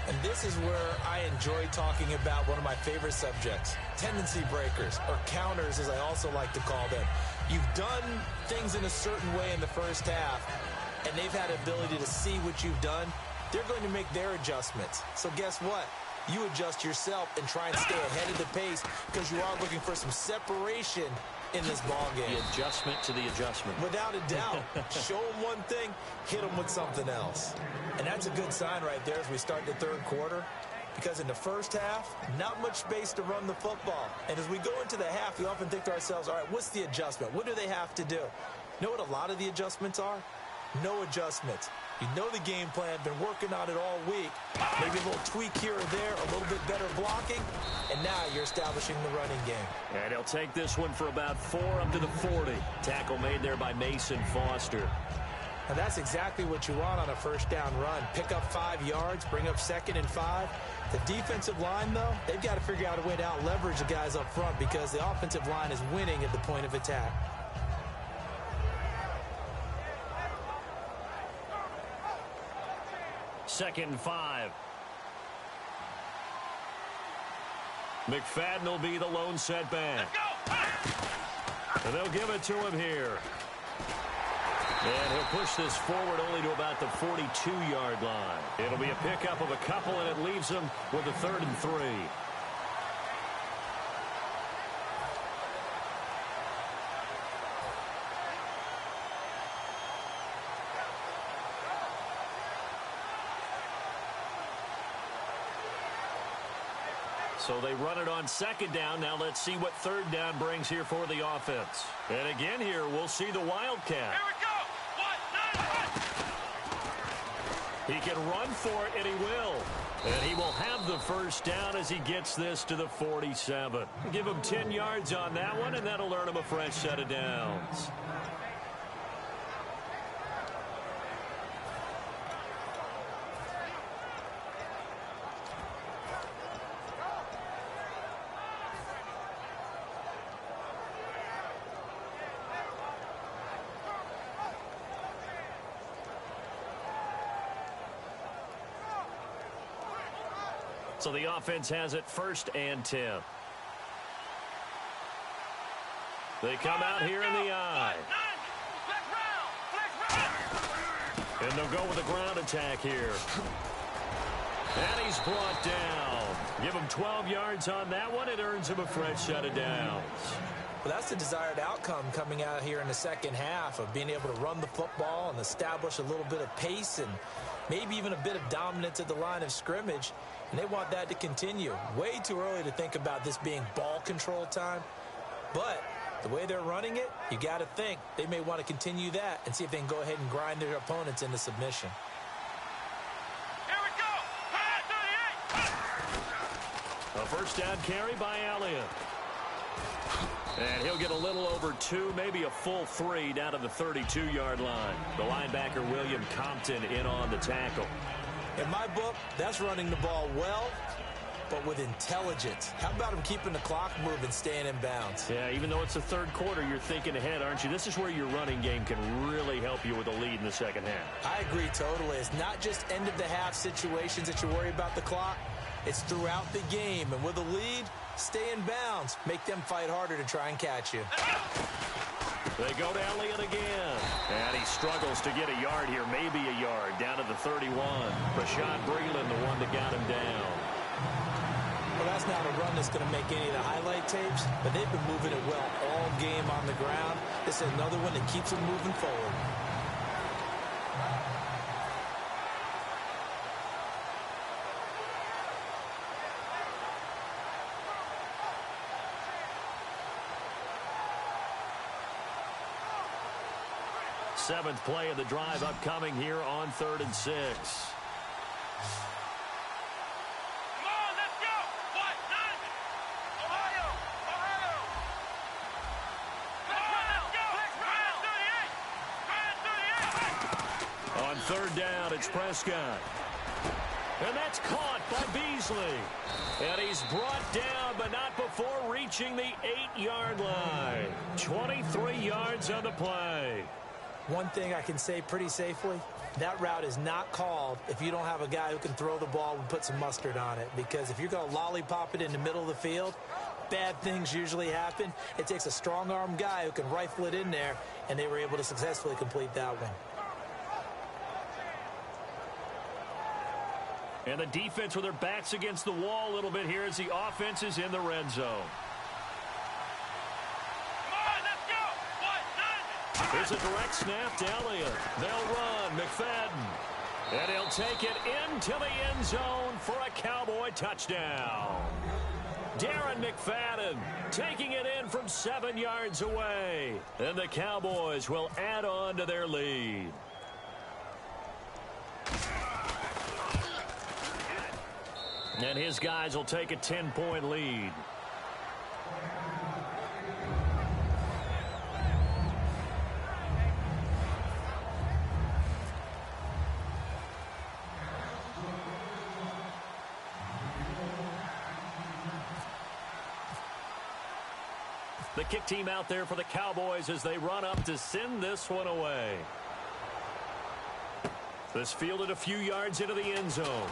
And this is where I enjoy talking about one of my favorite subjects, tendency breakers, or counters as I also like to call them. You've done things in a certain way in the first half, and they've had the ability to see what you've done. They're going to make their adjustments. So guess what? You adjust yourself and try and stay ahead of the pace because you are looking for some separation in this ball game. The adjustment to the adjustment. Without a doubt. Show them one thing, hit them with something else. And that's a good sign right there as we start the 3rd quarter. Because in the first half, not much space to run the football. And as we go into the half, we often think to ourselves, all right, what's the adjustment? What do they have to do? You know what a lot of the adjustments are? No adjustments. You know the game plan, been working on it all week. Maybe a little tweak here or there, a little bit better blocking, and now you're establishing the running game. And he'll take this one for about 4 up to the 40. Tackle made there by Mason Foster. And that's exactly what you want on a 1st down run. Pick up 5 yards, bring up 2nd and 5. The defensive line, though, they've got to figure out a way to out-leverage the guys up front because the offensive line is winning at the point of attack. Second and 5. McFadden will be the lone setback. And they'll give it to him here. And he'll push this forward only to about the 42-yard line. It'll be a pickup of a couple, and it leaves him with a 3rd and 3. So they run it on 2nd down. Now let's see what 3rd down brings here for the offense. And again here, we'll see the Wildcat. Here we go. 1, 9, 1. He can run for it, and he will. And he will have the 1st down as he gets this to the 47. Give him 10 yards on that one, and that'll earn him a fresh set of downs. So the offense has it 1st and 10. They come out here in the I. And they'll go with a ground attack here. And he's brought down. Give him 12 yards on that one. It earns him a fresh set of downs. Well, that's the desired outcome coming out here in the second half of being able to run the football and establish a little bit of pace and maybe even a bit of dominance at the line of scrimmage. And they want that to continue. Way too early to think about this being ball control time. But the way they're running it, you got to think they may want to continue that and see if they can go ahead and grind their opponents into submission. Here we go. A first down carry by Elliott. And he'll get a little over 2, maybe a full 3 down to the 32-yard line. The linebacker, William Compton, in on the tackle. In my book, that's running the ball well, but with intelligence. How about him keeping the clock moving, staying in bounds? Yeah, even though it's the third quarter, you're thinking ahead, aren't you? This is where your running game can really help you with a lead in the second half. I agree totally. It's not just end-of-the-half situations that you worry about the clock. It's throughout the game. And with a lead, stay in bounds. Make them fight harder to try and catch you. They go to Elliott again. And he struggles to get a yard here, maybe a yard, down to the 31. Rashad Breeland, the one that got him down. Well, that's not a run that's going to make any of the highlight tapes, but they've been moving it well all game on the ground. This is another one that keeps them moving forward. Seventh play of the drive upcoming here on 3rd and 6. Come on, let's go. What? None. Ohio. Let's go. On 3rd down, it's Prescott. And that's caught by Beasley. And he's brought down, but not before reaching the 8-yard line. 23 yards on the play. One thing I can say pretty safely, that route is not called if you don't have a guy who can throw the ball and put some mustard on it. Because if you're going to lollipop it in the middle of the field, bad things usually happen. It takes a strong-arm guy who can rifle it in there, and they were able to successfully complete that one. And the defense with their backs against the wall a little bit here as the offense is in the red zone. Here's a direct snap to Elliott. They'll run. McFadden. And he'll take it into the end zone for a Cowboy touchdown. Darren McFadden taking it in from 7 yards away. And the Cowboys will add on to their lead. And his guys will take a 10-point lead. The kick team out there for the Cowboys as they run up to send this one away. This fielded a few yards into the end zone.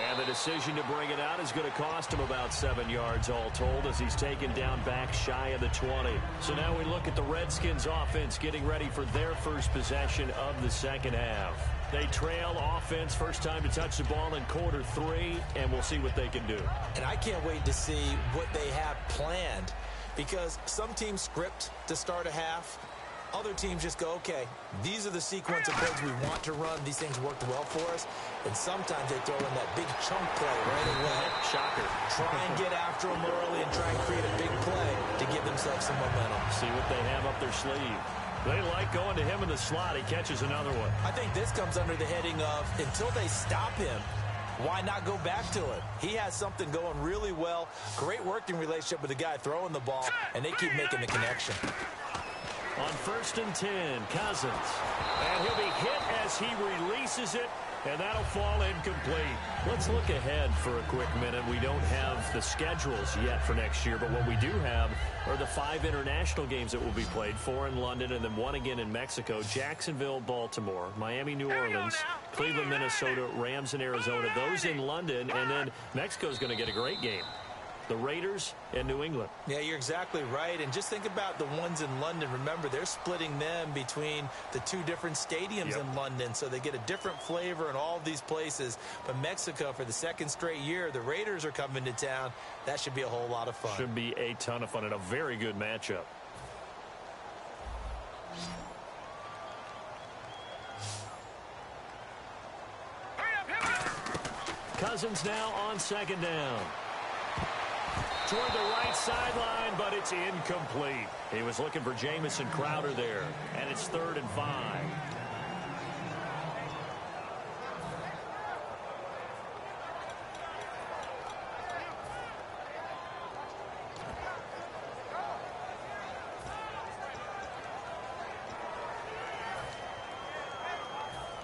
And the decision to bring it out is going to cost him about 7 yards all told as he's taken down back shy of the 20. So now we look at the Redskins offense getting ready for their first possession of the second half. They trail offense, first time to touch the ball in quarter 3, and we'll see what they can do. And I can't wait to see what they have planned, because some teams script to start a half. Other teams just go, okay, these are the sequence of plays we want to run. These things worked well for us. And sometimes they throw in that big chunk play right away. Shocker. Try and get after them early and try and create a big play to give themselves some momentum. See what they have up their sleeve. They like going to him in the slot. He catches another one. I think this comes under the heading of until they stop him, why not go back to it? He has something going really well. Great working relationship with the guy throwing the ball, and they keep making the connection. On 1st and 10, Cousins. And he'll be hit as he releases it, and that'll fall incomplete. Let's look ahead for a quick minute. We don't have the schedules yet for next year, but what we do have are the 5 international games that will be played, 4 in London and then 1 again in Mexico, Jacksonville, Baltimore, Miami, New Orleans, Cleveland, Minnesota, Rams in Arizona, those in London, and then Mexico's going to get a great game. the Raiders and New England. Yeah, you're exactly right. And just think about the ones in London. Remember, they're splitting them between the two different stadiums in London, so they get a different flavor in all of these places. But Mexico, for the second straight year, the Raiders are coming to town. That should be a whole lot of fun. Should be a ton of fun and a very good matchup. Cousins now on second down. Toward the right sideline, but it's incomplete. He was looking for Jamison Crowder there, and it's 3rd and 5.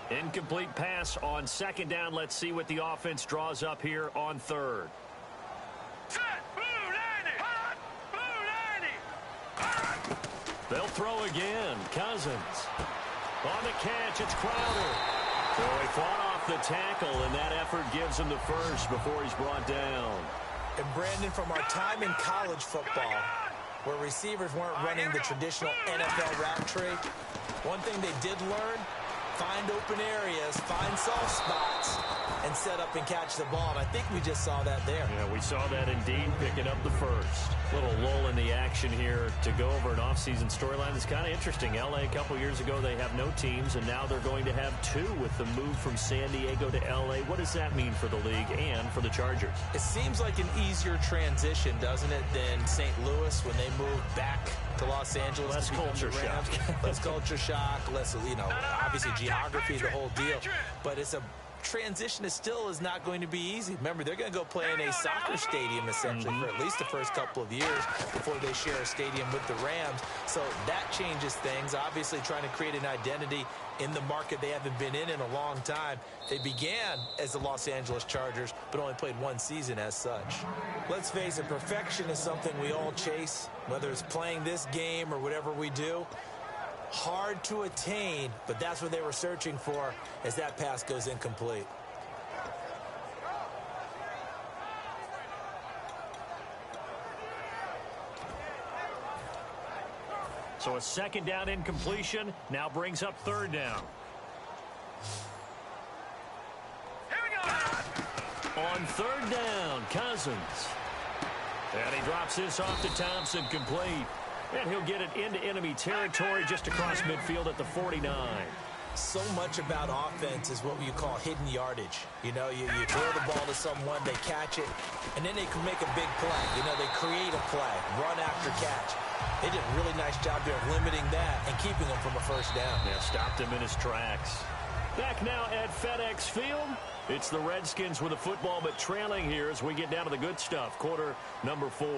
Incomplete pass on second down. Let's see what the offense draws up here on 3rd. Set. Blue 90. Hot. Blue 90. They'll throw again. Cousins. On the catch, it's Crowder. So he fought off the tackle, and that effort gives him the first before he's brought down. And Brandon, from our time in college football, where receivers weren't running the traditional NFL route tree, one thing they did learn: find open areas, find soft spots, and set up and catch the ball. And I think we just saw that there. Yeah, we saw that indeed, picking up the first. Little lull in the action here to go over an offseason storyline that's kind of interesting. L.A. a couple years ago, they have no teams, and now they're going to have 2 with the move from San Diego to L.A. What does that mean for the league and for the Chargers? It seems like an easier transition, doesn't it, than St. Louis when they moved back to Los Angeles. Less culture shock. Less culture shock, less, obviously geography, the whole deal. But it's a transition that still is not going to be easy. Remember, they're going to go play in a soccer stadium, essentially, for at least the first couple of years before they share a stadium with the Rams. So that changes things. Obviously, trying to create an identity in the market they haven't been in a long time. They began as the Los Angeles Chargers, but only played 1 season as such. Let's face it, perfection is something we all chase, whether it's playing this game or whatever we do. Hard to attain, but that's what they were searching for as that pass goes incomplete. So a second down incompletion now brings up 3rd down. Here we go. On 3rd down, Cousins. And he drops this off to Thompson, complete. And he'll get it into enemy territory just across midfield at the 49. So much about offense is what you call hidden yardage. You throw the ball to someone, they catch it, and then they can make a big play. They create a play, run after catch. They did a really nice job there of limiting that and keeping him from a first down. Yeah, stopped him in his tracks. Back now at FedEx Field. It's the Redskins with the football, but trailing here as we get down to the good stuff. Quarter number 4.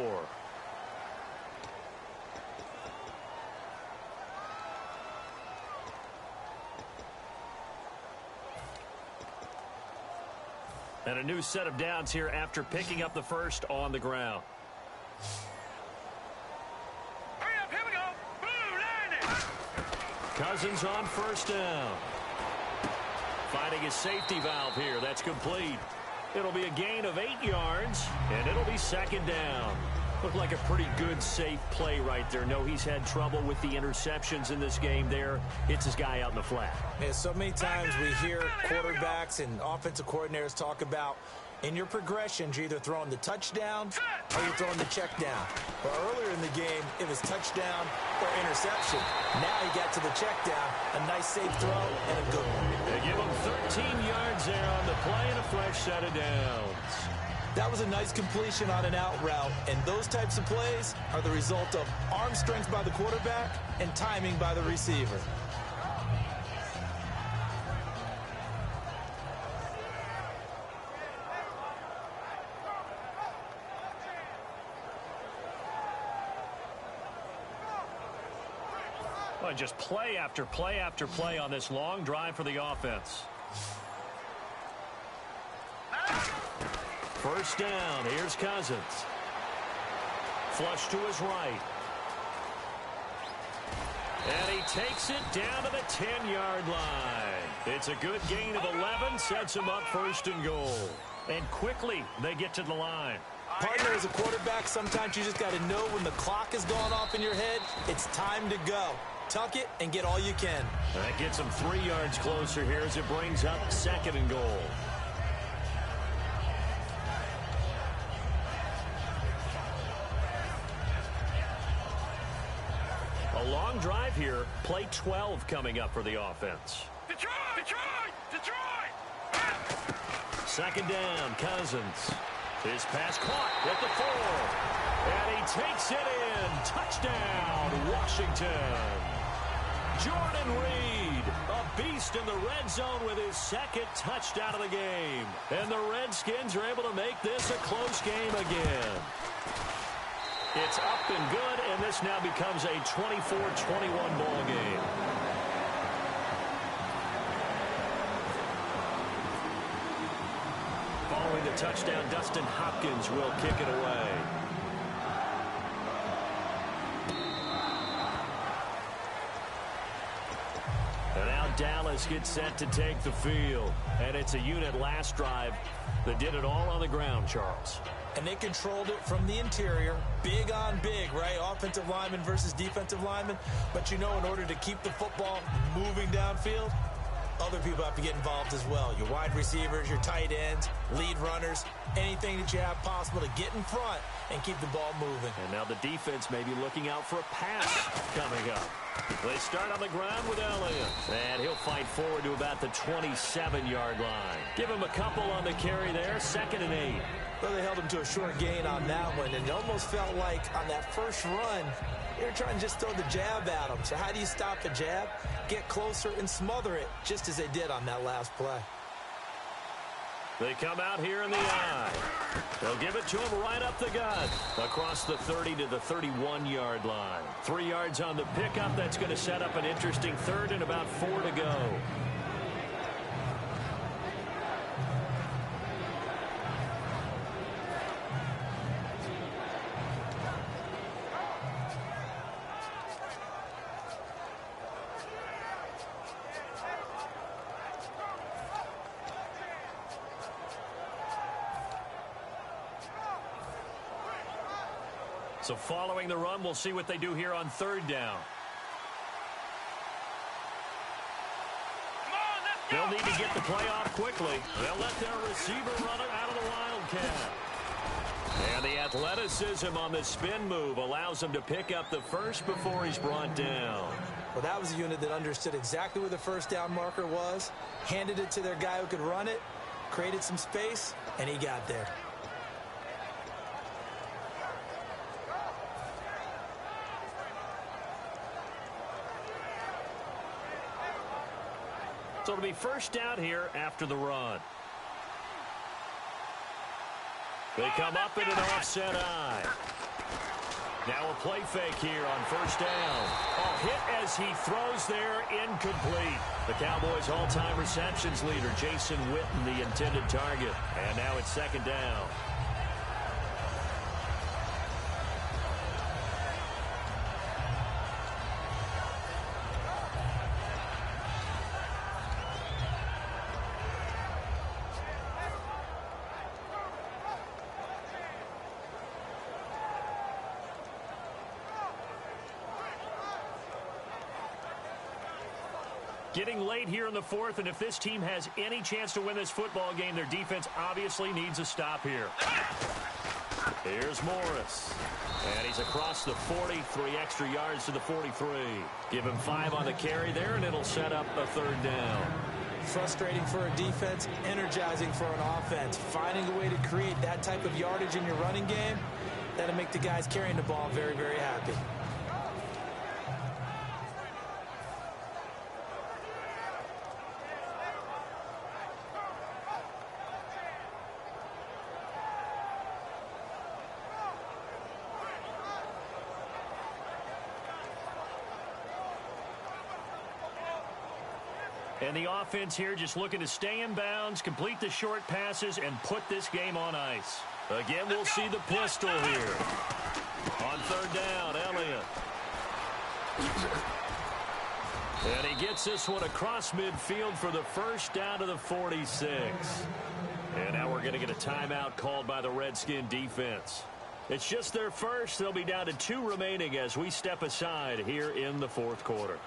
And a new set of downs here after picking up the first on the ground. Hurry up, here we go. Blue 90. Cousins on first down. Finding his safety valve here. That's complete. It'll be a gain of 8 yards, and it'll be second down. Looked like a pretty good, safe play right there. No, he's had trouble with the interceptions in this game there. Hits his guy out in the flat. Yeah, so many times we hear quarterbacks and offensive coordinators talk about in your progressions, you're either throwing the touchdown or you're throwing the check down. Well, earlier in the game, it was touchdown or interception. Now he got to the check down, a nice safe throw, and a good one. They give him 13 yards there on the play and a fresh set of downs. That was a nice completion on an out route, and those types of plays are the result of arm strength by the quarterback and timing by the receiver. Well, just play after play after play on this long drive for the offense. First down. Here's Cousins. Flush to his right. And he takes it down to the 10-yard line. It's a good gain of 11. Sets him up 1st and goal. And quickly they get to the line. Partner, as a quarterback, sometimes you just got to know when the clock has gone off in your head, it's time to go. Tuck it and get all you can. That gets him 3 yards closer here as it brings up 2nd and goal. A long drive here. Play 12 coming up for the offense. Detroit! Detroit! Detroit! 2nd down, Cousins. His pass caught at the 4. And he takes it in. Touchdown, Washington. Jordan Reed, a beast in the red zone with his 2nd touchdown of the game. And the Redskins are able to make this a close game again. It's up and good, and this now becomes a 24-21 ball game. Following the touchdown, Dustin Hopkins will kick it away. And now Dallas gets set to take the field. And it's a unit last drive that did it all on the ground, Charles. And they controlled it from the interior. Big on big, right? Offensive lineman versus defensive lineman. But you know, in order to keep the football moving downfield, other people have to get involved as well. Your wide receivers, your tight ends, lead runners, anything that you have possible to get in front and keep the ball moving. And now the defense may be looking out for a pass coming up. They start on the ground with Elliott. And he'll fight forward to about the 27-yard line. Give him a couple on the carry there. 2nd and 8. Well, they held him to a short gain on that one, and it almost felt like on that first run, they were trying to just throw the jab at him. So how do you stop a jab? Get closer and smother it, just as they did on that last play. They come out here in the eye. They'll give it to him right up the gut. Across the 30 to the 31-yard line. 3 yards on the pickup. That's going to set up an interesting 3rd and about 4 to go. So following the run, we'll see what they do here on 3rd down. They'll need to get the play off quickly. They'll let their receiver run it out of the Wildcat. And the athleticism on the spin move allows him to pick up the first before he's brought down. Well, that was a unit that understood exactly where the 1st down marker was, handed it to their guy who could run it, created some space, and he got there. So it'll be 1st down here after the run. They come up in an offset eye. Now a play fake here on 1st down. A hit as he throws there, incomplete. The Cowboys' all-time receptions leader, Jason Witten, the intended target. And now it's 2nd down. Getting late here in the 4th, and if this team has any chance to win this football game, their defense obviously needs a stop here. Here's Morris. And he's across the 40, 3 extra yards to the 43. Give him 5 on the carry there, and it'll set up a 3rd down. Frustrating for a defense, energizing for an offense. Finding a way to create that type of yardage in your running game, that'll make the guys carrying the ball very, very happy. And the offense here just looking to stay in bounds, complete the short passes, and put this game on ice. Again, we'll see the pistol here. On 3rd down, Elliott. And he gets this one across midfield for the 1st down to the 46. And now we're we're going to get a timeout called by the Redskin defense. It's just their first. They'll be down to 2 remaining as we step aside here in the fourth quarter.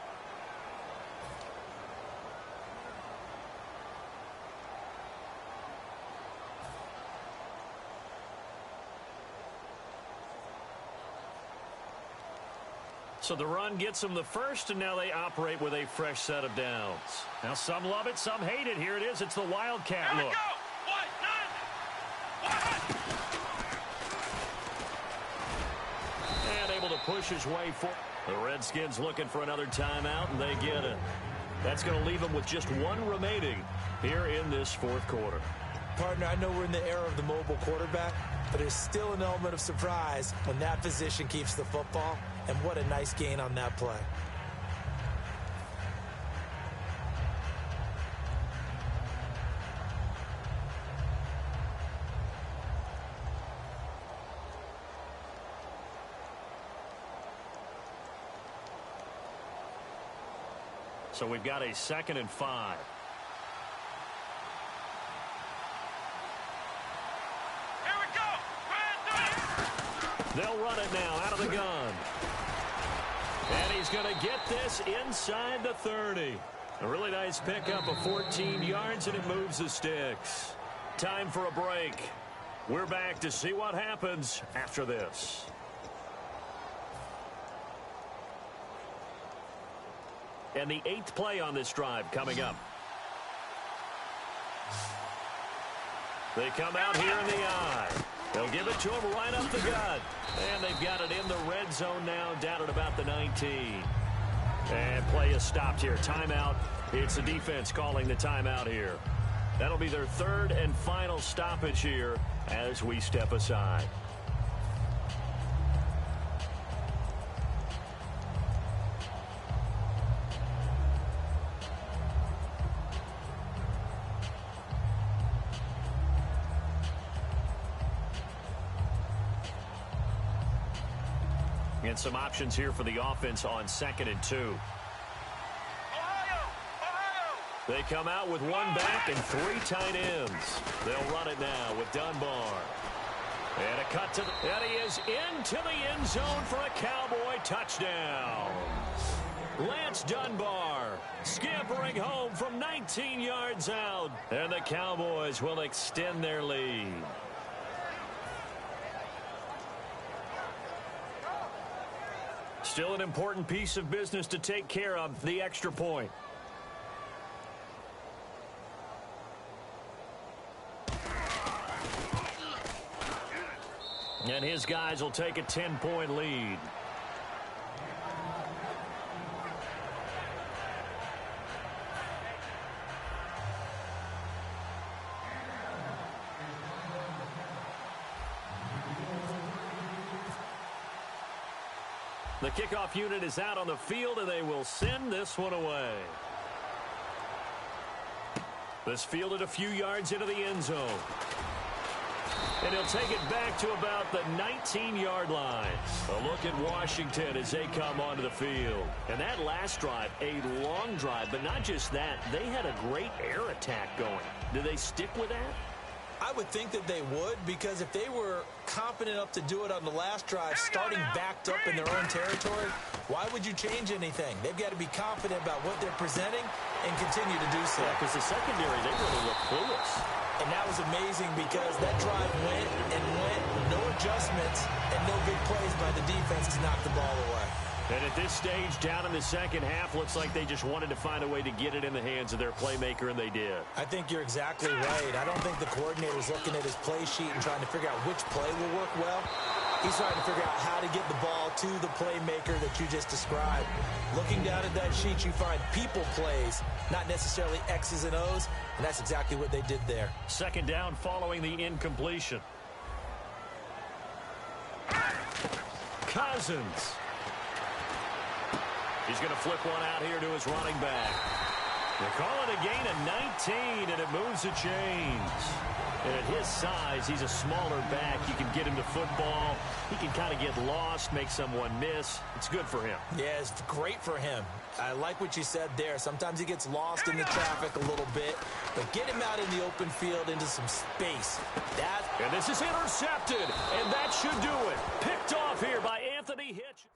So the run gets them the first, and now they operate with a fresh set of downs. Now some love it, some hate it. Here it is. It's the Wildcat look. And able to push his way forward. The Redskins looking for another timeout, and they get it. That's going to leave them with just 1 remaining here in this fourth quarter. Partner, I know we're in the era of the mobile quarterback, but there's still an element of surprise when that position keeps the football, and what a nice gain on that play. So we've got a 2nd and 5. They'll run it now out of the gun. And he's going to get this inside the 30. A really nice pickup of 14 yards, and it moves the sticks. Time for a break. We're back to see what happens after this. And the 8th play on this drive coming up. They come out here in the eye. They'll give it to him right up the gut. And they've got it in the red zone now, down at about the 19. And play is stopped here. Timeout. It's the defense calling the timeout here. That'll be their 3rd and final stoppage here as we step aside. And some options here for the offense on 2nd and 2. Ohio! They come out with 1 back and 3 tight ends. They'll run it now with Dunbar. And a cut to the... And he is into the end zone for a Cowboy touchdown. Lance Dunbar scampering home from 19 yards out. And the Cowboys will extend their lead. Still an important piece of business to take care of, the extra point. And his guys will take a 10-point lead. The kickoff unit is out on the field, and they will send this one away. This fielded a few yards into the end zone. And he'll take it back to about the 19-yard line. A look at Washington as they come onto the field. And that last drive, a long drive, but not just that. They had a great air attack going. Do they stick with that? I would think that they would, because if they were confident enough to do it on the last drive, starting backed up in their own territory, why would you change anything? They've got to be confident about what they're presenting and continue to do so. Yeah, because the secondary, they really look clueless. And that was amazing because that drive went and went, no adjustments, and no big plays by the defense to knock the ball away. And at this stage, down in the second half, looks like they just wanted to find a way to get it in the hands of their playmaker, and they did. I think you're exactly right. I don't think the coordinator's looking at his play sheet and trying to figure out which play will work well. He's trying to figure out how to get the ball to the playmaker that you just described. Looking down at that sheet, you find people plays, not necessarily X's and O's, and that's exactly what they did there. Second down following the incompletion. Cousins. He's going to flip one out here to his running back. They call it a gain of 19, and it moves the chains. And at his size, he's a smaller back. You can get him to football. He can kind of get lost, make someone miss. It's good for him. Yeah, it's great for him. I like what you said there. Sometimes he gets lost in the traffic a little bit, but get him out in the open field into some space. And this is intercepted, and that should do it. Picked off here by Anthony Hitch.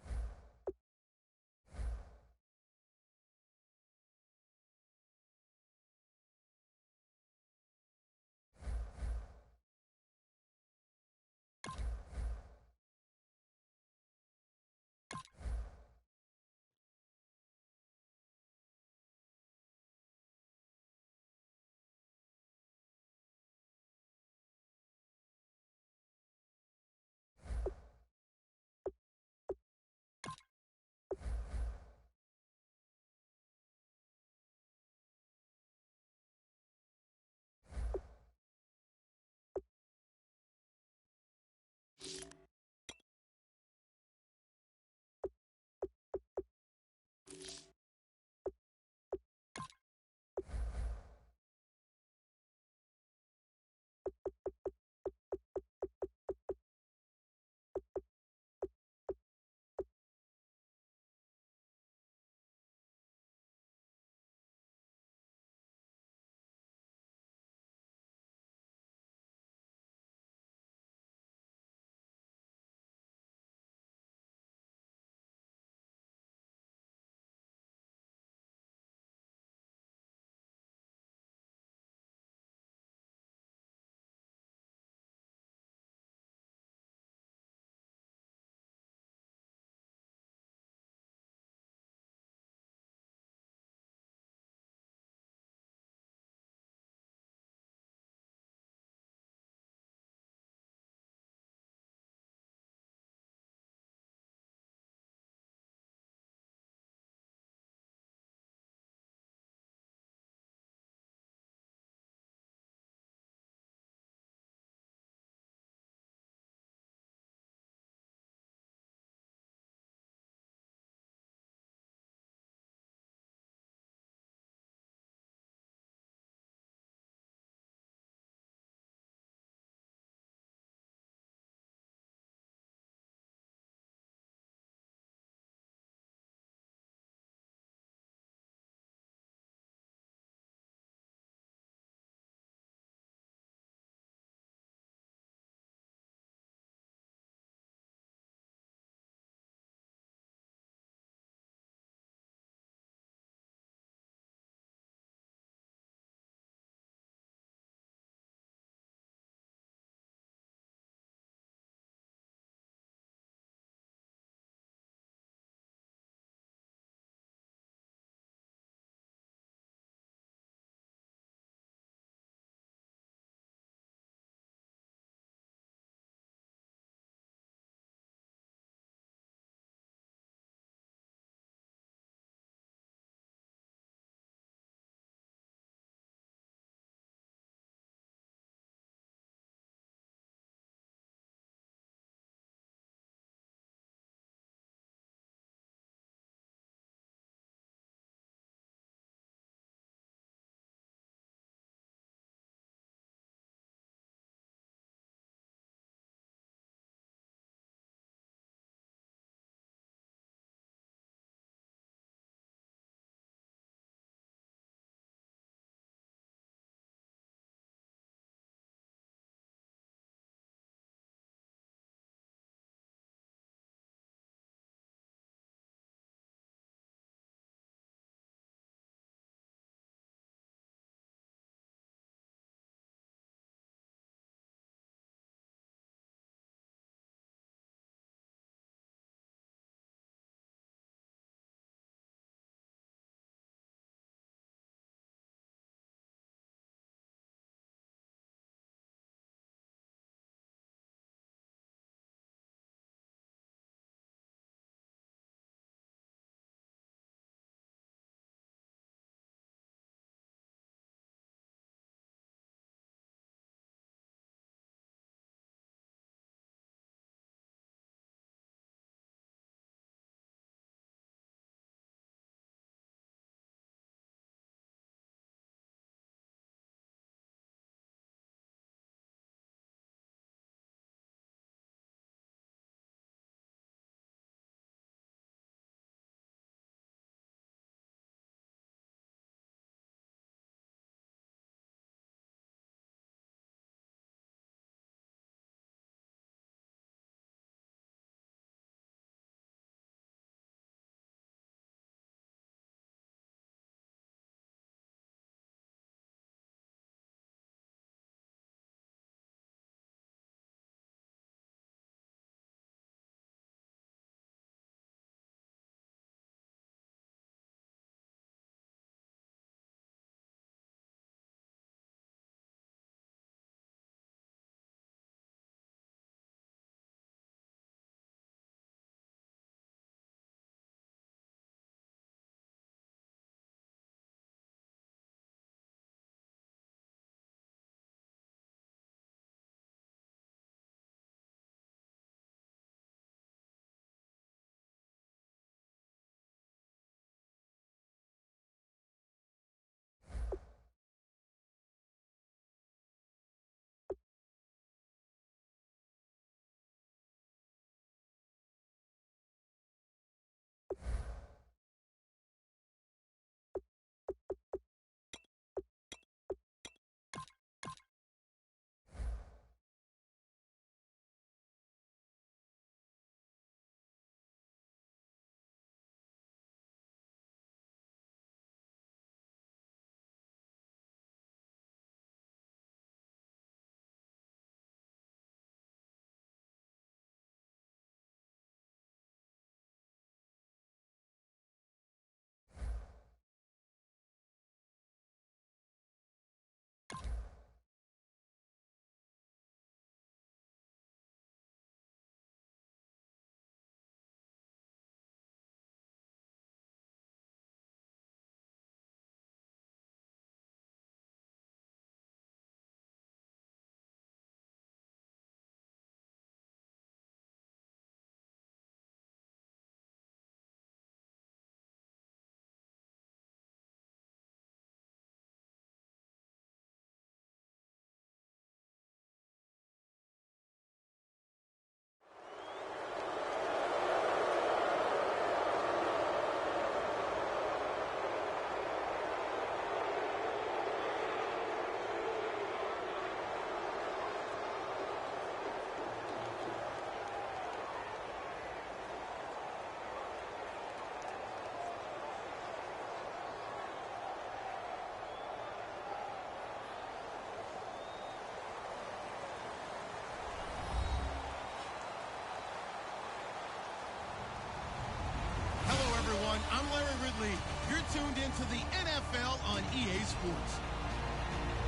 tuned into the NFL on EA Sports.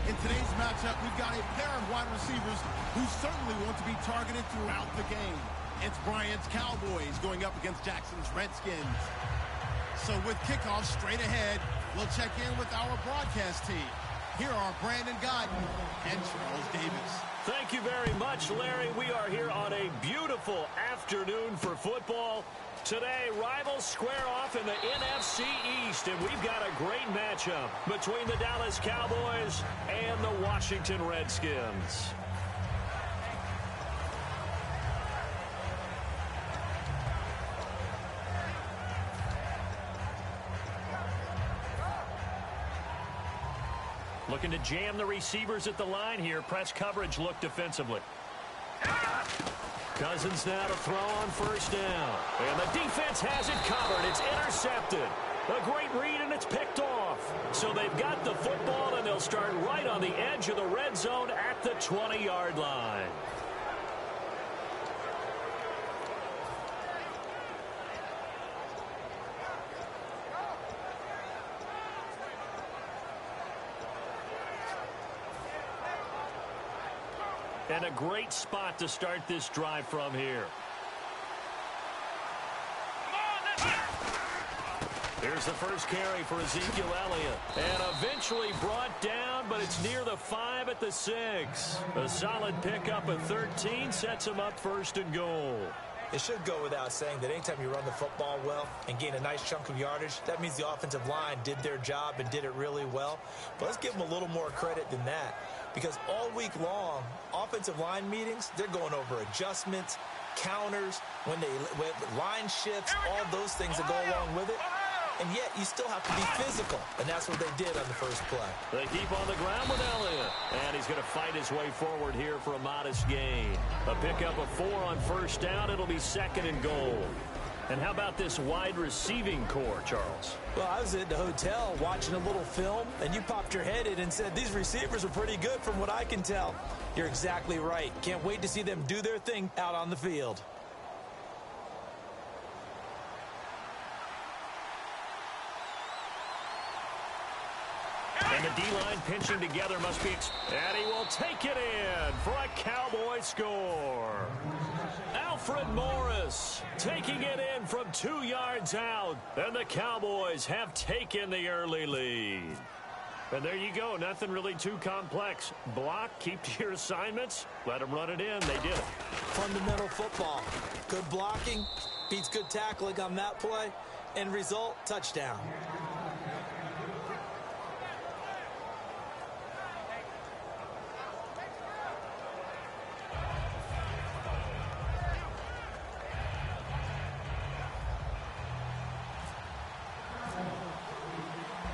In today's matchup, we've got a pair of wide receivers who certainly want to be targeted throughout the game. It's Bryant's Cowboys going up against Jackson's Redskins. So with kickoff straight ahead, we'll check in with our broadcast team. Here are Brandon Godden and Charles Davis. Thank you very much, Larry. We are here on a beautiful afternoon for football. Today, rivals square off in the NFC East, and we've got a great matchup between the Dallas Cowboys and the Washington Redskins. Looking to jam the receivers at the line here. Press coverage look defensively. Cousins now to throw on first down. And the defense has it covered. It's intercepted. A great read, and it's picked off. So they've got the football, and they'll start right on the edge of the red zone at the 20-yard line. And a great spot to start this drive from here. Here's the first carry for Ezekiel Elliott. And eventually brought down, but it's near the 5 at the 6. A solid pickup of 13 sets him up first and goal. It should go without saying that anytime you run the football well and gain a nice chunk of yardage, that means the offensive line did their job and did it really well. But let's give them a little more credit than that, because all week long, offensive line meetings, they're going over adjustments, counters, when line shifts, all those things that go along with it. And yet, you still have to be physical, and that's what they did on the first play. They keep on the ground with Elliott, and he's going to fight his way forward here for a modest gain. A pickup of 4 on first down. It'll be second and goal. And how about this wide receiving core, Charles? Well, I was at the hotel watching a little film, and you popped your head in and said, these receivers are pretty good from what I can tell. You're exactly right. Can't wait to see them do their thing out on the field. And the D-line pinching together must be... And he will take it in for a Cowboy score. Alfred Morris taking it in from 2 yards out. And the Cowboys have taken the early lead. And there you go. Nothing really too complex. Block, keep to your assignments, let them run it in. They did it. Fundamental football. Good blocking beats good tackling on that play. End result, touchdown.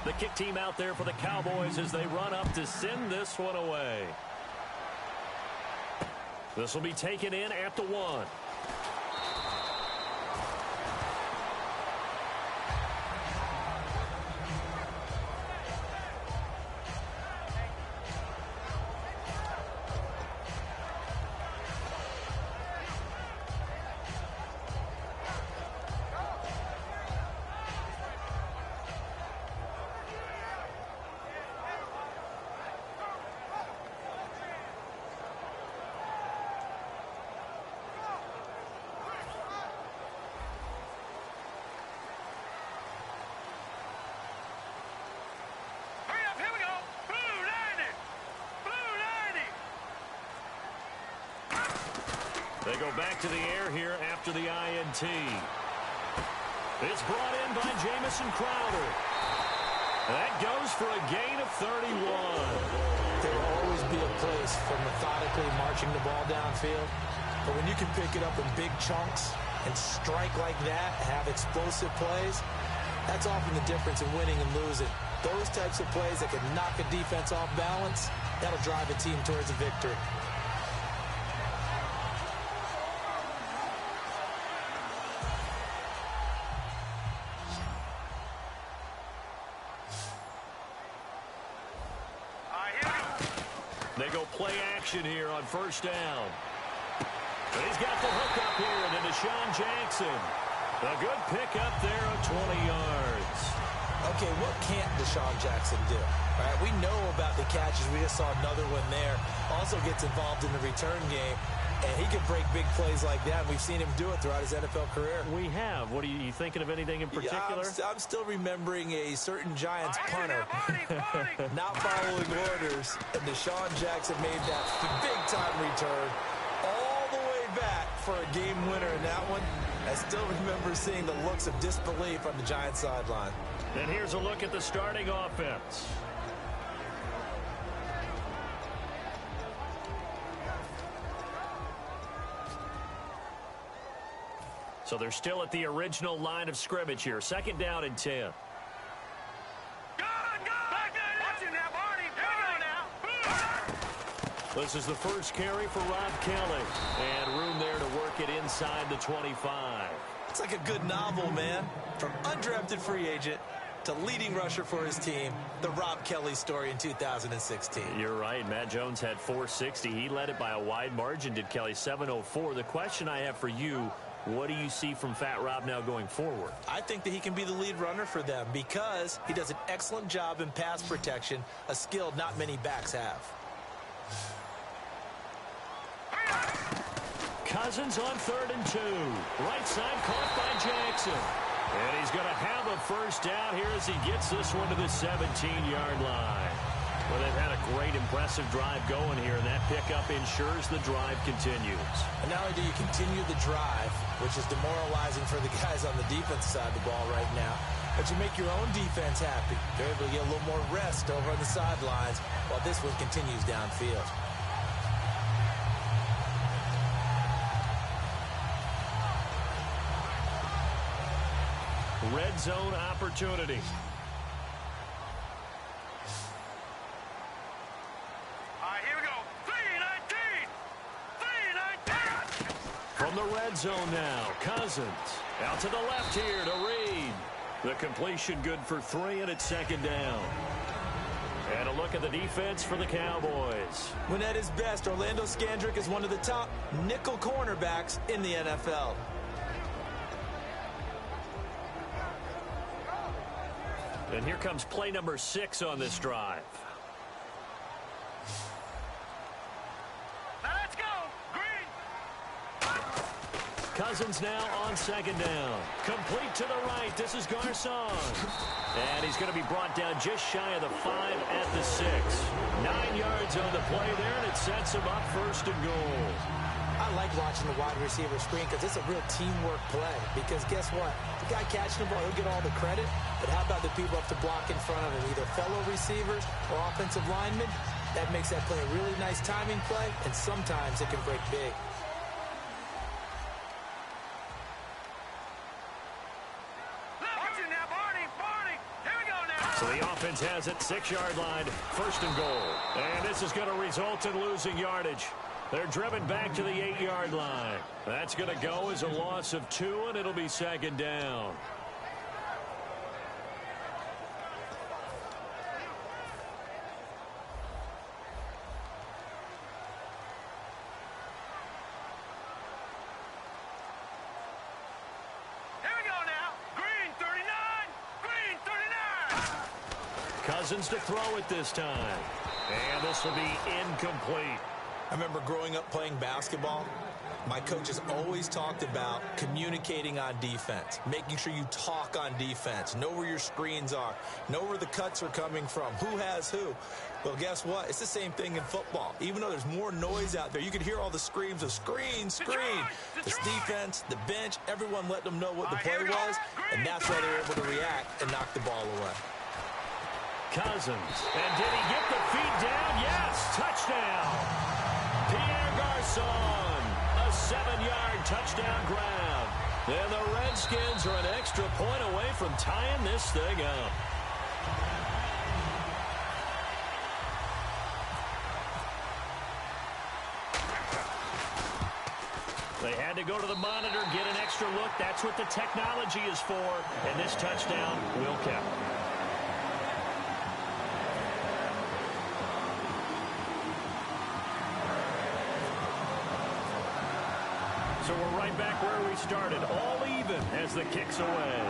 The kick team out there for the Cowboys as they run up to send this one away. This will be taken in at the 1. They go back to the air here after the INT. It's brought in by Jamison Crowder. That goes for a gain of 31. There will always be a place for methodically marching the ball downfield. But when you can pick it up in big chunks and strike like that, have explosive plays, that's often the difference in winning and losing. Those types of plays that can knock a defense off balance, that'll drive a team towards a victory. They go play action here on first down. And he's got the hook up here to Deshaun Jackson. A good pickup there of 20 yards. Okay, what can't Deshaun Jackson do? All right, we know about the catches. We just saw another one there. Also gets involved in the return game, and he can break big plays like that. We've seen him do it throughout his NFL career. We have. What are you thinking of anything in particular? Yeah, I'm still remembering a certain Giants punter not following orders, and Deshaun Jackson made that big-time return all the way back for a game winner in that one. I still remember seeing the looks of disbelief on the Giants sideline. And here's a look at the starting offense. So they're still at the original line of scrimmage here. 2nd down and 10. This is the first carry for Rob Kelly. And room there to work it inside the 25. It's like a good novel, man. From undrafted free agent to leading rusher for his team, the Rob Kelly story in 2016. You're right. Matt Jones had 460. He led it by a wide margin, did Kelly, 704. The question I have for you, what do you see from Fat Rob now going forward? I think that he can be the lead runner for them because he does an excellent job in pass protection, a skill not many backs have. Cousins on 3rd and 2. Right side caught by Jackson. And he's going to have a first down here as he gets this one to the 17-yard line. Well, they've had a great, impressive drive going here, and that pickup ensures the drive continues. And not only do you continue the drive, which is demoralizing for the guys on the defense side of the ball right now, but you make your own defense happy. They're able to get a little more rest over on the sidelines while this one continues downfield. Red zone opportunity. Here we go. 3-19. 3-19. From the red zone now, Cousins. Out to the left here to Reed. The completion good for 3, and it's 2nd down. And a look at the defense for the Cowboys. When at his best, Orlando Scandrick is one of the top nickel cornerbacks in the NFL. And here comes play number 6 on this drive. Now let's go. Green. Cousins now on 2nd down. Complete to the right. This is Garcon. And he's going to be brought down just shy of the 5 at the 6. 9 yards on the play there, and it sets him up 1st and goal. I like watching the wide receiver screen because it's a real teamwork play. Because guess what? The guy catching the ball, he'll get all the credit. But how about the people up to block in front of him, either fellow receivers or offensive linemen? That makes that play a really nice timing play, and sometimes it can break big. So the offense has it, 6-yard line, 1st and goal. And this is going to result in losing yardage. They're driven back to the 8-yard line. That's going to go as a loss of 2, and it'll be 2nd down. Here we go now. Green 39. Green 39. Cousins to throw it this time. And this will be incomplete. I remember growing up playing basketball. My coaches always talked about communicating on defense, making sure you talk on defense, know where your screens are, know where the cuts are coming from, who has who. Well, guess what? It's the same thing in football. Even though there's more noise out there, you can hear all the screams of screen, screen. This defense, the bench, everyone let them know what the play was, and that's why they were able to react and knock the ball away. Cousins. And did he get the feet down? Yes! Touchdown! Pierre Garcon, a 7-yard touchdown grab. And the Redskins are an extra point away from tying this thing up. They had to go to the monitor, get an extra look. That's what the technology is for. And this touchdown will count. So we're right back where we started, all even as the kick's away.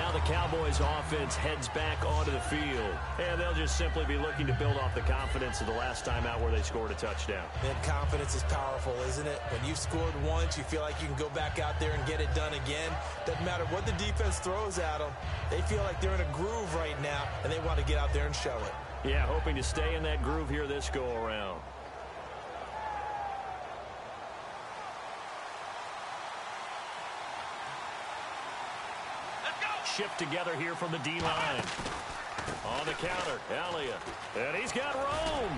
now the Cowboys offense heads back onto the field. And they'll just simply be looking to build off the confidence of the last time out where they scored a touchdown. And confidence is powerful, isn't it? When you've scored once, you feel like you can go back out there and get it done again. Doesn't matter what the defense throws at them. They feel like they're in a groove right now, and they want to get out there and show it. Yeah, hoping to stay in that groove here this go-around. Shift together here from the D-line. On the counter, Elliott. And he's got room.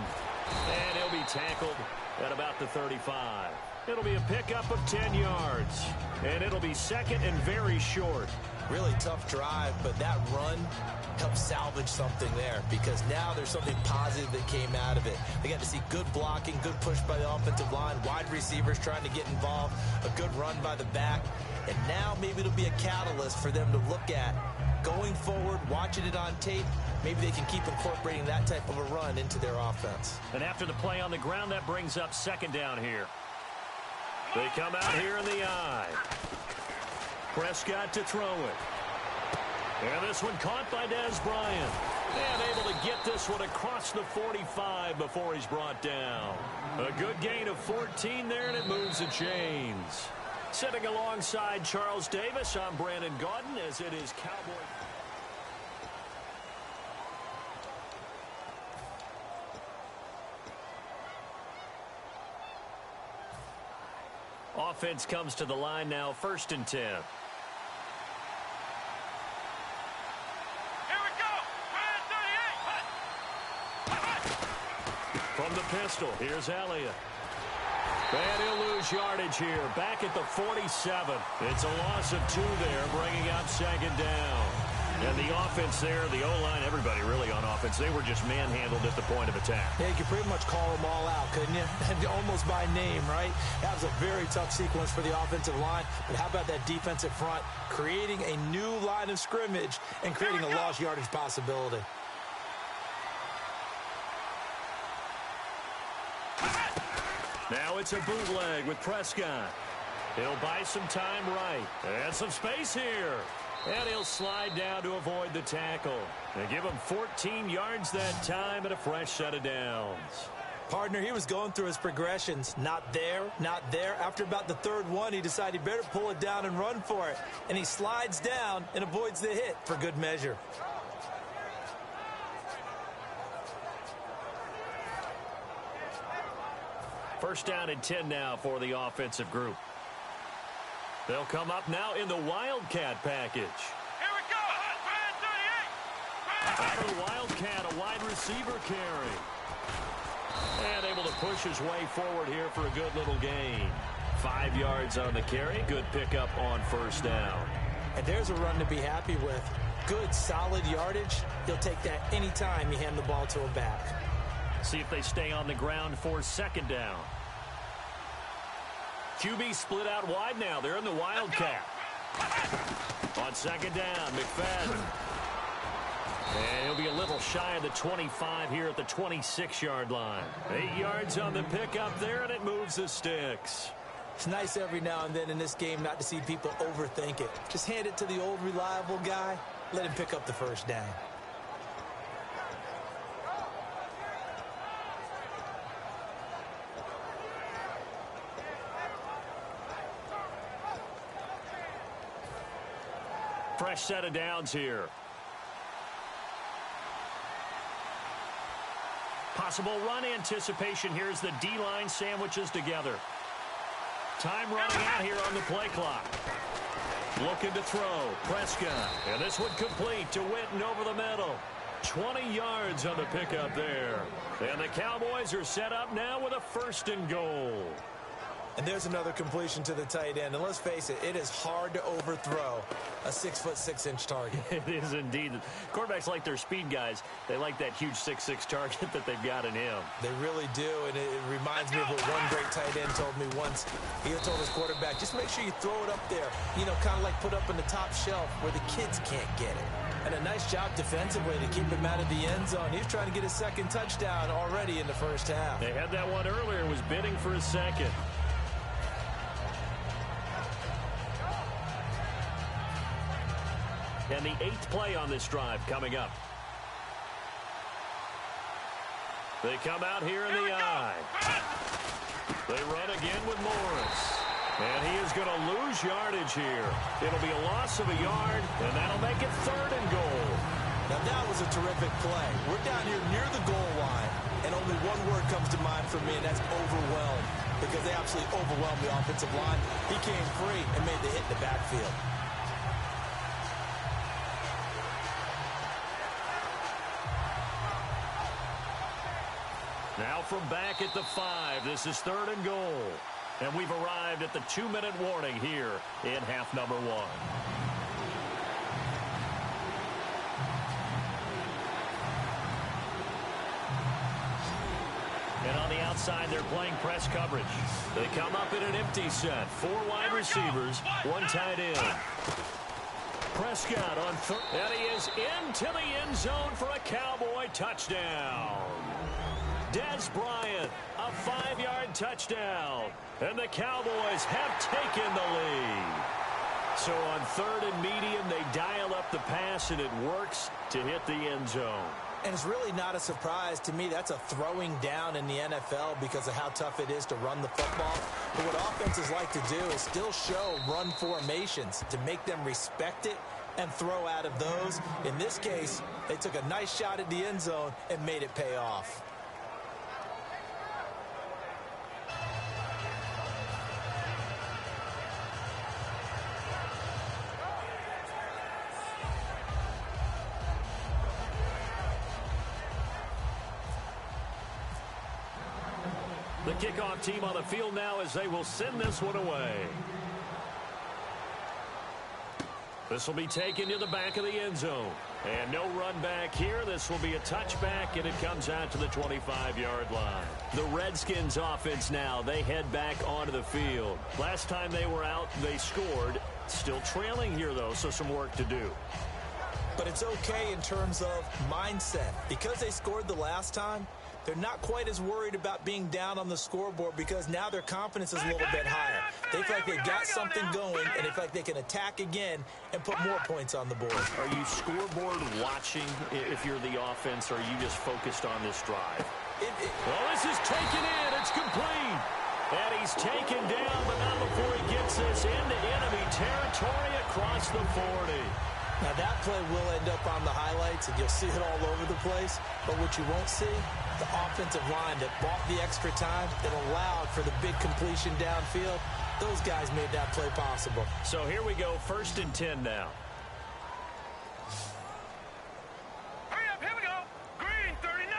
And he'll be tackled at about the 35. It'll be a pickup of 10 yards. And it'll be second and very short. Really tough drive, but that run helped salvage something there because now there's something positive that came out of it. They got to see good blocking, good push by the offensive line, wide receivers trying to get involved, a good run by the back. And now maybe it'll be a catalyst for them to look at going forward, watching it on tape. Maybe they can keep incorporating that type of a run into their offense. And after the play on the ground, that brings up second down here. They come out here in the eye. Prescott to throw it. And this one caught by Dez Bryant. And able to get this one across the 45 before he's brought down. A good gain of 14 there, and it moves the chains. Sitting alongside Charles Davis, I'm Brandon Gaudin, as it is Cowboy. Offense comes to the line now, 1st and 10. Here we go. Red 38. From the pistol, here's Elliott. And he'll lose yardage here, back at the 47. It's a loss of 2 there, bringing up second down. And the offense there, the O-line, everybody really on offense, they were just manhandled at the point of attack. Yeah, you could pretty much call them all out, couldn't you? Almost by name, right? That was a very tough sequence for the offensive line. But how about that defensive front creating a new line of scrimmage and creating a lost yardage possibility? Now it's a bootleg with Prescott. He'll buy some time right. And some space here. And he'll slide down to avoid the tackle. They give him 14 yards that time and a fresh set of downs. Partner, he was going through his progressions. Not there, not there. After about the 3rd one, he decided he better pull it down and run for it. And he slides down and avoids the hit for good measure. First down and 10 now for the offensive group. They'll come up now in the Wildcat package. Here we go. Red 38. Out of the Wildcat, a wide receiver carry. And able to push his way forward here for a good little gain. 5 yards on the carry. Good pickup on 1st down. And there's a run to be happy with. Good, solid yardage. He'll take that anytime you hand the ball to a back. See if they stay on the ground for 2nd down. QB split out wide now. They're in the Wildcat. On 2nd down, McFadden. And he'll be a little shy of the 25 here at the 26-yard line. 8 yards on the pickup there, and it moves the sticks. It's nice every now and then in this game not to see people overthink it. Just hand it to the old reliable guy. Let him pick up the 1st down. Fresh set of downs here. Possible run anticipation here as the D-line sandwiches together. Time running out here on the play clock. Looking to throw. Prescott. And this one complete to Witten over the middle. 20 yards on the pickup there. And the Cowboys are set up now with a 1st and goal. And there's another completion to the tight end. And let's face it, it is hard to overthrow a 6'6" target. It is indeed. Quarterbacks like their speed guys. They like that huge 6'6" target that they've got in him. They really do. And it reminds me of what one great tight end told me once. He told his quarterback, just make sure you throw it up there. You know, kind of like put up in the top shelf where the kids can't get it. And a nice job defensively to keep him out of the end zone. He's trying to get his 2nd touchdown already in the 1st half. They had that one earlier. Was bidding for his 2nd. And the 8th play on this drive coming up. They come out here in the I. They run again with Morris. And he is going to lose yardage here. It'll be a loss of a yard, and that'll make it 3rd and goal. Now, that was a terrific play. We're down here near the goal line, and only one word comes to mind for me, and that's overwhelmed, because they absolutely overwhelmed the offensive line. He came free and made the hit in the backfield. Now from back at the 5, this is 3rd and goal. And we've arrived at the 2-minute warning here in half number 1. And on the outside, they're playing press coverage. They come up in an empty set. 4 wide receivers, 1 tight end. Prescott on foot. And he is into the end zone for a Cowboy touchdown. Des Bryant, a 5-yard touchdown. And the Cowboys have taken the lead. So on 3rd and medium, they dial up the pass, and it works to hit the end zone. And it's really not a surprise to me. That's a throwing down in the NFL because of how tough it is to run the football. But what offenses like to do is still show run formations to make them respect it and throw out of those. In this case, they took a nice shot at the end zone and made it pay off. The kickoff team on the field now as they will send this one away. This will be taken to the back of the end zone. And no run back here. This will be a touchback, and it comes out to the 25-yard line. The Redskins offense now, they head back onto the field. Last time they were out, they scored. Still trailing here, though, so some work to do. But it's okay in terms of mindset. Because they scored the last time, they're not quite as worried about being down on the scoreboard because now their confidence is a little bit higher. They feel like they've got something going, and they feel like they can attack again and put more points on the board. Are you scoreboard watching if you're the offense, or are you just focused on this drive? Well, this is taken in. It's complete. And he's taken down, but not before he gets this into enemy territory across the 40. Now, that play will end up on the highlights, and you'll see it all over the place. But what you won't see, the offensive line that bought the extra time, that allowed for the big completion downfield, those guys made that play possible. So here we go, 1st and 10 now. Hurry up, here we go. Green 39,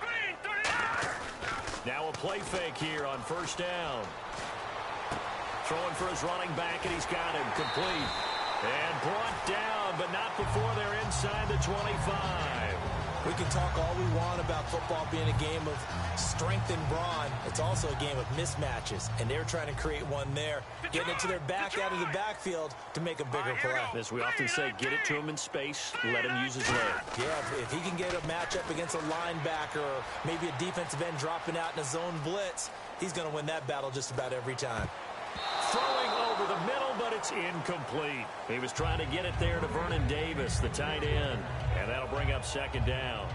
green 39. Now a play fake here on 1st down. Throwing for his running back, and he's got him complete. And brought down, but not before they're inside the 25. We can talk all we want about football being a game of strength and brawn. It's also a game of mismatches, and they're trying to create one there, getting it to their back out of the backfield to make a bigger play. As we often say, get it to him in space, let him use his leg. Yeah, if he can get a matchup against a linebacker or maybe a defensive end dropping out in a zone blitz, he's going to win that battle just about every time. Throwing over the middle, but it's incomplete. He was trying to get it there to Vernon Davis, the tight end, and that'll bring up 2nd down.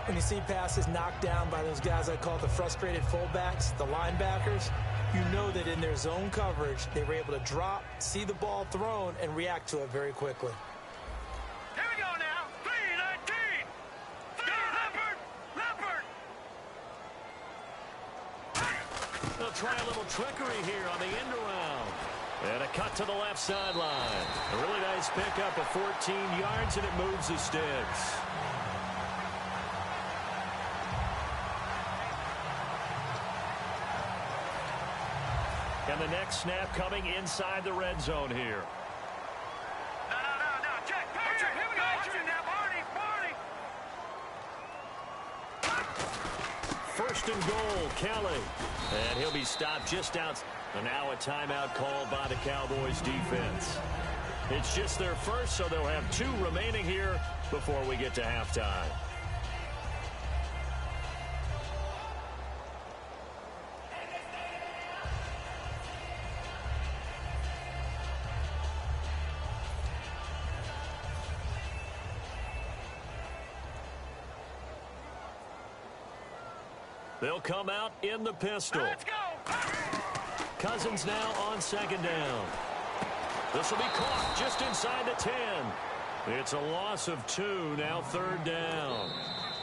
When you see passes knocked down by those guys I call the frustrated fullbacks, the linebackers, you know that in their zone coverage, they were able to drop, see the ball thrown, and react to it very quickly. Here we go now. 319. Leopard, leopard. They'll try a little trickery here on the end around. And a cut to the left sideline. A really nice pickup of 14 yards, and it moves the sticks. And the next snap coming inside the red zone here. No, check. Here we go. Watch it now, Barney. 1st and goal, Kelly. And he'll be stopped just out. And now a timeout called by the Cowboys defense. It's just their first, so they'll have 2 remaining here before we get to halftime. They'll come out in the pistol. Let's go. Cousins now on second down. This will be caught just inside the 10. It's a loss of 2, now third down.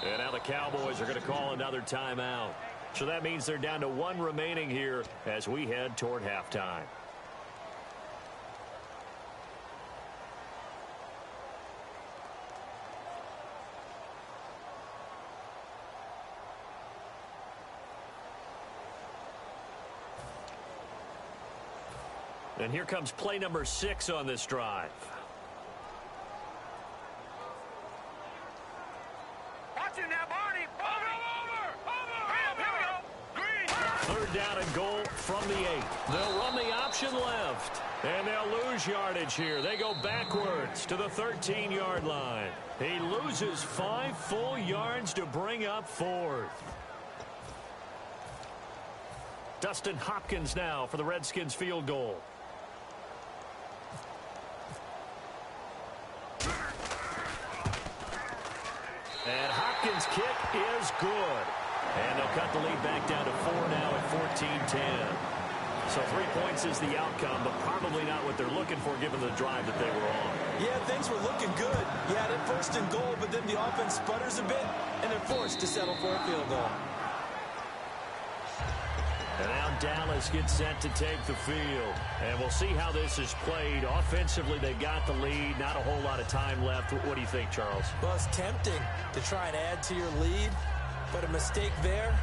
And now the Cowboys are going to call another timeout. So that means they're down to 1 remaining here as we head toward halftime. And here comes play number 6 on this drive. Watch it now, Barney. Over. Here we go. Green. Third down and goal from the 8. They'll run the option left. And they'll lose yardage here. They go backwards to the 13-yard line. He loses 5 full yards to bring up 4th. Dustin Hopkins now for the Redskins field goal. And Hopkins' kick is good. And they'll cut the lead back down to 4 now at 14-10. So 3 points is the outcome, but probably not what they're looking for given the drive that they were on. Yeah, things were looking good. You had it first and goal, but then the offense sputters a bit, and they're forced to settle for a field goal. And now Dallas gets set to take the field. And we'll see how this is played. Offensively, they got the lead. Not a whole lot of time left. What do you think, Charles? Well, it's tempting to try and add to your lead, but a mistake there,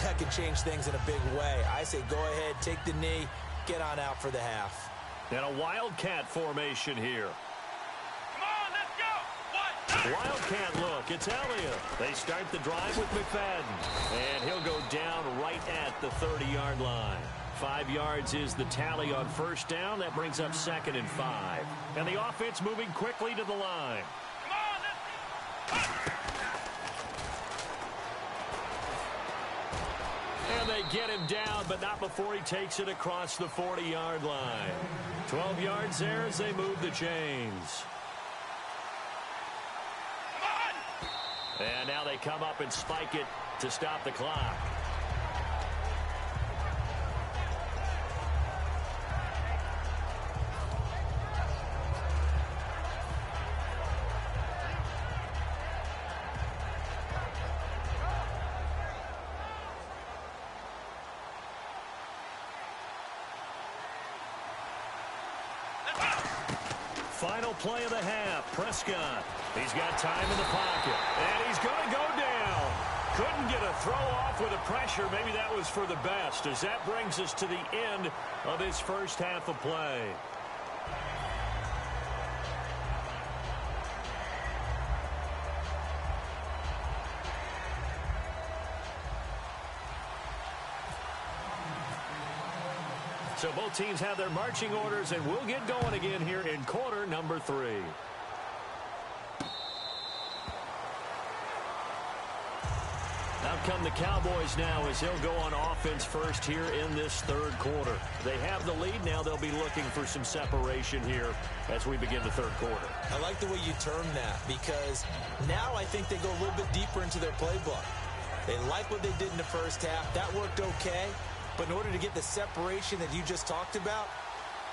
that can change things in a big way. I say go ahead, take the knee, get on out for the half. And a Wildcat formation here. Come on, let's go. Wildcat look, it's Elliott. They start the drive with McFadden. And he'll go down right at the 30-yard line. 5 yards is the tally on first down. That brings up 2nd and 5. And the offense moving quickly to the line. Come on, let's go. And they get him down, but not before he takes it across the 40-yard line. 12 yards there as they move the chains. And now they come up and spike it to stop the clock. Final play of the half. Prescott. He's got time in the pocket. And he's going to go down. Couldn't get a throw off with the pressure. Maybe that was for the best, as that brings us to the end of his first half of play. So both teams have their marching orders, and we'll get going again here in quarter number 3. Out come the Cowboys now as they'll go on offense first here in this third quarter. They have the lead. Now they'll be looking for some separation here as we begin the third quarter. I like the way you term that, because now I think they go a little bit deeper into their playbook. They like what they did in the first half. That worked okay. But in order to get the separation that you just talked about,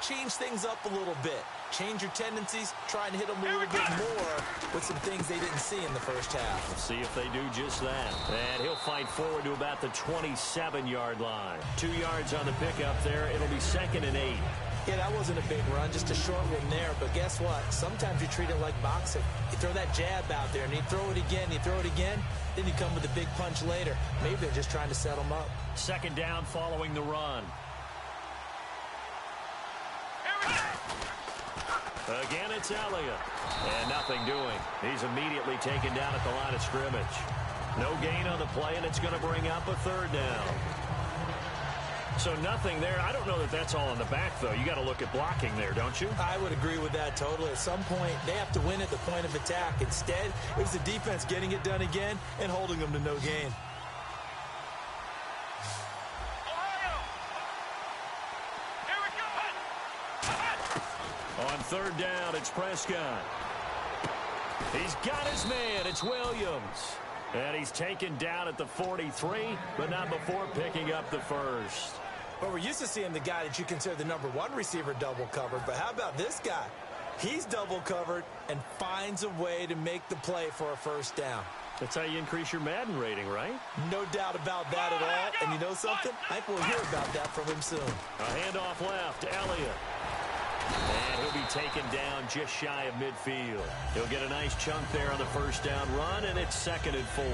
change things up a little bit. Change your tendencies, try and hit them a little bit more with some things they didn't see in the first half. We'll see if they do just that. And he'll fight forward to about the 27-yard line. 2 yards on the pickup there. It'll be 2nd and 8. Yeah, that wasn't a big run, just a short one there. But guess what? Sometimes you treat it like boxing. You throw that jab out there, and you throw it again, you throw it again, then you come with a big punch later. Maybe they're just trying to set them up. 2nd down following the run. Again, it's Elliott. And nothing doing. He's immediately taken down at the line of scrimmage. No gain on the play, and it's going to bring up a 3rd down. So nothing there. I don't know that that's all in the back, though. You got to look at blocking there, don't you? I would agree with that totally. At some point, they have to win at the point of attack. Instead, it was the defense getting it done again and holding them to no gain. On 3rd down, it's Prescott. He's got his man. It's Williams. And he's taken down at the 43, but not before picking up the first. Well, we're used to seeing the guy that you consider the #1 receiver double covered, but how about this guy? He's double covered and finds a way to make the play for a first down. That's how you increase your Madden rating, right? No doubt about that at all. And you know something? I think we'll hear about that from him soon. A handoff left, Elliott. And he'll be taken down just shy of midfield. He'll get a nice chunk there on the first down run, and it's 2nd and 4.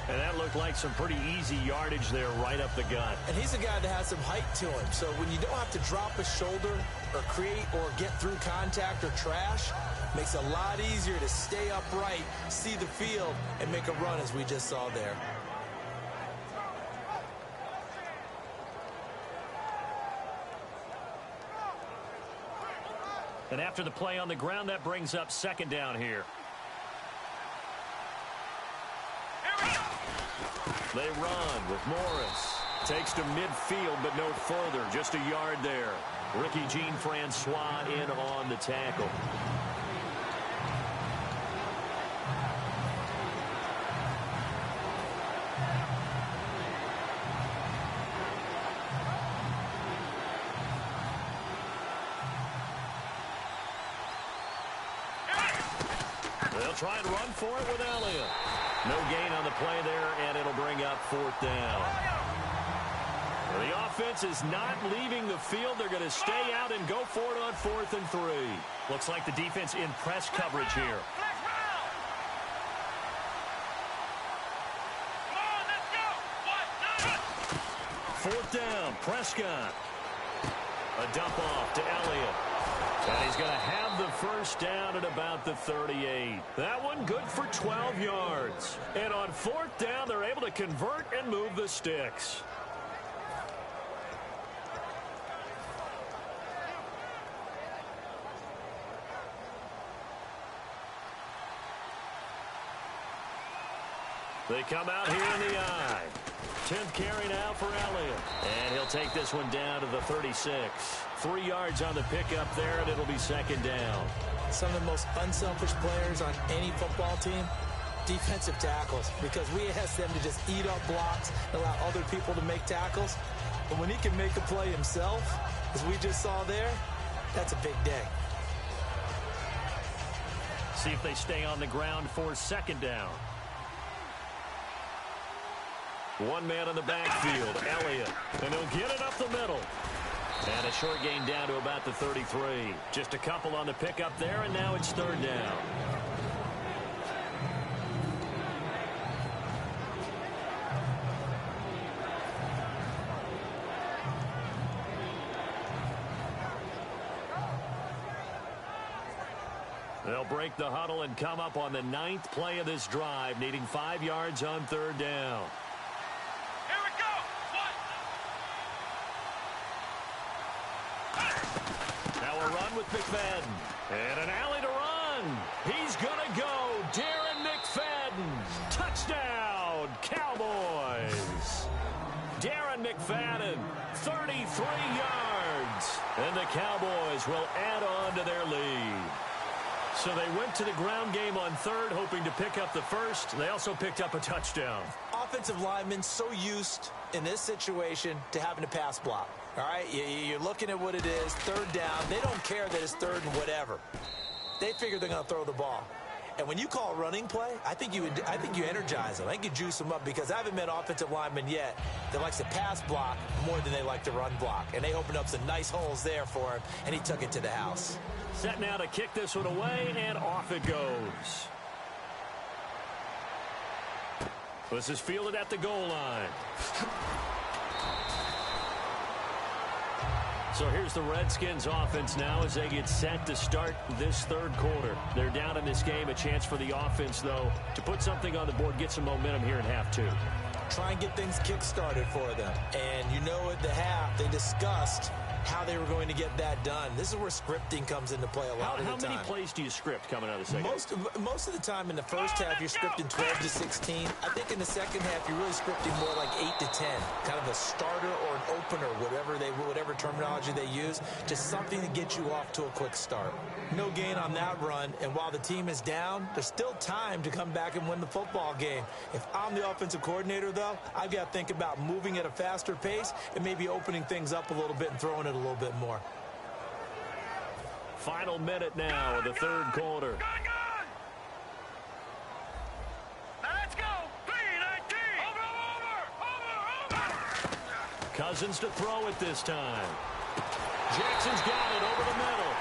And that looked like some pretty easy yardage there right up the gut. And he's a guy that has some height to him. So when you don't have to drop a shoulder or create or get through contact or trash, makes it a lot easier to stay upright, see the field, and make a run as we just saw there. And after the play on the ground, that brings up 2nd down here. They run with Morris. Takes to midfield, but no further. Just a yard there. Ricky Jean-Francois in on the tackle. They'll try and run for it with Elliott. No gain on the play there, and it'll bring up 4th down. The offense is not leaving the field. They're going to stay out and go for it on 4th and 3. Looks like the defense in press coverage here. 4th down, Prescott. A dump off to Elliott. And he's going to have the first down at about the 38. That one good for 12 yards. And on 4th down, they're able to convert and move the sticks. They come out here in the eye. 10th carry now for Elliott. And he'll take this one down to the 36. 3 yards on the pickup there, and it'll be 2nd down. Some of the most unselfish players on any football team, defensive tackles, because we ask them to just eat up blocks, allow other people to make tackles. But when he can make a play himself, as we just saw there, that's a big day. See if they stay on the ground for 2nd down. One man in the backfield, Elliott. And he'll get it up the middle. And a short gain down to about the 33. Just a couple on the pickup there, and now it's 3rd down. They'll break the huddle and come up on the 9th play of this drive, needing 5 yards on 3rd down. With McFadden. And an alley to run. He's going to go. Darren McFadden. Touchdown, Cowboys. Darren McFadden, 33 yards. And the Cowboys will add on to their lead. So they went to the ground game on 3rd, hoping to pick up the first. They also picked up a touchdown. Offensive linemen so used in this situation to having to pass block. All right, you're looking at what it is, 3rd down. They don't care that it's 3rd and whatever. They figure they're going to throw the ball. And when you call a running play, I think you energize them. I think you juice them up, because I haven't met offensive linemen yet that likes to pass block more than they like to run block. And they opened up some nice holes there for him, and he took it to the house. Set now to kick this one away, and off it goes. This is fielded at the goal line. So here's the Redskins offense now as they get set to start this 3rd quarter. They're down in this game. A chance for the offense, though, to put something on the board, get some momentum here in half 2. Try and get things kick-started for them. And you know at the half, they discussed how they were going to get that done. This is where scripting comes into play a lot of the time. How many plays do you script coming out of the second? Most of the time in the first half, you're scripting 12 to 16. I think in the second half, you're really scripting more like 8 to 10. Kind of a starter or an opener, whatever terminology they use. Just something to get you off to a quick start. No gain on that run, and while the team is down, there's still time to come back and win the football game. If I'm the offensive coordinator, though, I've got to think about moving at a faster pace and maybe opening things up a little bit and throwing it a little bit more. Final minute now of the third quarter. Let's go. 3-19. Over. Cousins to throw it this time. Jackson's got it over the middle.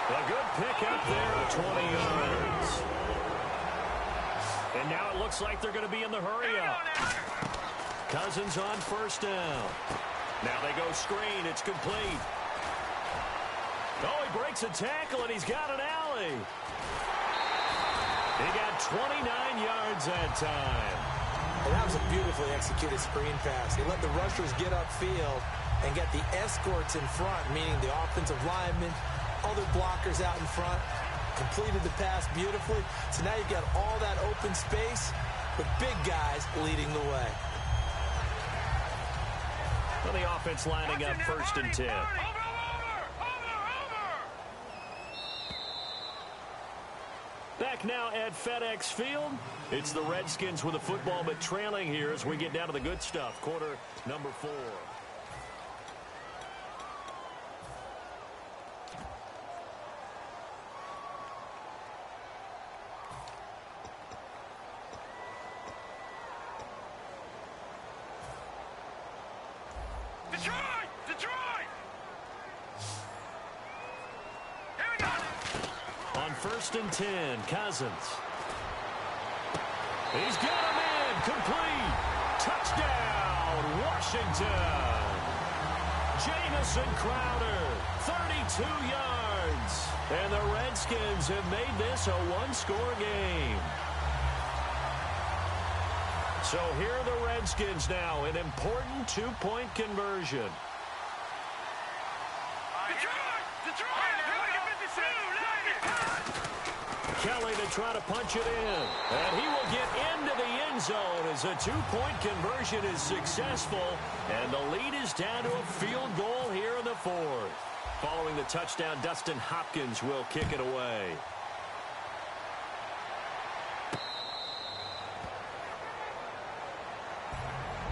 A good pick up there at 20 yards. And now it looks like they're going to be in the hurry up. Cousins on first down. Now they go screen. It's complete. Oh, he breaks a tackle, and he's got an alley. He got 29 yards that time. And that was a beautifully executed screen pass. He let the rushers get upfield and get the escorts in front, meaning the offensive linemen, other blockers out in front, completed the pass beautifully. So now you've got all that open space with big guys leading the way. Well, the offense lining up first and 10. Back now at FedEx Field. It's the Redskins with the football, but trailing here as we get down to the good stuff. Quarter number 4. Detroit! Here we go! On first and 10, Cousins. He's got a man, complete. Touchdown, Washington. Jamison Crowder, 32 yards. And the Redskins have made this a one-score game. So here are the Redskins now, an important two-point conversion. Detroit! Kelly to try to punch it in. And he will get into the end zone as a two-point conversion is successful. And the lead is down to a field goal here in the fourth. Following the touchdown, Dustin Hopkins will kick it away.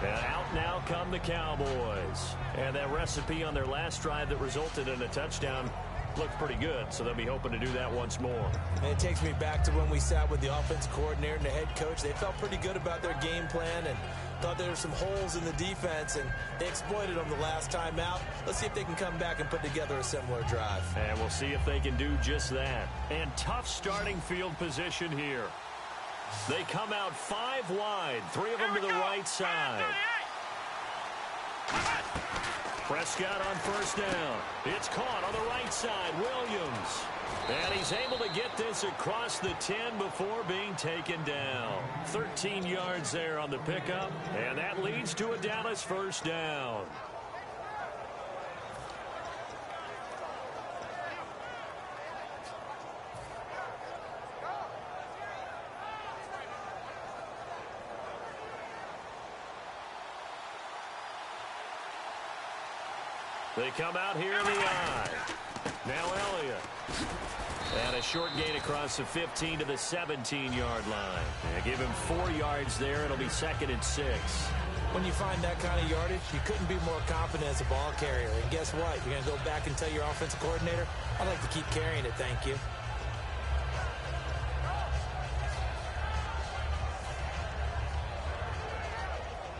And out now come the Cowboys. And that recipe on their last drive that resulted in a touchdown looked pretty good, so they'll be hoping to do that once more. And it takes me back to when we sat with the offensive coordinator and the head coach. They felt pretty good about their game plan and thought there were some holes in the defense, and they exploited them the last time out. Let's see if they can come back and put together a similar drive. And we'll see if they can do just that. And tough starting field position here. They come out 5 wide, 3 of them to the right side. Prescott on first down. It's caught on the right side. Williams. And he's able to get this across the 10 before being taken down. 13 yards there on the pickup. And that leads to a Dallas first down. They come out here in the eye. Now Elliott. And a short gain across the 15 to the 17-yard line. And give him 4 yards there. It'll be 2nd and 6. When you find that kind of yardage, you couldn't be more confident as a ball carrier. And guess what? You're going to go back and tell your offensive coordinator, I'd like to keep carrying it, thank you.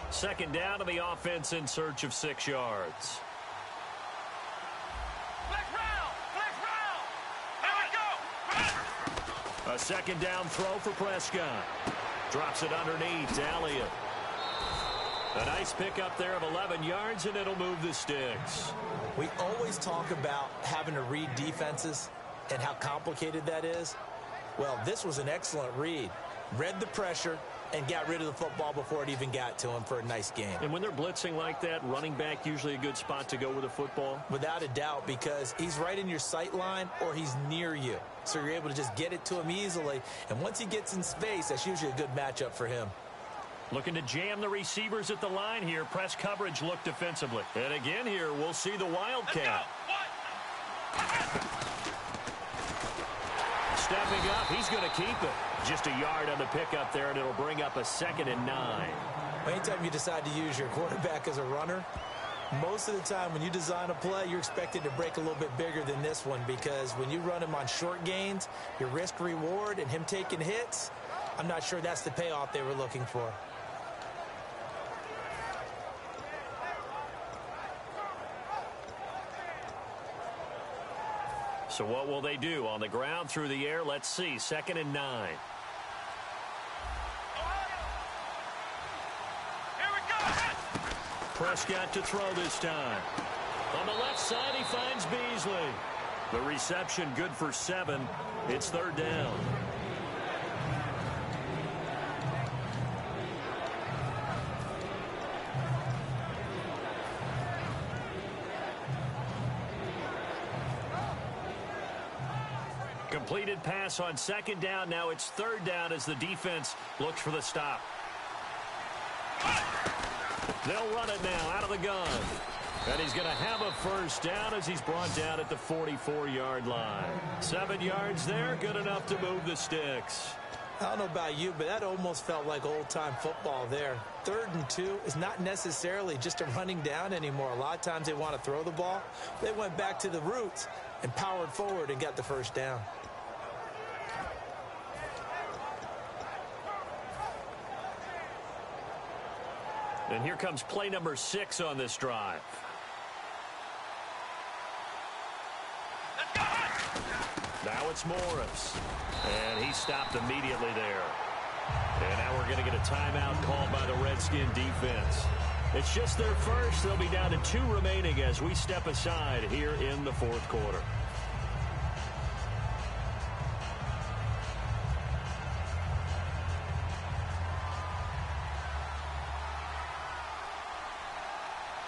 Second down to the offense in search of 6 yards. A second down throw for Prescott. Drops it underneath to Elliott. A nice pickup there of 11 yards, and it'll move the sticks. We always talk about having to read defenses and how complicated that is. Well, this was an excellent read. Read the pressure, and got rid of the football before it even got to him for a nice game. And when they're blitzing like that, running back usually a good spot to go with the football? Without a doubt, because he's right in your sight line or he's near you. So you're able to just get it to him easily. And once he gets in space, that's usually a good matchup for him. Looking to jam the receivers at the line here. Press coverage look defensively. And again here, we'll see the Wildcat. Stepping up, he's going to keep it. Just a yard on the pickup there, and it'll bring up a 2nd and 9. Anytime you decide to use your quarterback as a runner, most of the time when you design a play, you're expected to break a little bit bigger than this one, because when you run him on short gains, your risk-reward and him taking hits, I'm not sure that's the payoff they were looking for. So what will they do? On the ground, through the air, let's see. 2nd and 9. Prescott to throw this time. On the left side, he finds Beasley. The reception good for 7. It's 3rd down. Completed pass on 2nd down. Now it's 3rd down as the defense looks for the stop. They'll run it now out of the gun. And he's going to have a 1st down as he's brought down at the 44-yard line. 7 yards there, good enough to move the sticks. I don't know about you, but that almost felt like old-time football there. 3rd and 2 is not necessarily just a running down anymore. A lot of times they want to throw the ball. They went back to the roots and powered forward and got the 1st down. And here comes play number 6 on this drive. Now it's Morris. And he stopped immediately there. And now we're going to get a timeout called by the Redskin defense. It's just their first. They'll be down to 2 remaining as we step aside here in the 4th quarter.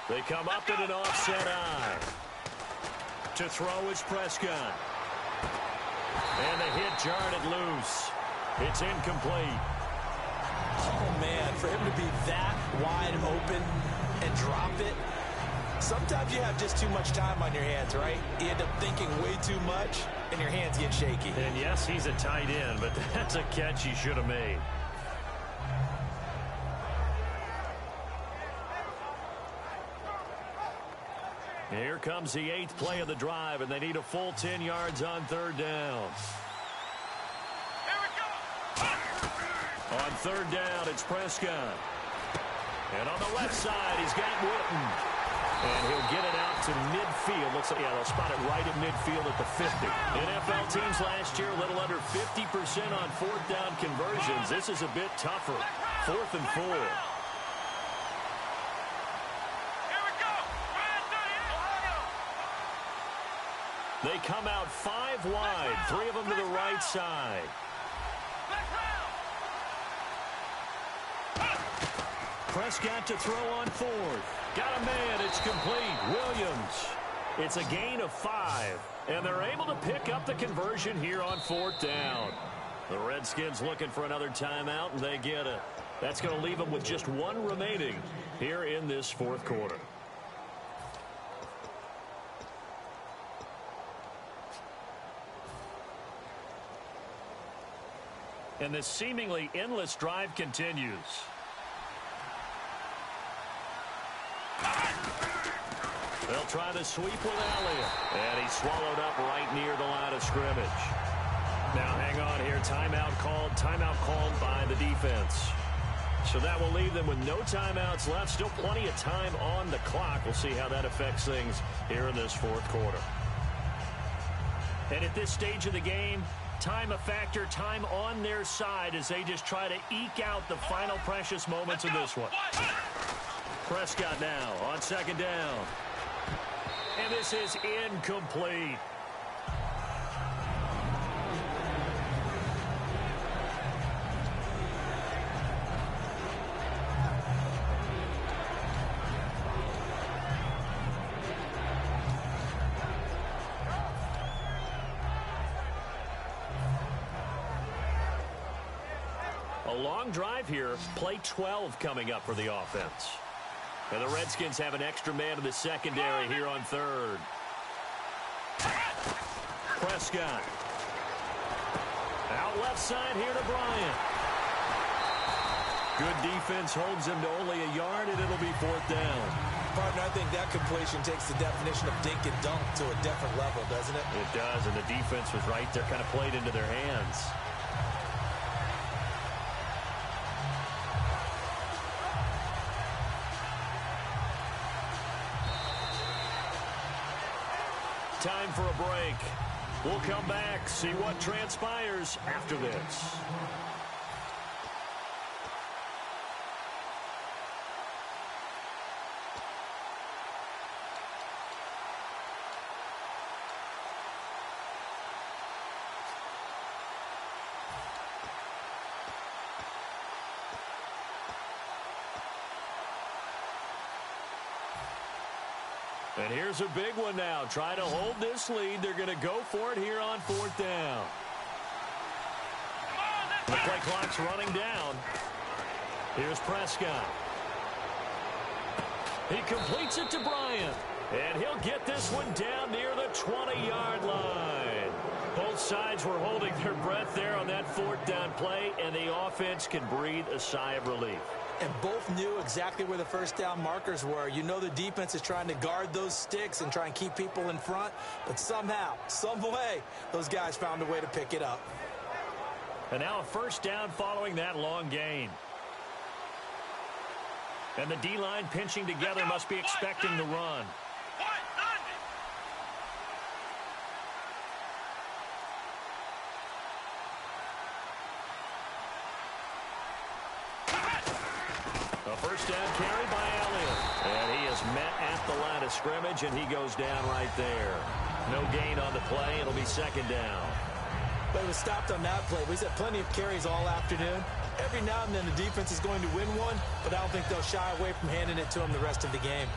They come up in an offset eye. To throw is Prescott. And the hit jarred it loose. It's incomplete. Oh, man, for him to be that wide open and drop it, sometimes you have just too much time on your hands, right? You end up thinking way too much, and your hands get shaky. And yes, he's a tight end, but that's a catch he should have made. Here comes the 8th play of the drive, and they need a full 10 yards on 3rd down. Here we go. On 3rd down, it's Prescott. And on the left side, he's got Witten. And he'll get it out to midfield. Looks like, yeah, they'll spot it right at midfield at the 50. NFL teams last year, a little under 50% on 4th down conversions. This is a bit tougher. 4th and 4. They come out 5 wide, 3 of them to the right side. Prescott to throw on 4th. Got a man, it's complete. Williams. It's a gain of 5, and they're able to pick up the conversion here on 4th down. The Redskins looking for another timeout, and they get it. That's going to leave them with just 1 remaining here in this 4th quarter. And this seemingly endless drive continues. They'll try the sweep with Elliott. And he's swallowed up right near the line of scrimmage. Now hang on here. Timeout called by the defense. So that will leave them with no timeouts left. Still plenty of time on the clock. We'll see how that affects things here in this 4th quarter. And at this stage of the game, time a factor, time on their side as they just try to eke out the final precious moments of this one. Prescott now on 2nd down. And this is incomplete. A long drive here. Play 12 coming up for the offense. And the Redskins have an extra man in the secondary here on third. Prescott. Out left side here to Bryant. Good defense holds him to only a yard, and it'll be fourth down. Partner, I think that completion takes the definition of dink and dunk to a different level, doesn't it? It does, and the defense was right there, kind of played into their hands. Time for a break. We'll come back, see what transpires after this. And here's a big one now. Try to hold this lead. They're going to go for it here on fourth down. The play clock's running down. Here's Prescott. He completes it to Bryant. And he'll get this one down near the 20-yard line. Both sides were holding their breath there on that fourth down play, and the offense can breathe a sigh of relief. And both knew exactly where the first down markers were. You know the defense is trying to guard those sticks and try and keep people in front. But somehow, some way, those guys found a way to pick it up. And now a first down following that long gain. And the D-line pinching together must be expecting the run. A first down carry by Elliott. And he is met at the line of scrimmage, and he goes down right there. No gain on the play. It'll be second down. But it was stopped on that play. We've had plenty of carries all afternoon. Every now and then the defense is going to win one, but I don't think they'll shy away from handing it to him the rest of the game.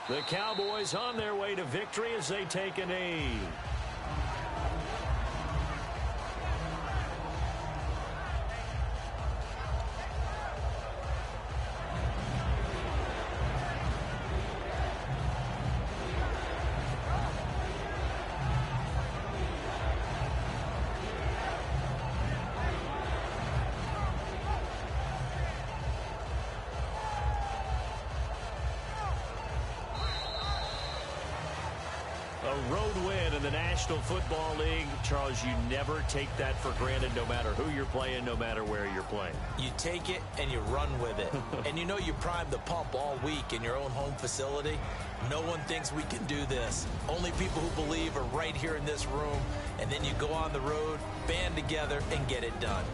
The Cowboys on their way to victory as they take a knee. A road win in the National Football League. Charles, you never take that for granted, no matter who you're playing, no matter where you're playing. You take it and you run with it. And you know you primed the pump all week in your own home facility. No one thinks we can do this. Only people who believe are right here in this room. And then you go on the road, band together, and get it done.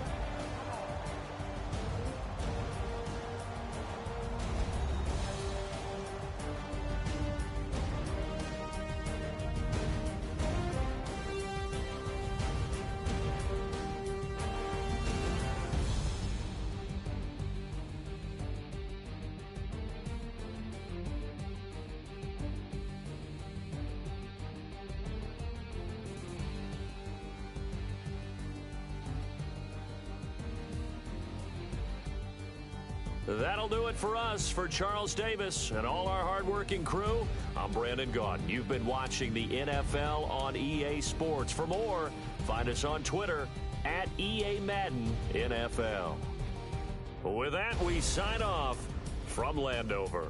That'll do it for us. For Charles Davis and all our hardworking crew, I'm Brandon Gaudin. You've been watching the NFL on EA Sports. For more, find us on Twitter at EA Madden NFL. With that, we sign off from Landover.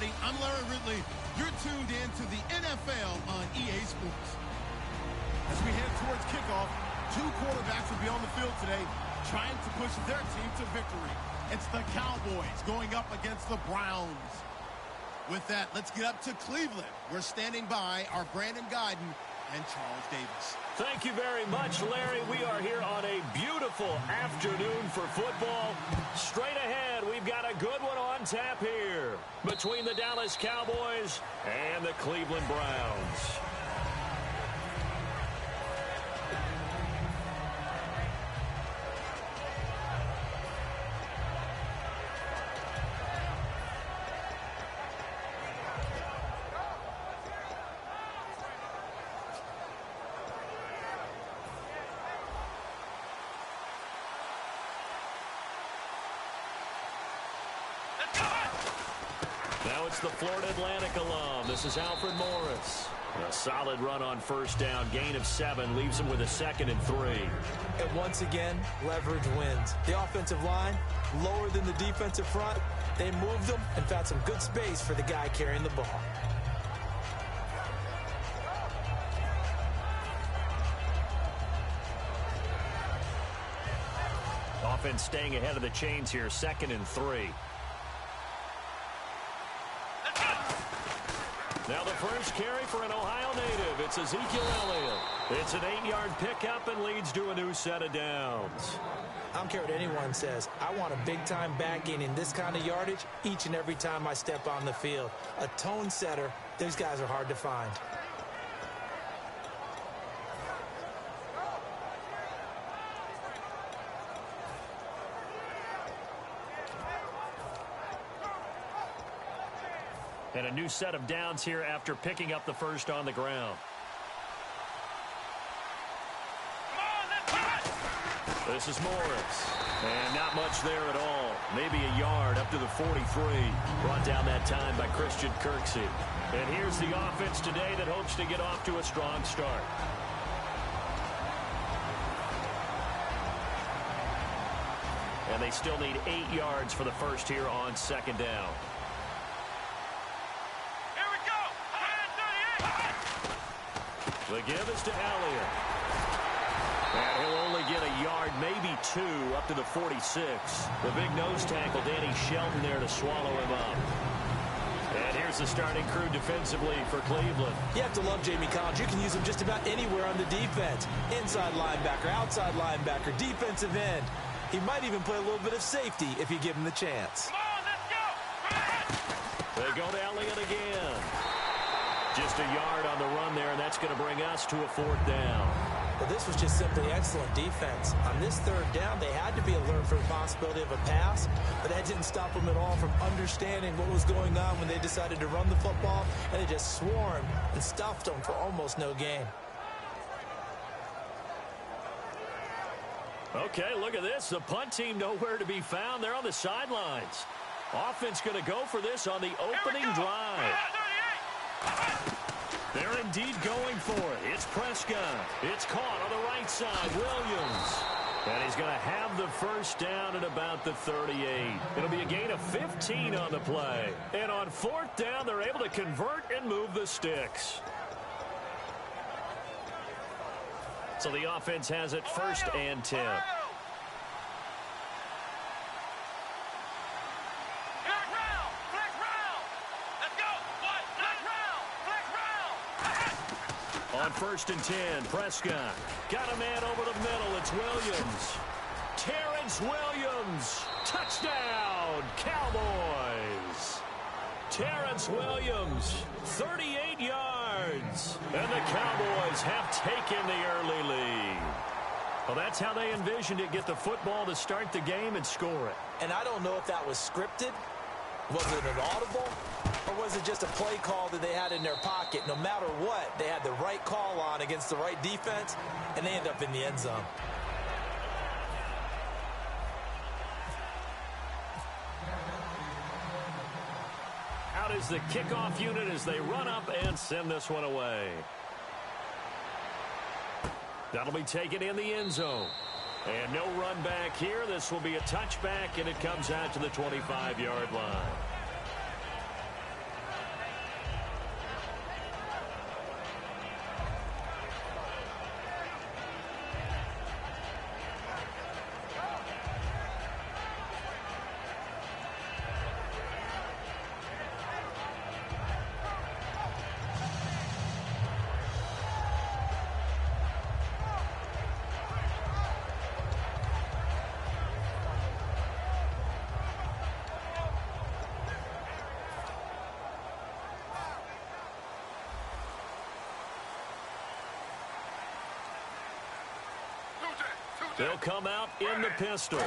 everybody. I'm Larry Ridley. You're tuned in to the NFL on EA Sports. As we head towards kickoff, two quarterbacks will be on the field today trying to push their team to victory. It's the Cowboys going up against the Browns. With that, let's get up to Cleveland. We're standing by our Brandon Guyton and Charles Davis. Thank you very much, Larry. We are here on a beautiful afternoon for football. Straight ahead, we've got a good one on tap here between the Dallas Cowboys and the Cleveland Browns. Now it's the Florida Atlantic alum. This is Alfred Morris. A solid run on first down. Gain of 7 leaves him with a 2nd and 3. And once again, leverage wins. The offensive line, lower than the defensive front. They moved them and found some good space for the guy carrying the ball. Offense staying ahead of the chains here. 2nd and 3. Now the first carry for an Ohio native. It's Ezekiel Elliott. It's an 8-yard pickup and leads to a new set of downs. I don't care what anyone says. I want a big-time back gaining this kind of yardage each and every time I step on the field. A tone setter, these guys are hard to find. And a new set of downs here after picking up the first on the ground. This is Morris. And not much there at all. Maybe a yard up to the 43. Brought down that time by Christian Kirksey. And here's the offense today that hopes to get off to a strong start. And they still need 8 yards for the first here on 2nd down. The give is to Elliott. And he'll only get a yard, maybe 2, up to the 46. The big nose tackle, Danny Shelton, there to swallow him up. And here's the starting crew defensively for Cleveland. You have to love Jamie Collins. You can use him just about anywhere on the defense. Inside linebacker, outside linebacker, defensive end. He might even play a little bit of safety if you give him the chance. Come on, let's go. They go to Elliott again. Just a yard on the run there, and that's going to bring us to a 4th down. Well, this was just simply excellent defense. On this 3rd down, they had to be alert for the possibility of a pass, but that didn't stop them at all from understanding what was going on when they decided to run the football, and they just swarmed and stuffed them for almost no gain. Okay, look at this. The punt team nowhere to be found. They're on the sidelines. Offense going to go for this on the opening drive. They're indeed going for it. It's Prescott. It's caught on the right side. Williams. And he's going to have the first down at about the 38. It'll be a gain of 15 on the play. And on 4th down, they're able to convert and move the sticks. So the offense has it 1st and 10. On 1st and 10, Prescott got a man over the middle. It's Williams. Terrence Williams. Touchdown, Cowboys. Terrence Williams, 38 yards. And the Cowboys have taken the early lead. Well, that's how they envisioned it. Get the football to start the game and score it. And I don't know if that was scripted. Was it an audible? Or was it just a play call that they had in their pocket? No matter what, they had the right call on against the right defense, and they end up in the end zone. Out is the kickoff unit as they run up and send this one away. That'll be taken in the end zone. And no run back here. This will be a touchback, and it comes out to the 25-yard line. They'll come out in the pistol.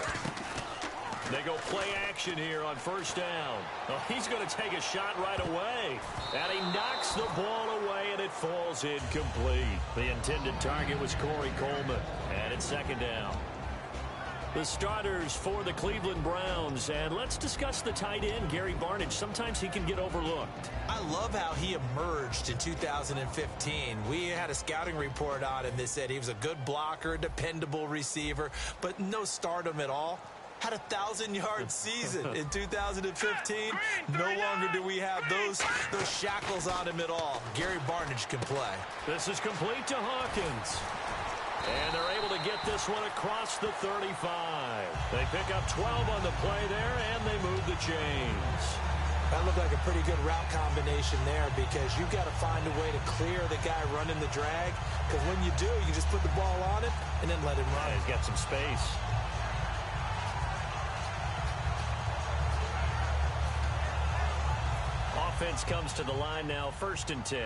They go play action here on first down. Oh, he's going to take a shot right away. And he knocks the ball away, and it falls incomplete. The intended target was Corey Coleman. And it's second down. The starters for the Cleveland Browns. And let's discuss the tight end, Gary Barnidge. Sometimes he can get overlooked. I love how he emerged in 2015. We had a scouting report on him that said he was a good blocker, dependable receiver, but no stardom at all. Had a 1,000-yard season in 2015. No longer do we have those shackles on him at all. Gary Barnidge can play. This is complete to Hawkins. And they're able to get this one across the 35. They pick up 12 on the play there, and they move the chains. That looked like a pretty good route combination there because you've got to find a way to clear the guy running the drag. Because when you do, you just put the ball on it and then let him run. Yeah, he's got some space. Offense comes to the line now, 1st and 10.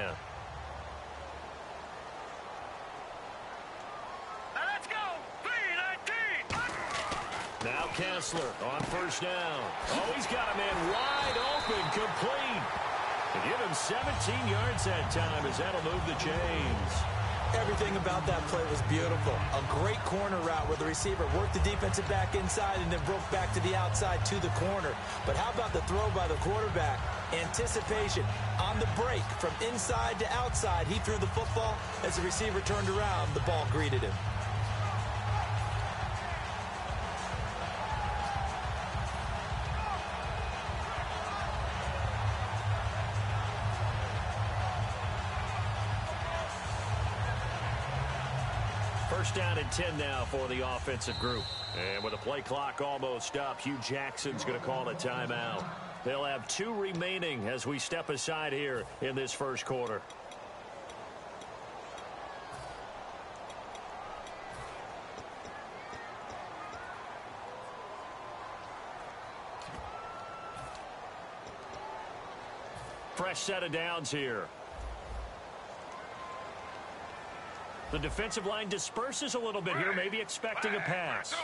Let's go. 3-19. Now Kessler on first down. Oh, he's got a man wide open, complete. To give him 17 yards that time as that'll move the chains. Everything about that play was beautiful. A great corner route where the receiver worked the defensive back inside and then broke back to the outside to the corner. But how about the throw by the quarterback? Anticipation on the break from inside to outside. He threw the football. As the receiver turned around, the ball greeted him. First down and 10 now for the offensive group. And with the play clock almost up, Hugh Jackson's going to call a timeout. They'll have 2 remaining as we step aside here in this first quarter. Fresh set of downs here. The defensive line disperses a little bit here, maybe expecting a pass.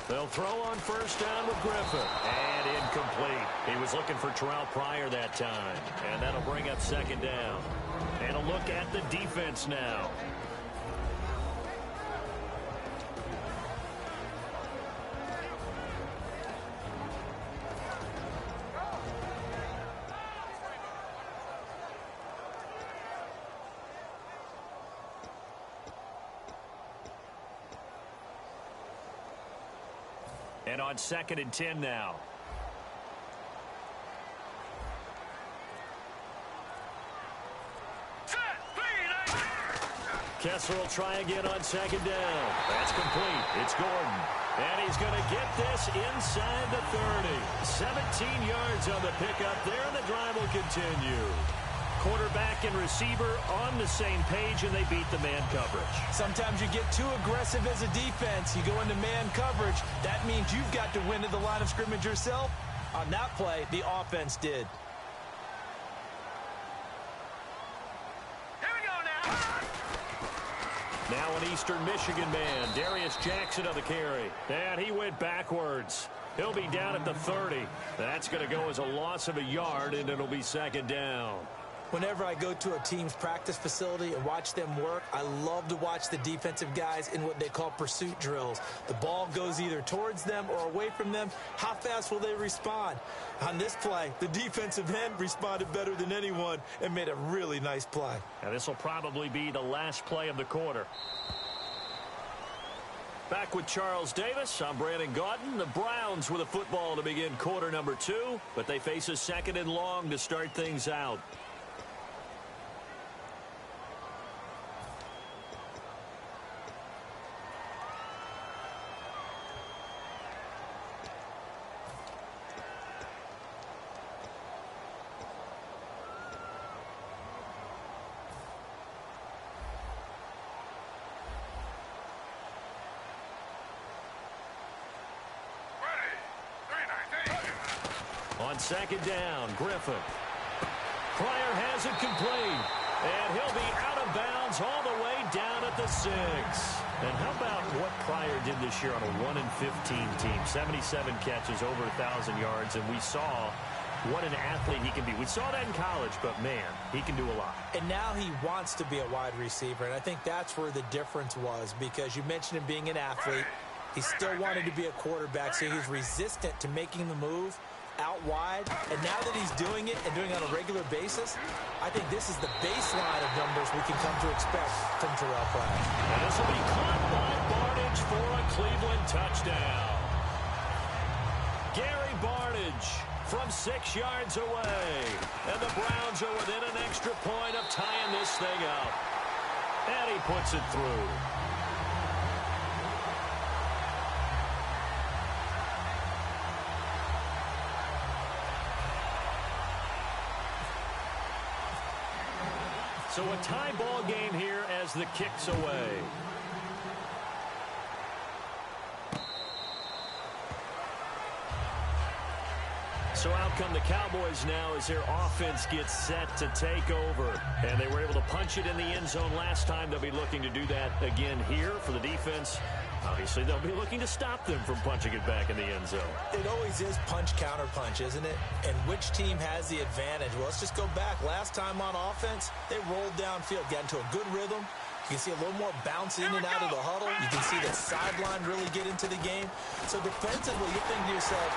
They'll throw on first down with Griffin. And incomplete. He was looking for Terrell Pryor that time. And that'll bring up second down. And a look at the defense now. And on 2nd and 10 now. Kessler will try again on 2nd down. That's complete. It's Gordon. And he's going to get this inside the 30. 17 yards on the pickup there, and the drive will continue. Quarterback and receiver on the same page, and they beat the man coverage. Sometimes you get too aggressive as a defense. You go into man coverage. That means you've got to win at the line of scrimmage yourself. On that play, the offense did. Here we go now. Now an Eastern Michigan man, Darius Jackson on the carry. And he went backwards. He'll be down at the 30. That's going to go as a loss of a yard, and it'll be 2nd down. Whenever I go to a team's practice facility and watch them work, I love to watch the defensive guys in what they call pursuit drills. The ball goes either towards them or away from them. How fast will they respond? On this play, the defensive end responded better than anyone and made a really nice play. Now this will probably be the last play of the quarter. Back with Charles Davis, I'm Brandon Gaudin. The Browns with a football to begin quarter number 2, but they face a 2nd and long to start things out. On 2nd down, Griffin. Pryor has it complete. And he'll be out of bounds all the way down at the 6. And how about what Pryor did this year on a 1-15 team? 77 catches, over 1,000 yards, and we saw what an athlete he can be. We saw that in college, but, man, he can do a lot. And now he wants to be a wide receiver, and I think that's where the difference was, because you mentioned him being an athlete. He still wanted to be a quarterback, so he's resistant to making the move out wide. And now that he's doing it and doing it on a regular basis, I think this is the baseline of numbers we can come to expect from Terrell Pryor. And this will be caught by Barnidge for a Cleveland touchdown. Gary Barnidge from 6 yards away. And the Browns are within an extra point of tying this thing up. And he puts it through. So a tie ball game here as the kick's away. So out come the Cowboys now as their offense gets set to take over. And they were able to punch it in the end zone last time. They'll be looking to do that again here for the defense. Obviously, they'll be looking to stop them from punching it back in the end zone. It always is punch, counter punch, isn't it? And which team has the advantage? Well, let's just go back. Last time on offense, they rolled downfield, got into a good rhythm. You can see a little more bounce in and out of the huddle. You can see the sideline really get into the game. So defensively, you're thinking to yourself,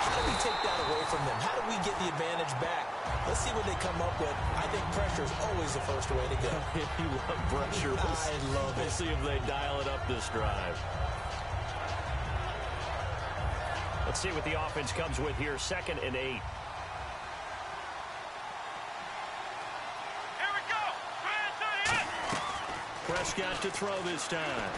how do we take that away from them? How do we get the advantage back? Let's see what they come up with. I think pressure is always the first way to go. You love pressure. I love it. We'll see if they dial it up this drive. Let's see what the offense comes with here. 2nd and 8. Here we go. Prescott to throw this time.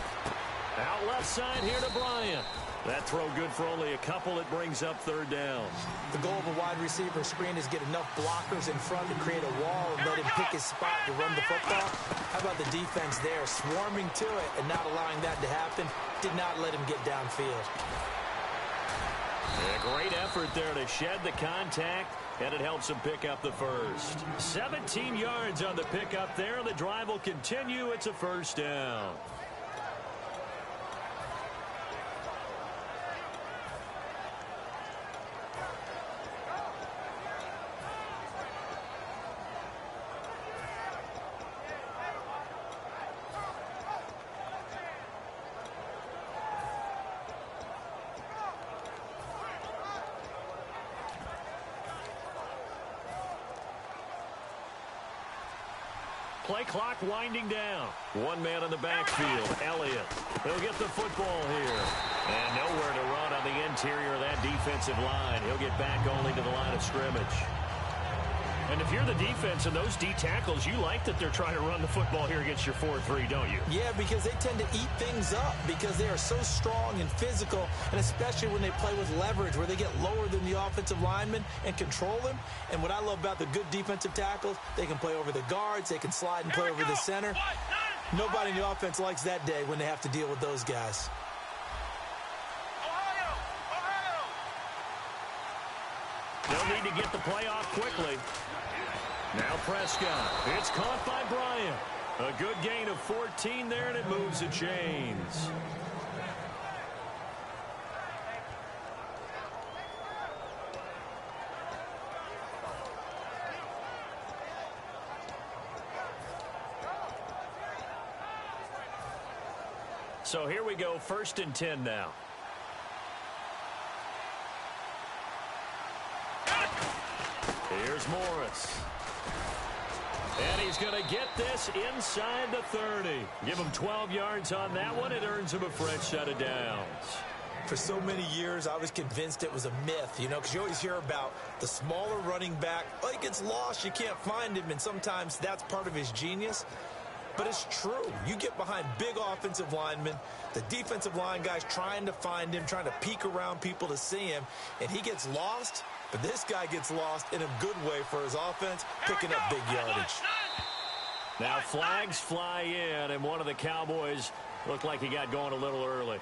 Out left side here to Bryant. That throw good for only a couple. It brings up 3rd down. The goal of a wide receiver screen is get enough blockers in front to create a wall and let him pick his spot to run the football. How about the defense there, swarming to it and not allowing that to happen? Did not let him get downfield. A great effort there to shed the contact, and it helps him pick up the first. 17 yards on the pickup there. The drive will continue. It's a 1st down. Play clock winding down. One man in the backfield, Elliott. He'll get the football here. And nowhere to run on the interior of that defensive line. He'll get back only to the line of scrimmage. And if you're the defense and those D tackles, you like that they're trying to run the football here against your 4-3, don't you? Yeah, because they tend to eat things up because they are so strong and physical, and especially when they play with leverage where they get lower than the offensive lineman and control them. And what I love about the good defensive tackles, they can play over the guards, they can slide and play over the center. Nobody in the offense likes that day when they have to deal with those guys. They'll need to get the play off quickly. Now Prescott. It's caught by Bryant. A good gain of 14 there, and it moves the chains. So here we go, 1st and 10 now. Here's Morris. And he's going to get this inside the 30. Give him 12 yards on that one. It earns him a fresh set of downs. For so many years, I was convinced it was a myth, you know, because you always hear about the smaller running back. Oh, he gets lost, you can't find him, and sometimes that's part of his genius. But it's true. You get behind big offensive linemen, the defensive line guys trying to find him, trying to peek around people to see him, and he gets lost. But this guy gets lost in a good way for his offense, picking up big yardage. Now flags fly in, and one of the Cowboys looked like he got going a little early.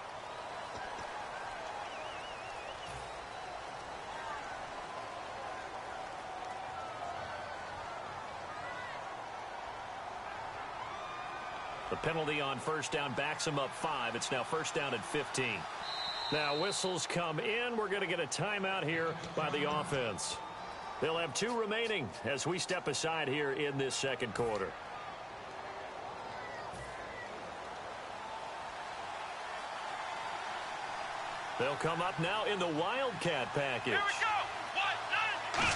The penalty on first down backs him up 5. It's now first down at 15. Now whistles come in. We're going to get a timeout here by the offense. They'll have 2 remaining as we step aside here in this second quarter. They'll come up now in the Wildcat package. Here we go. 1,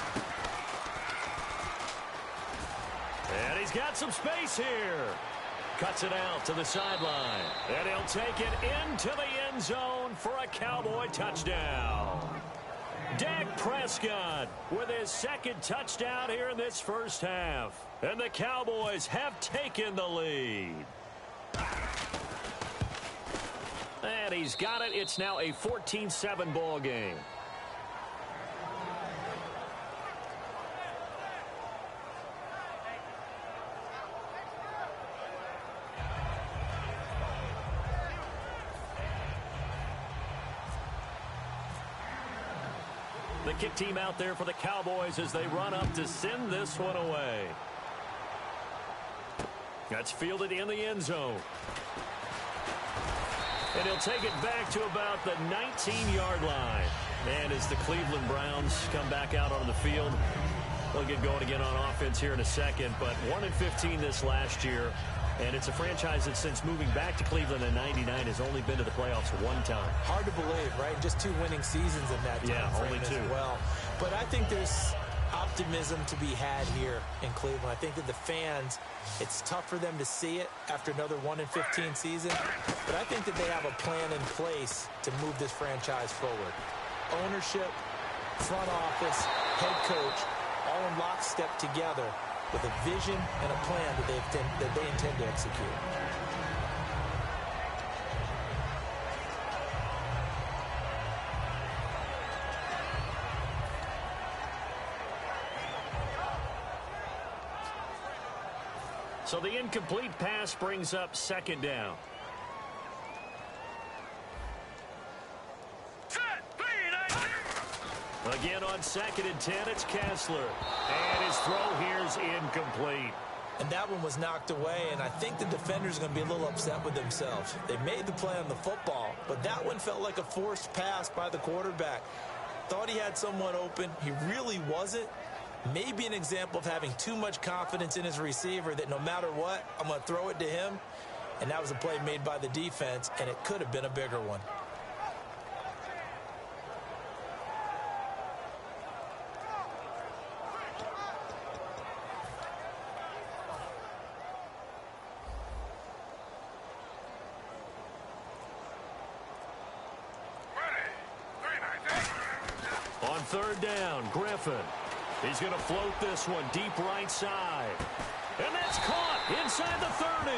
9, And he's got some space here. Cuts it out to the sideline. And he'll take it into the end zone for a Cowboy touchdown. Dak Prescott with his second touchdown here in this first half. And the Cowboys have taken the lead. And he's got it. It's now a 14-7 ball game. The kick team out there for the Cowboys as they run up to send this one away. That's fielded in the end zone. And he'll take it back to about the 19-yard line. And as the Cleveland Browns come back out on the field, they'll get going again on offense here in a second. But 1-15 this last year. And it's a franchise that since moving back to Cleveland in '99 has only been to the playoffs 1 time. Hard to believe, right? Just 2 winning seasons in that time frame only 2. as well. But I think there's optimism to be had here in Cleveland. I think that the fans, it's tough for them to see it after another 1-15 season. But I think that they have a plan in place to move this franchise forward. Ownership, front office, head coach, all in lockstep together with a vision and a plan that they intend to execute. So the incomplete pass brings up second down. Again on 2nd and 10, it's Kessler. And his throw here's incomplete. And that one was knocked away, and I think the defenders are going to be a little upset with themselves. They made the play on the football, but that one felt like a forced pass by the quarterback. Thought he had someone open. He really wasn't. Maybe an example of having too much confidence in his receiver that no matter what, I'm going to throw it to him. And that was a play made by the defense, and it could have been a bigger one. On 3rd down, Griffin. He's going to float this one deep right side. And that's caught inside the 30.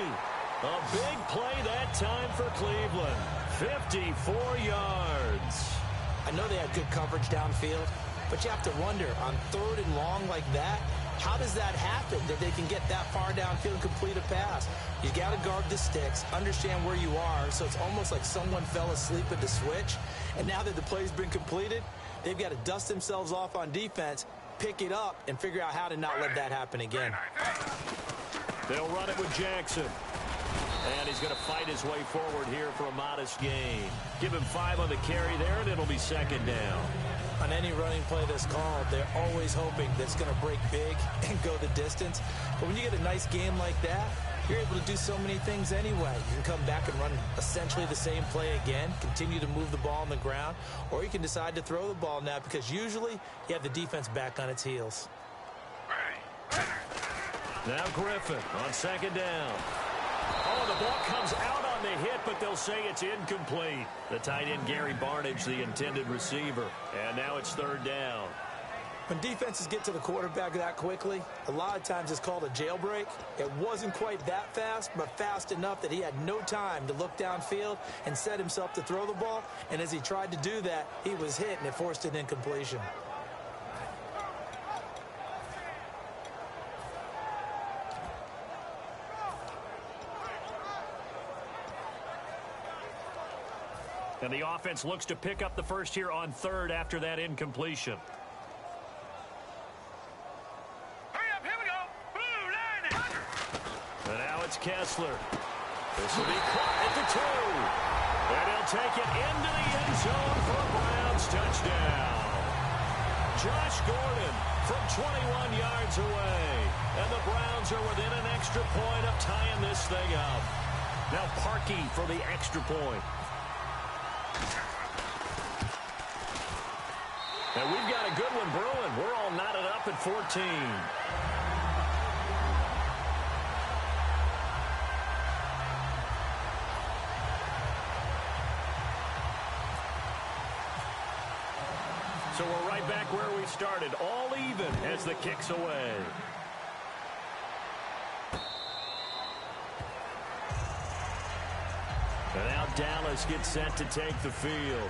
A big play that time for Cleveland. 54 yards. I know they had good coverage downfield, but you have to wonder, on 3rd and long like that, how does that happen that they can get that far downfield and complete a pass? You got to guard the sticks, understand where you are, so it's almost like someone fell asleep at the switch, and now that the play's been completed, they've got to dust themselves off on defense, pick it up, and figure out how to not let that happen again. They'll run it with Jackson. And he's going to fight his way forward here for a modest gain. Give him 5 on the carry there, and it'll be 2nd down. On any running play that's called, they're always hoping that it's going to break big and go the distance. But when you get a nice game like that, you're able to do so many things anyway. You can come back and run essentially the same play again, continue to move the ball on the ground, or you can decide to throw the ball now because usually you have the defense back on its heels. Now Griffin on 2nd down. Oh, the ball comes out on the hit, but they'll say it's incomplete. The tight end, Gary Barnidge, the intended receiver. And now it's 3rd down. When defenses get to the quarterback that quickly, a lot of times it's called a jailbreak. It wasn't quite that fast, but fast enough that he had no time to look downfield and set himself to throw the ball. And as he tried to do that, he was hit, and it forced an incompletion. And the offense looks to pick up the first here on 3rd after that incompletion. Hurry up, here we go. Blue line. And now it's Kessler. This will be caught at the 2. And he'll take it into the end zone for a Browns touchdown. Josh Gordon from 21 yards away. And the Browns are within an extra point of tying this thing up. Now Parkey for the extra point. And we've got a good one brewing. We're all knotted up at 14. So we're right back where we started, all even as the kick's away. And now Dallas gets set to take the field.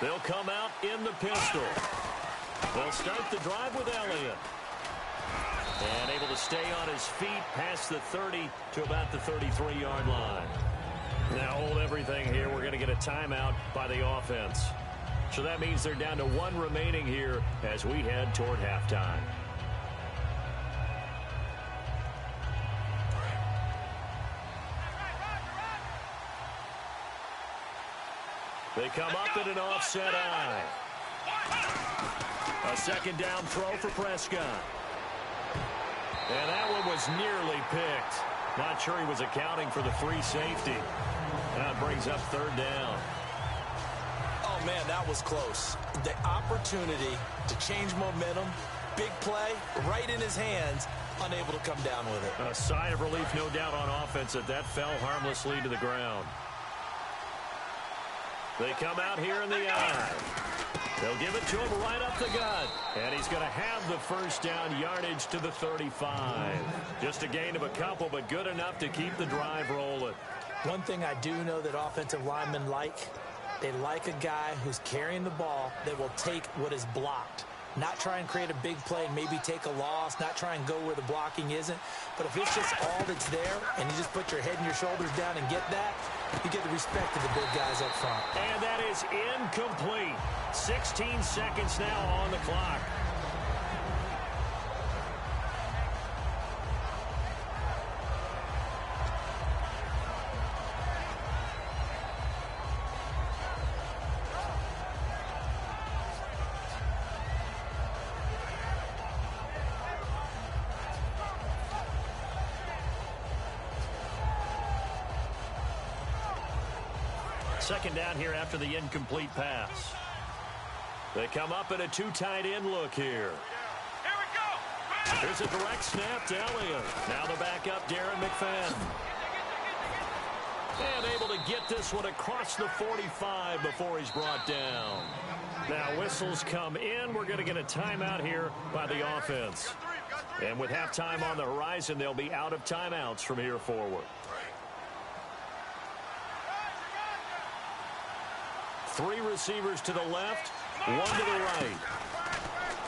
They'll come out in the pistol. They'll start the drive with Elliott. And able to stay on his feet past the 30 to about the 33-yard line. Now hold everything here. We're going to get a timeout by the offense. So that means they're down to 1 remaining here as we head toward halftime. They come up in an offset eye. A second down throw for Prescott. And that one was nearly picked. Not sure he was accounting for the free safety. That brings up 3rd down. Oh, man, that was close. The opportunity to change momentum, big play, right in his hands, unable to come down with it. A sigh of relief, no doubt, on offense that fell harmlessly to the ground. They come out here in the eye. They'll give it to him right up the gut. And he's going to have the first down, yardage to the 35. Just a gain of a couple, but good enough to keep the drive rolling. One thing I do know that offensive linemen like, they like a guy who's carrying the ball that will take what is blocked. Not try and create a big play and maybe take a loss, not try and go where the blocking isn't. But if it's just all that's there and you just put your head and your shoulders down and get that, you get the respect of the big guys up front. And that is incomplete. 16 seconds now on the clock. Second down here after the incomplete pass. They come up in a 2 tight end look here. Here we go. Here's a direct snap to Elliott. Now the backup, Darren McFadden. And able to get this one across the 45 before he's brought down. Now whistles come in. We're going to get a timeout here by the offense. And with halftime on the horizon, they'll be out of timeouts from here forward. 3 receivers to the left, 1 to the right.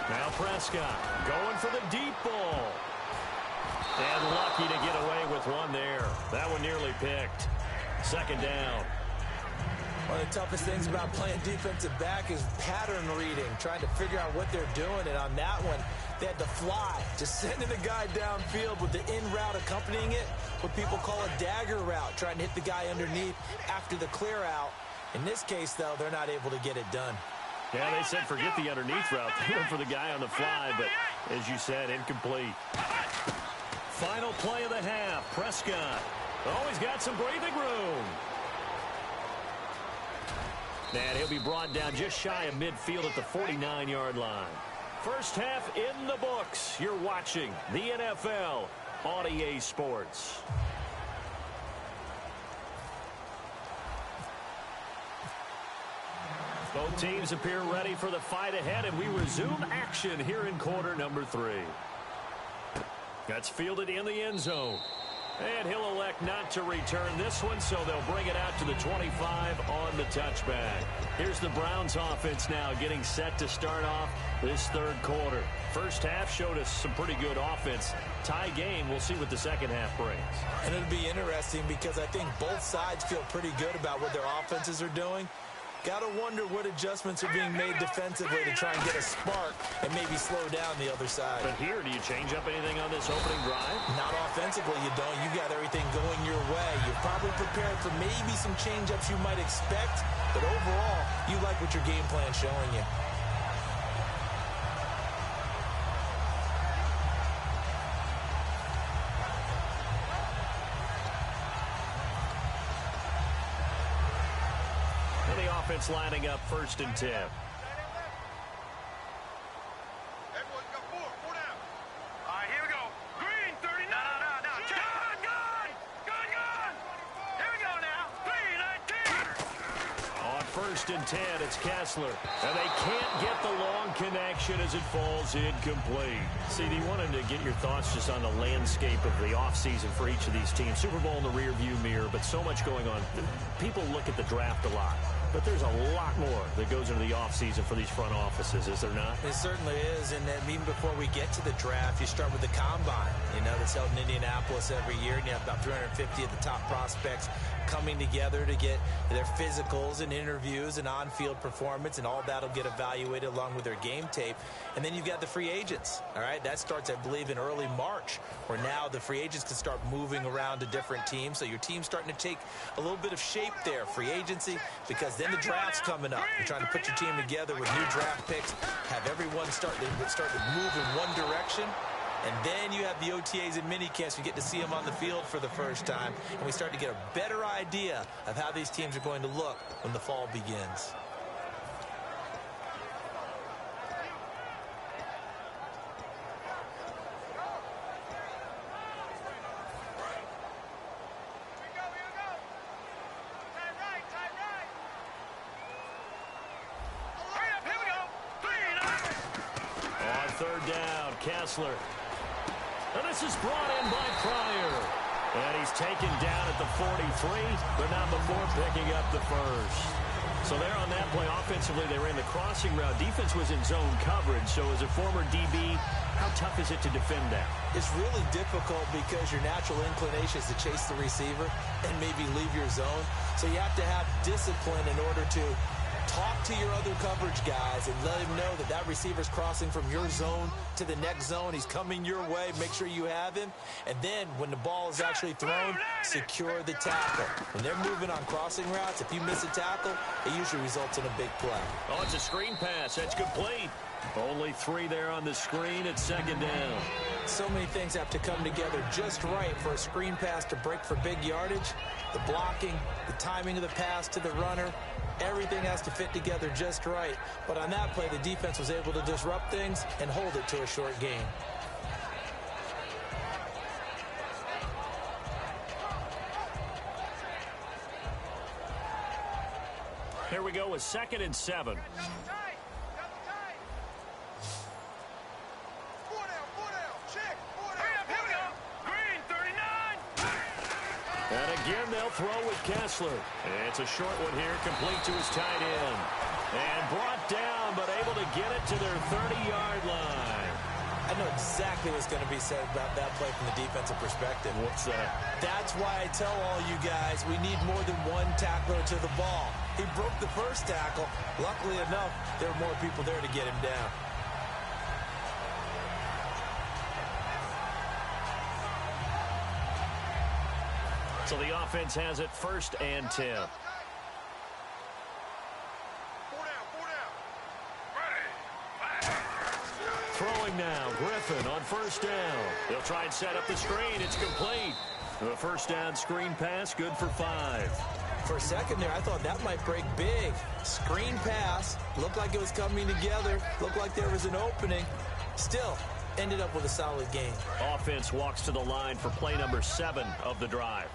Now Prescott going for the deep ball. And lucky to get away with one there. That one nearly picked. Second down. One of the toughest things about playing defensive back is pattern reading, trying to figure out what they're doing. And on that one, they had to fly, just sending the guy downfield with the in route accompanying it, what people call a dagger route, trying to hit the guy underneath after the clear out. In this case, though, they're not able to get it done. Yeah, they said forget the underneath route. They went for the guy on the fly, but as you said, incomplete. Final play of the half. Prescott Oh, he's got some breathing room. And he'll be brought down just shy of midfield at the 49-yard line. First half in the books. You're watching the NFL on EA Sports. Both teams appear ready for the fight ahead, and we resume action here in quarter number 3. That's fielded in the end zone. And he'll elect not to return this one, so they'll bring it out to the 25 on the touchback. Here's the Browns offense now getting set to start off this third quarter. First half showed us some pretty good offense. Tie game, we'll see what the second half brings. And it'll be interesting because I think both sides feel pretty good about what their offenses are doing. Got to wonder what adjustments are being made defensively to try and get a spark and maybe slow down the other side. But here, do you change up anything on this opening drive? Not offensively, you don't. You got everything going your way. You're probably prepared for maybe some change-ups you might expect, but overall, you like what your game plan's showing you. Offense lining up 1st and 10. Everyone got four down. All right, here we go. Green, 39. No. Gun. Here we go now. 3-19. On 1st and 10, it's Kessler. And they can't get the long connection as it falls incomplete. See, you wanted to get your thoughts just on the landscape of the offseason for each of these teams. Super Bowl in the rearview mirror, but so much going on. People look at the draft a lot. But there's a lot more that goes into the offseason for these front offices, is there not? It certainly is, and then even before we get to the draft, you start with the combine. You know, that's held in Indianapolis every year, and you have about 350 of the top prospects coming together to get their physicals and interviews and on-field performance, and all that will get evaluated along with their game tape. And then you've got the free agents, all right? That starts, I believe, in early March, where now the free agents can start moving around to different teams. So your team's starting to take a little bit of shape there, free agency, because then the draft's coming up. You're trying to put your team together with new draft picks, have everyone start to move in one direction. And then you have the OTAs and minicamps. You get to see them on the field for the first time. And we start to get a better idea of how these teams are going to look when the fall begins. Kessler. And this is brought in by Pryor. And he's taken down at the 43, but not before picking up the first. So there on that play, offensively, they ran the crossing route. Defense was in zone coverage. So as a former DB, how tough is it to defend that? It's really difficult because your natural inclination is to chase the receiver and maybe leave your zone. So you have to have discipline in order to talk to your other coverage guys and let him know that that receiver's crossing from your zone to the next zone. He's coming your way. Make sure you have him. And then when the ball is actually thrown, secure the tackle. When they're moving on crossing routes, if you miss a tackle, it usually results in a big play. Oh, it's a screen pass. That's complete. Only 3 there on the screen at 2nd down. So many things have to come together just right for a screen pass to break for big yardage. The blocking, the timing of the pass to the runner, everything has to fit together just right. But on that play, the defense was able to disrupt things and hold it to a short gain. Here we go with 2nd and 7. And again, they'll throw with Kessler. It's a short one here, complete to his tight end. And brought down, but able to get it to their 30-yard line. I know exactly what's going to be said about that play from the defensive perspective. What's that? That's why I tell all you guys we need more than one tackler to the ball. He broke the first tackle. Luckily enough, there were more people there to get him down. So the offense has it 1st and 10. 4 down. Ready. Throwing now, Griffin on 1st down. They'll try and set up the screen. It's complete. The first down screen pass, good for 5. For a second there, I thought that might break big. Screen pass, looked like it was coming together, looked like there was an opening. Still, ended up with a solid game. Offense walks to the line for play number 7 of the drive.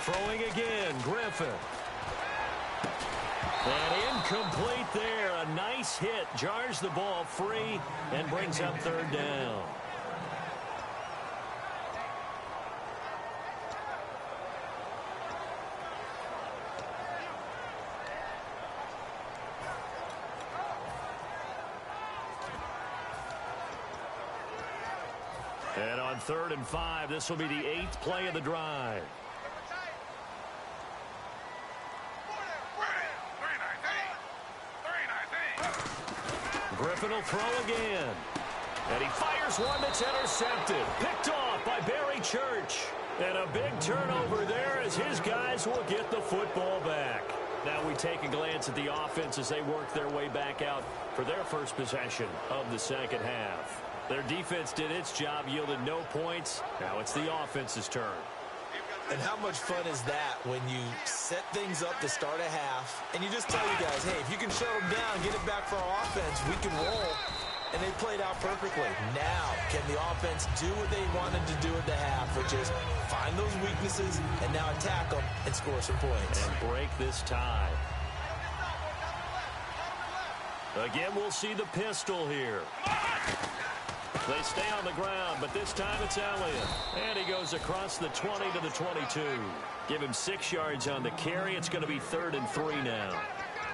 Throwing again, Griffin. And incomplete there. A nice hit. Jars the ball free and brings up third down. And on 3rd and 5, this will be the 8th play of the drive. Griffin will throw again. And he fires one that's intercepted. Picked off by Barry Church. And a big turnover there as his guys will get the football back. Now we take a glance at the offense as they work their way back out for their first possession of the second half. Their defense did its job, yielded no points. Now it's the offense's turn. And how much fun is that when you set things up to start a half and you just tell you guys, hey, if you can shut them down, get it back for our offense, we can roll. And they played out perfectly. Now, can the offense do what they wanted to do at the half, which is find those weaknesses and now attack them and score some points. And break this tie. Again, we'll see the pistol here. They stay on the ground, but this time it's Elliott. And he goes across the 20 to the 22. Give him 6 yards on the carry. It's going to be 3rd and 3 now.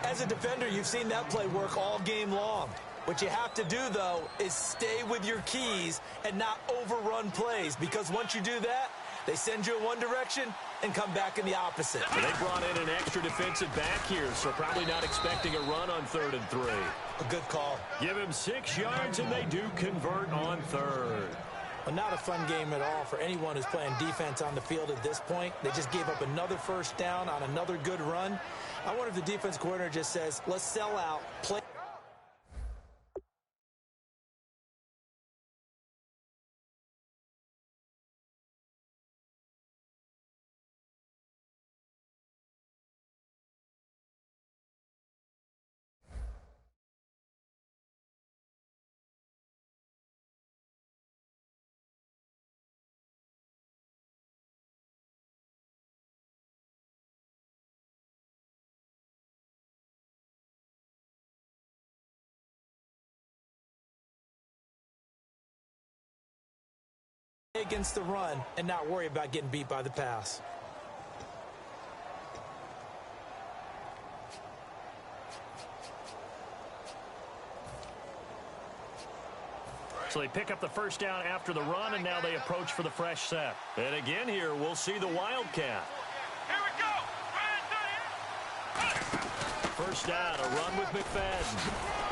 As a defender, you've seen that play work all game long. What you have to do, though, is stay with your keys and not overrun plays, because once you do that, they send you in one direction and come back in the opposite. Well, they brought in an extra defensive back here, so probably not expecting a run on 3rd and 3. A good call. Give him 6 yards, and they do convert on 3rd. Well, not a fun game at all for anyone who's playing defense on the field at this point. They just gave up another first down on another good run. I wonder if the defense coordinator just says, let's sell out, play. Against the run and not worry about getting beat by the pass. So they pick up the first down after the run, and now they approach for the fresh set. And again here, we'll see the Wildcat. Here we go. First down, a run with McFadden.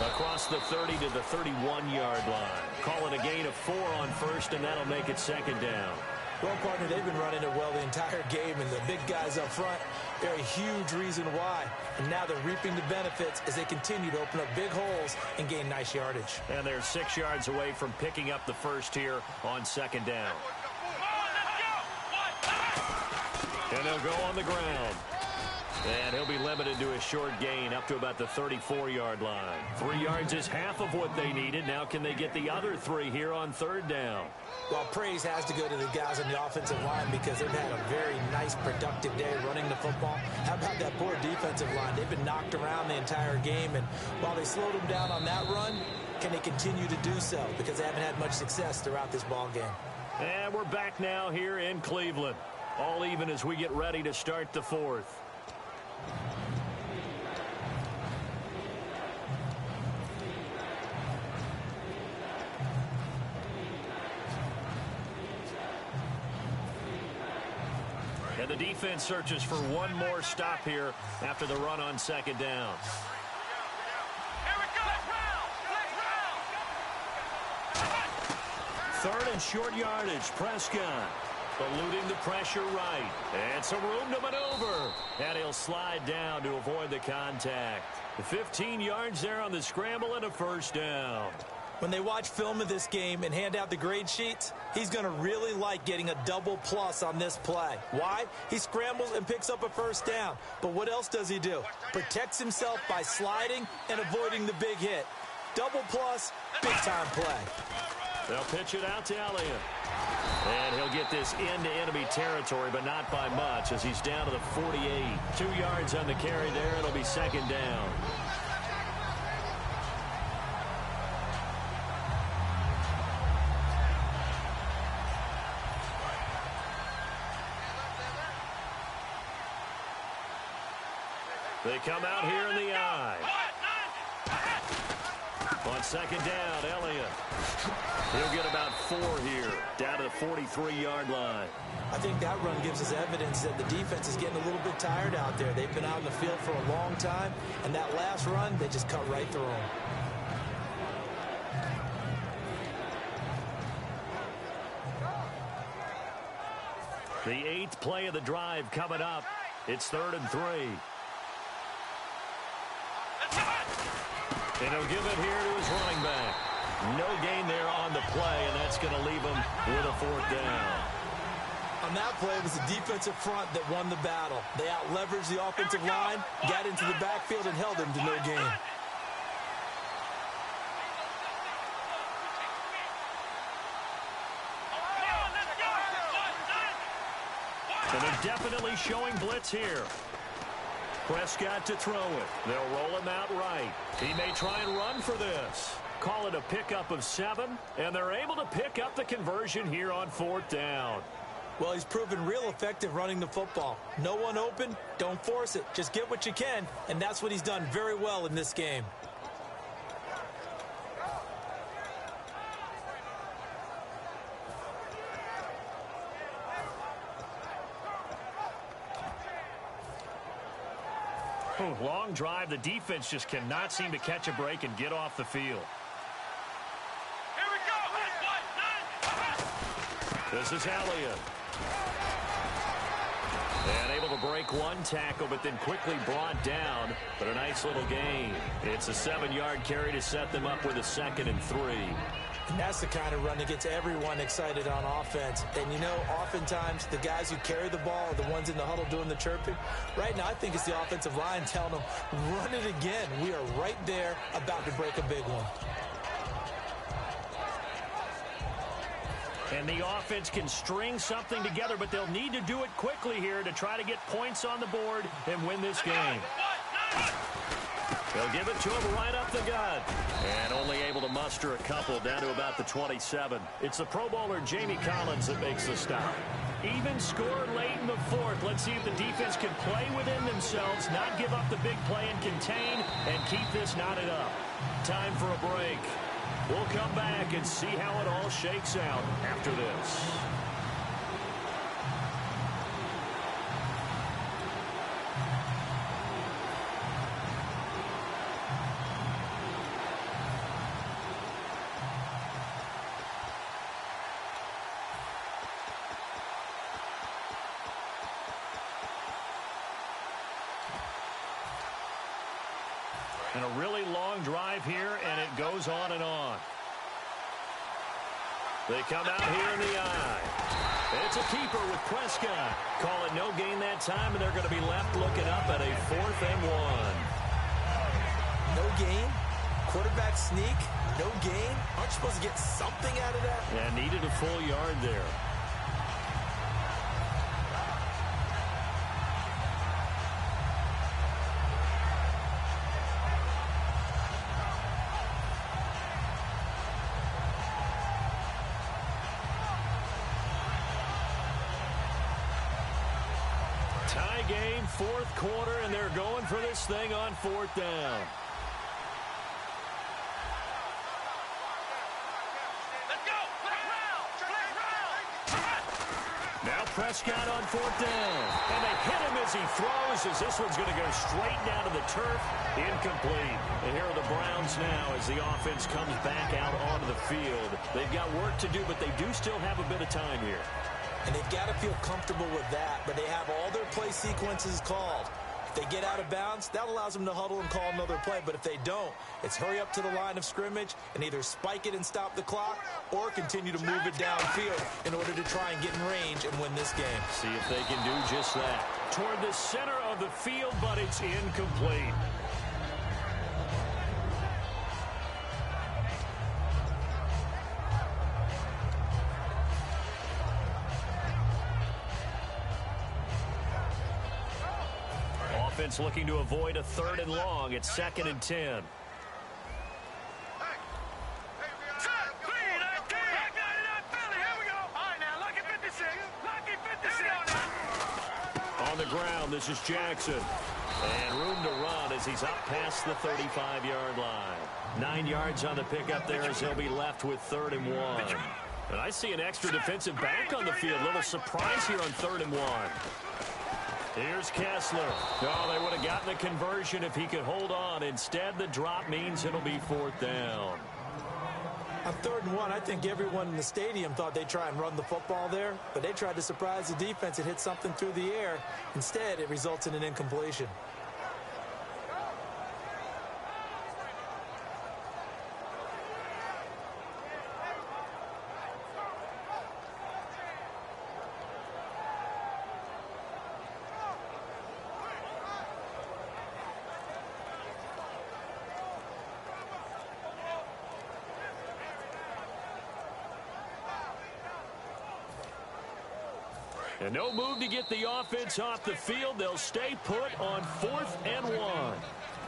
Across the 30 to the 31-yard line. Call it a gain of 4 on first, and that'll make it second down. Well, partner, they've been running it well the entire game, and the big guys up front, they're a huge reason why. And now they're reaping the benefits as they continue to open up big holes and gain nice yardage. And they're 6 yards away from picking up the first here on second down. And they'll go on the ground. And he'll be limited to a short gain up to about the 34-yard line. 3 yards is half of what they needed. Now can they get the other 3 here on third down? Well, praise has to go to the guys on the offensive line because they've had a very nice, productive day running the football. How about that poor defensive line? They've been knocked around the entire game, and while they slowed them down on that run, can they continue to do so? Because they haven't had much success throughout this ball game. And we're back now here in Cleveland. All even as we get ready to start the fourth. And the defense searches for one more stop here after the run on second down. Here we go. Third and short yardage. Prescott eluding the pressure right. And some room to maneuver. And he'll slide down to avoid the contact. 15 yards there on the scramble and a first down. When they watch film of this game and hand out the grade sheets, he's going to really like getting a double plus on this play. Why? He scrambles and picks up a first down. But what else does he do? Protects himself by sliding and avoiding the big hit. Double plus, big-time play. They'll pitch it out to Elliott. And he'll get this into enemy territory, but not by much, as he's down to the 48. 2 yards on the carry there. It'll be second down. They come out here in the eye. On second down, Elliott. He'll get about 4 here, down to the 43-yard line. I think that run gives us evidence that the defense is getting a little bit tired out there. They've been out in the field for a long time, and that last run, they just cut right through them. The 8th play of the drive coming up. It's 3rd and 3. And he'll give it here to his running back. No gain there on the play, and that's going to leave him with a 4th down. On that play, it was the defensive front that won the battle. They out-leveraged the offensive line, got into the backfield, and held him to no gain. And they're definitely showing blitz here. Prescott to throw it. They'll roll him out right. He may try and run for this. Call it a pickup of 7, and they're able to pick up the conversion here on 4th down. Well, he's proven real effective running the football. No one open, don't force it. Just get what you can, and that's what he's done very well in this game. Long drive. The defense just cannot seem to catch a break and get off the field. Here we go. This is Elliott. And able to break one tackle, but then quickly brought down. But a nice little gain. It's a 7-yard carry to set them up with a 2nd and 3. And that's the kind of run that gets everyone excited on offense. And, you know, oftentimes the guys who carry the ball are the ones in the huddle doing the chirping. Right now, I think it's the offensive line telling them, run it again. We are right there about to break a big one. And the offense can string something together, but they'll need to do it quickly here to try to get points on the board and win this game. They'll give it to him right up the gut. And only able to muster a couple down to about the 27. It's the Pro Bowler Jamie Collins that makes the stop. Even score late in the 4th. Let's see if the defense can play within themselves, not give up the big play and contain, and keep this knotted up. Time for a break. We'll come back and see how it all shakes out after this. And a really long drive here, and it goes on and on. They come out here in the eye. It's a keeper with Prescott. Call it no gain that time, and they're going to be left looking up at a 4th and 1. No gain? Quarterback sneak? No gain? Aren't you supposed to get something out of that? And needed a full yard there. Tie game, 4th quarter, and they're going for this thing on 4th down. Let's go. Now Prescott on 4th down. And they hit him as he throws, as this one's going to go straight down to the turf. Incomplete. And here are the Browns now as the offense comes back out onto the field. They've got work to do, but they do still have a bit of time here. and they've got to feel comfortable with that, but they have all their play sequences called. If they get out of bounds, that allows them to huddle and call another play, but if they don't, it's hurry up to the line of scrimmage and either spike it and stop the clock or continue to move it downfield in order to try and get in range and win this game. See if they can do just that. Toward the center of the field, but it's incomplete. Offense looking to avoid a 3rd and long. It's 2nd and 10. On the ground, this is Jackson. And room to run as he's up past the 35-yard line. 9 yards on the pickup there as he'll be left with 3rd and 1. And I see an extra defensive back on the field. Little surprise here on 3rd and 1. Here's Kessler. Oh, they would have gotten the conversion if he could hold on. Instead, the drop means it'll be 4th down. On 3rd and 1, I think everyone in the stadium thought they'd try and run the football there, but they tried to surprise the defense and hit something through the air. Instead, it results in an incompletion. And no move to get the offense off the field. They'll stay put on 4th and 1.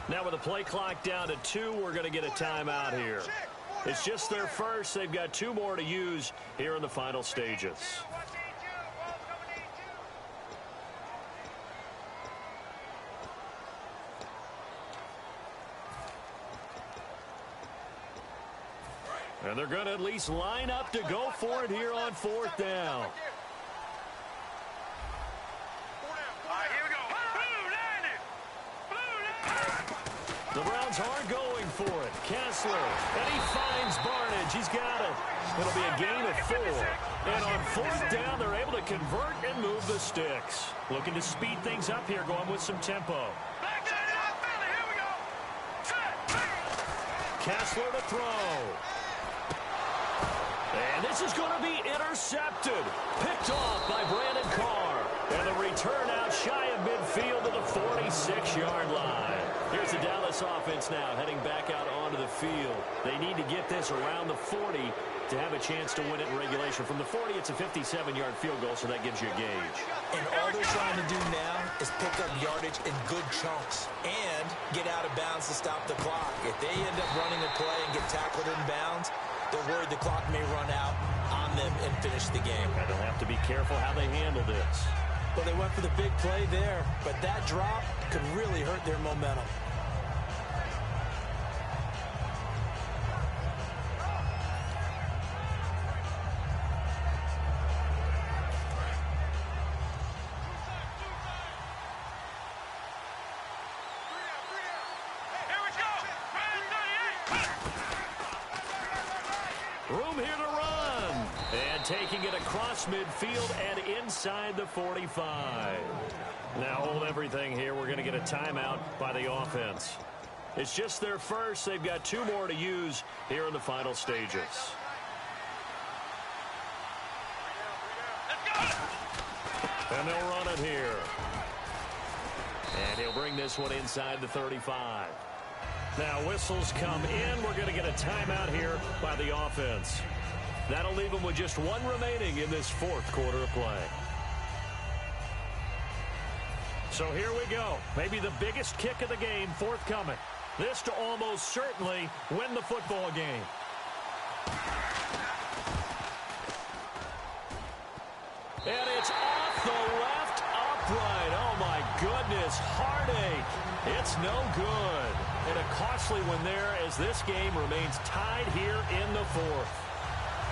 Now with the play clock down to 2, we're going to get a timeout here. It's just their first. They've got 2 more to use here in the final stages. And they're going to at least line up to go for it here on 4th down. The Browns are going for it. Kessler, and he finds Barnage. He's got it. It'll be a gain of 4. And on 4th down, they're able to convert and move the sticks. Looking to speed things up here, going with some tempo. Kessler to throw. And this is going to be intercepted. Picked off by Brandon Carr. And the return out shy of midfield to the 46-yard line. Here's the Dallas offense now heading back out onto the field. They need to get this around the 40 to have a chance to win it in regulation. From the 40, it's a 57-yard field goal, so that gives you a gauge. And all they're trying to do now is pick up yardage in good chunks and get out of bounds to stop the clock. If they end up running a play and get tackled in bounds, they're worried the clock may run out on them and finish the game. And they'll have to be careful how they handle this. Well, they went for the big play there, but that drop could really hurt their momentum. Room here to run. And taking it across midfield and inside the 45. Now hold everything here. We're going to get a timeout by the offense. It's just their first. They've got 2 more to use here in the final stages. And they'll run it here. And he'll bring this one inside the 35. Now whistles come in. We're going to get a timeout here by the offense. That'll leave them with just 1 remaining in this 4th quarter of play. So here we go. Maybe the biggest kick of the game forthcoming. This to almost certainly win the football game. And it's off the left upright. Oh, my goodness. Heartache. It's no good. And a costly one there as this game remains tied here in the 4th.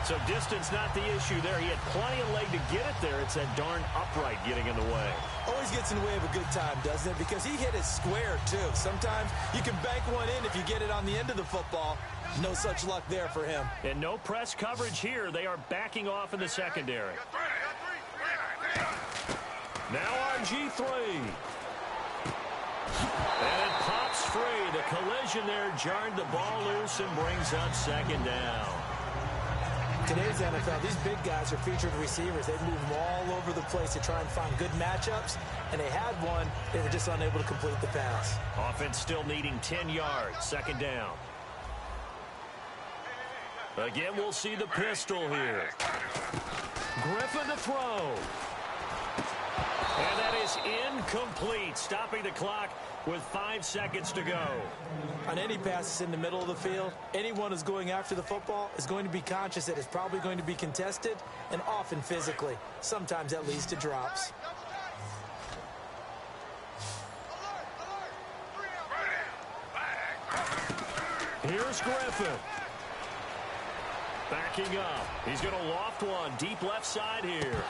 So distance not the issue there. He had plenty of leg to get it there. It's that darn upright getting in the way. Always gets in the way of a good time, doesn't it? Because he hit it square, too. Sometimes you can bank one in if you get it on the end of the football. No such luck there for him. And no press coverage here. They are backing off in the secondary. Now RG3. And it pops free. The collision there jarred the ball loose and brings up second down. Today's NFL, these big guys are featured receivers. They move them all over the place to try and find good matchups, and they had one. They were just unable to complete the pass. Offense still needing 10 yards. Second down. Again, we'll see the pistol here. Griffin to throw. And that is incomplete, stopping the clock with 5 seconds to go. On any passes in the middle of the field, anyone who's going after the football is going to be conscious that it's probably going to be contested, and often physically. Sometimes that leads to drops. Here's Griffin. Backing up. He's going to loft one deep left side here.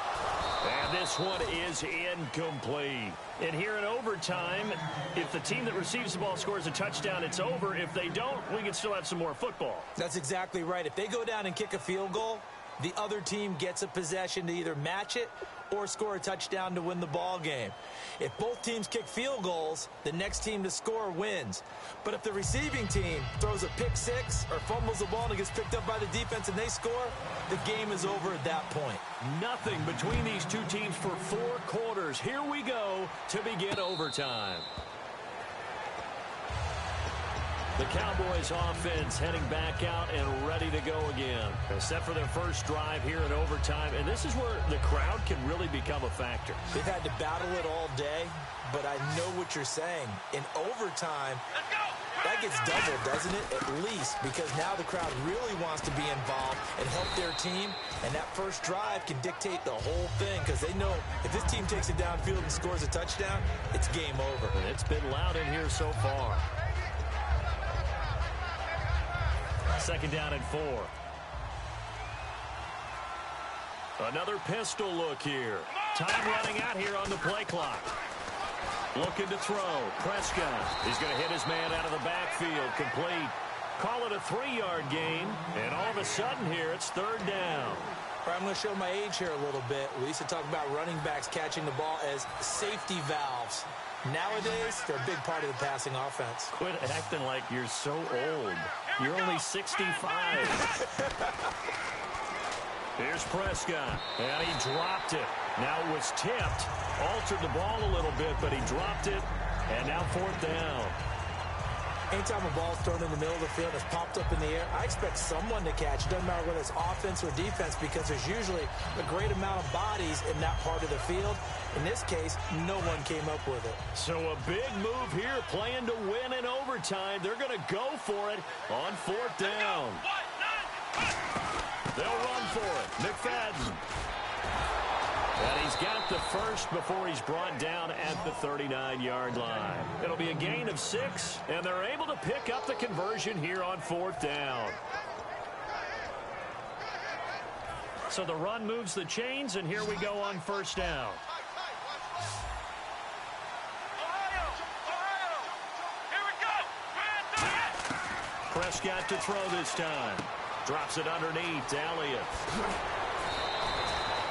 And this one is incomplete. And here in overtime, if the team that receives the ball scores a touchdown, it's over. If they don't, we can still have some more football. That's exactly right. If they go down and kick a field goal, the other team gets a possession to either match it or score a touchdown to win the ball game. If both teams kick field goals, the next team to score wins. But if the receiving team throws a pick six or fumbles the ball and it gets picked up by the defense and they score, the game is over at that point. Nothing between these two teams for 4 quarters. Here we go to begin overtime. The Cowboys offense heading back out and ready to go again. They're set for their first drive here in overtime, and this is where the crowd can really become a factor. They've had to battle it all day, but I know what you're saying. In overtime, that gets doubled, doesn't it? At least, because now the crowd really wants to be involved and help their team, and that first drive can dictate the whole thing because they know if this team takes it downfield and scores a touchdown, it's game over. And it's been loud in here so far. Second down and 4. Another pistol look here. Time running out here on the play clock. Looking to throw. Prescott. He's going to hit his man out of the backfield. Complete. Call it a 3-yard gain. And all of a sudden here, it's third down. I'm going to show my age here a little bit. We used to talk about running backs catching the ball as safety valves. Nowadays, they're a big part of the passing offense. Quit acting like you're so old. You're only 65. Here's Prescott, and he dropped it. Now it was tipped, altered the ball a little bit, but he dropped it, and now fourth down. Anytime a ball's thrown in the middle of the field, it's popped up in the air, I expect someone to catch. It doesn't matter whether it's offense or defense because there's usually a great amount of bodies in that part of the field. In this case, no one came up with it. So a big move here, playing to win in overtime. They're going to go for it on fourth down. They'll run for it. McFadden. And he's got the first before he's brought down at the 39-yard line. It'll be a gain of 6, and they're able to pick up the conversion here on fourth down. So the run moves the chains, and here we go on first down. Prescott to throw this time. Drops it underneath to Elliott.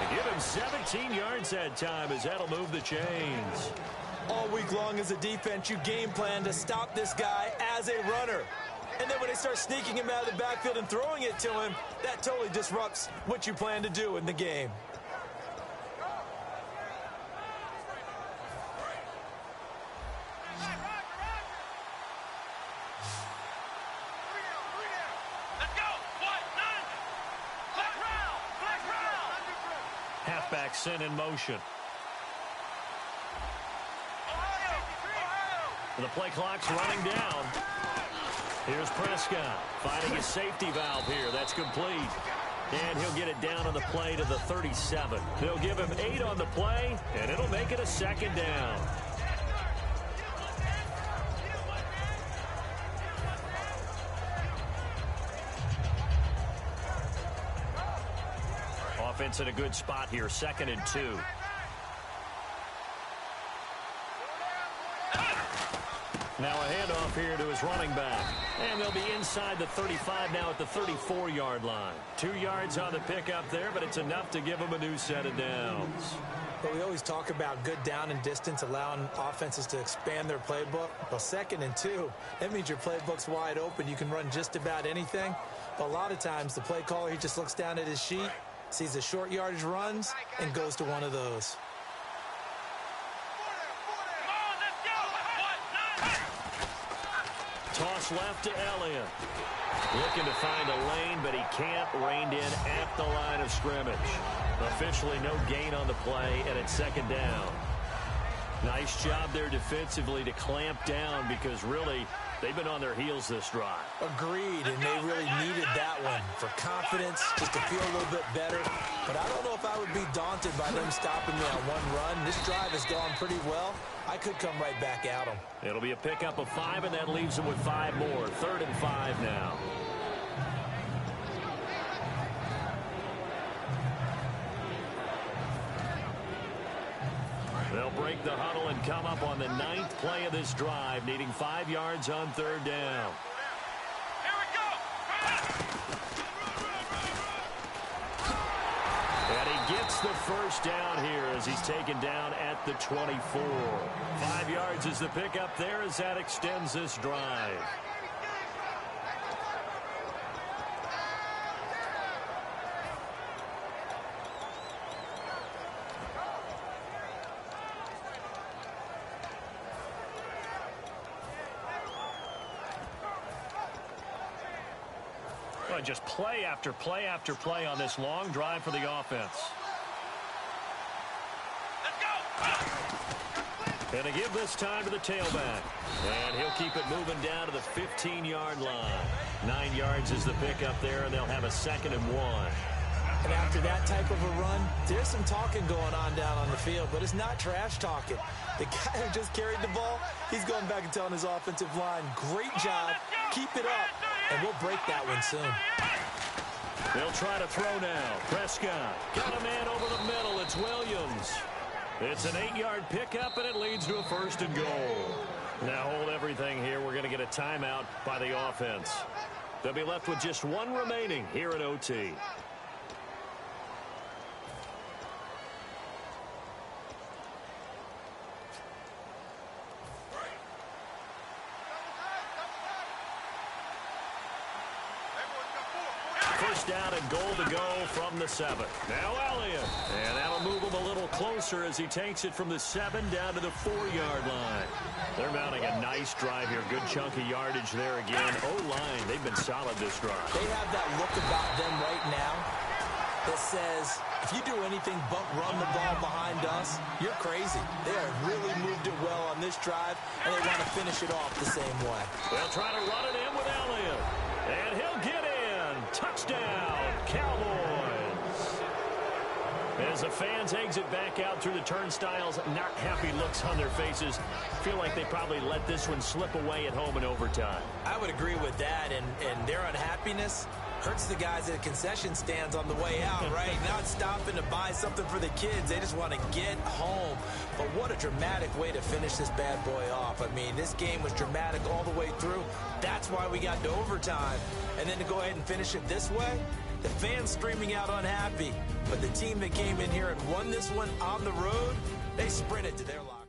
They give him 17 yards that time as that'll move the chains. All week long as a defense, you game plan to stop this guy as a runner. And then when they start sneaking him out of the backfield and throwing it to him, that totally disrupts what you plan to do in the game. Halfback sent in motion. The play clock's running down. Here's Prescott finding his safety valve here. That's complete. And he'll get it down on the play to the 37. They'll give him 8 on the play, and it'll make it a second down. Offense in a good spot here, 2nd and 2. Now a handoff here to his running back. And they'll be inside the 35 now at the 34-yard line. 2 yards on the pickup there, but it's enough to give him a new set of downs. But we always talk about good down and distance, allowing offenses to expand their playbook. Well, 2nd and 2, that means your playbook's wide open. You can run just about anything. But a lot of times, the play caller, he just looks down at his sheet, sees the short yardage runs, and goes to one of those. Toss left to Elliott. Looking to find a lane, but he can't. Reined in at the line of scrimmage. Officially no gain on the play, and it's 2nd down. Nice job there defensively to clamp down because really they've been on their heels this drive. Agreed, and they really needed that one for confidence, just to feel a little bit better. But I don't know if I would be daunted by them stopping me on one run. This drive has gone pretty well. I could come right back at them. It'll be a pickup of 5, and that leaves them with 5 more. 3rd and 5 now. They'll break the huddle and come up on the 9th play of this drive, needing 5 yards on 3rd down. Here we go. And he gets the first down here as he's taken down at the 24. 5 yards is the pickup there as that extends this drive. Just play after play after play on this long drive for the offense. Let's go. And to give this time to the tailback. And he'll keep it moving down to the 15-yard line. 9 yards is the pickup there, and they'll have a 2nd and 1. And after that type of a run, there's some talking going on down on the field, but it's not trash talking. The guy who just carried the ball, he's going back and telling his offensive line, great job, keep it up, and we'll break that one soon. They'll try to throw now. Prescott got a man over the middle. It's Williams. It's an 8-yard pickup, and it leads to a 1st and goal. Now hold everything here. We're going to get a timeout by the offense. They'll be left with just 1 remaining here at OT. First down and goal to go from the 7. Now Elliott. And that'll move him a little closer as he takes it from the 7 down to the 4-yard line. They're mounting a nice drive here. Good chunk of yardage there again. O-line, they've been solid this drive. They have that look about them right now that says, if you do anything but run the ball behind us, you're crazy. They have really moved it well on this drive, and they want to finish it off the same way. They'll try to run it in with Elliott. And he'll get in. Touchdown, Cowboys. As the fans exit back out through the turnstiles, not happy looks on their faces. Feel like they probably let this one slip away at home in overtime. I would agree with that, and their unhappiness hurts the guys at concession stands on the way out, right? Not stopping to buy something for the kids. They just want to get home. But what a dramatic way to finish this bad boy off. I mean, this game was dramatic all the way through. That's why we got to overtime. And then to go ahead and finish it this way, the fans screaming out unhappy. But the team that came in here and won this one on the road, they sprinted to their locker.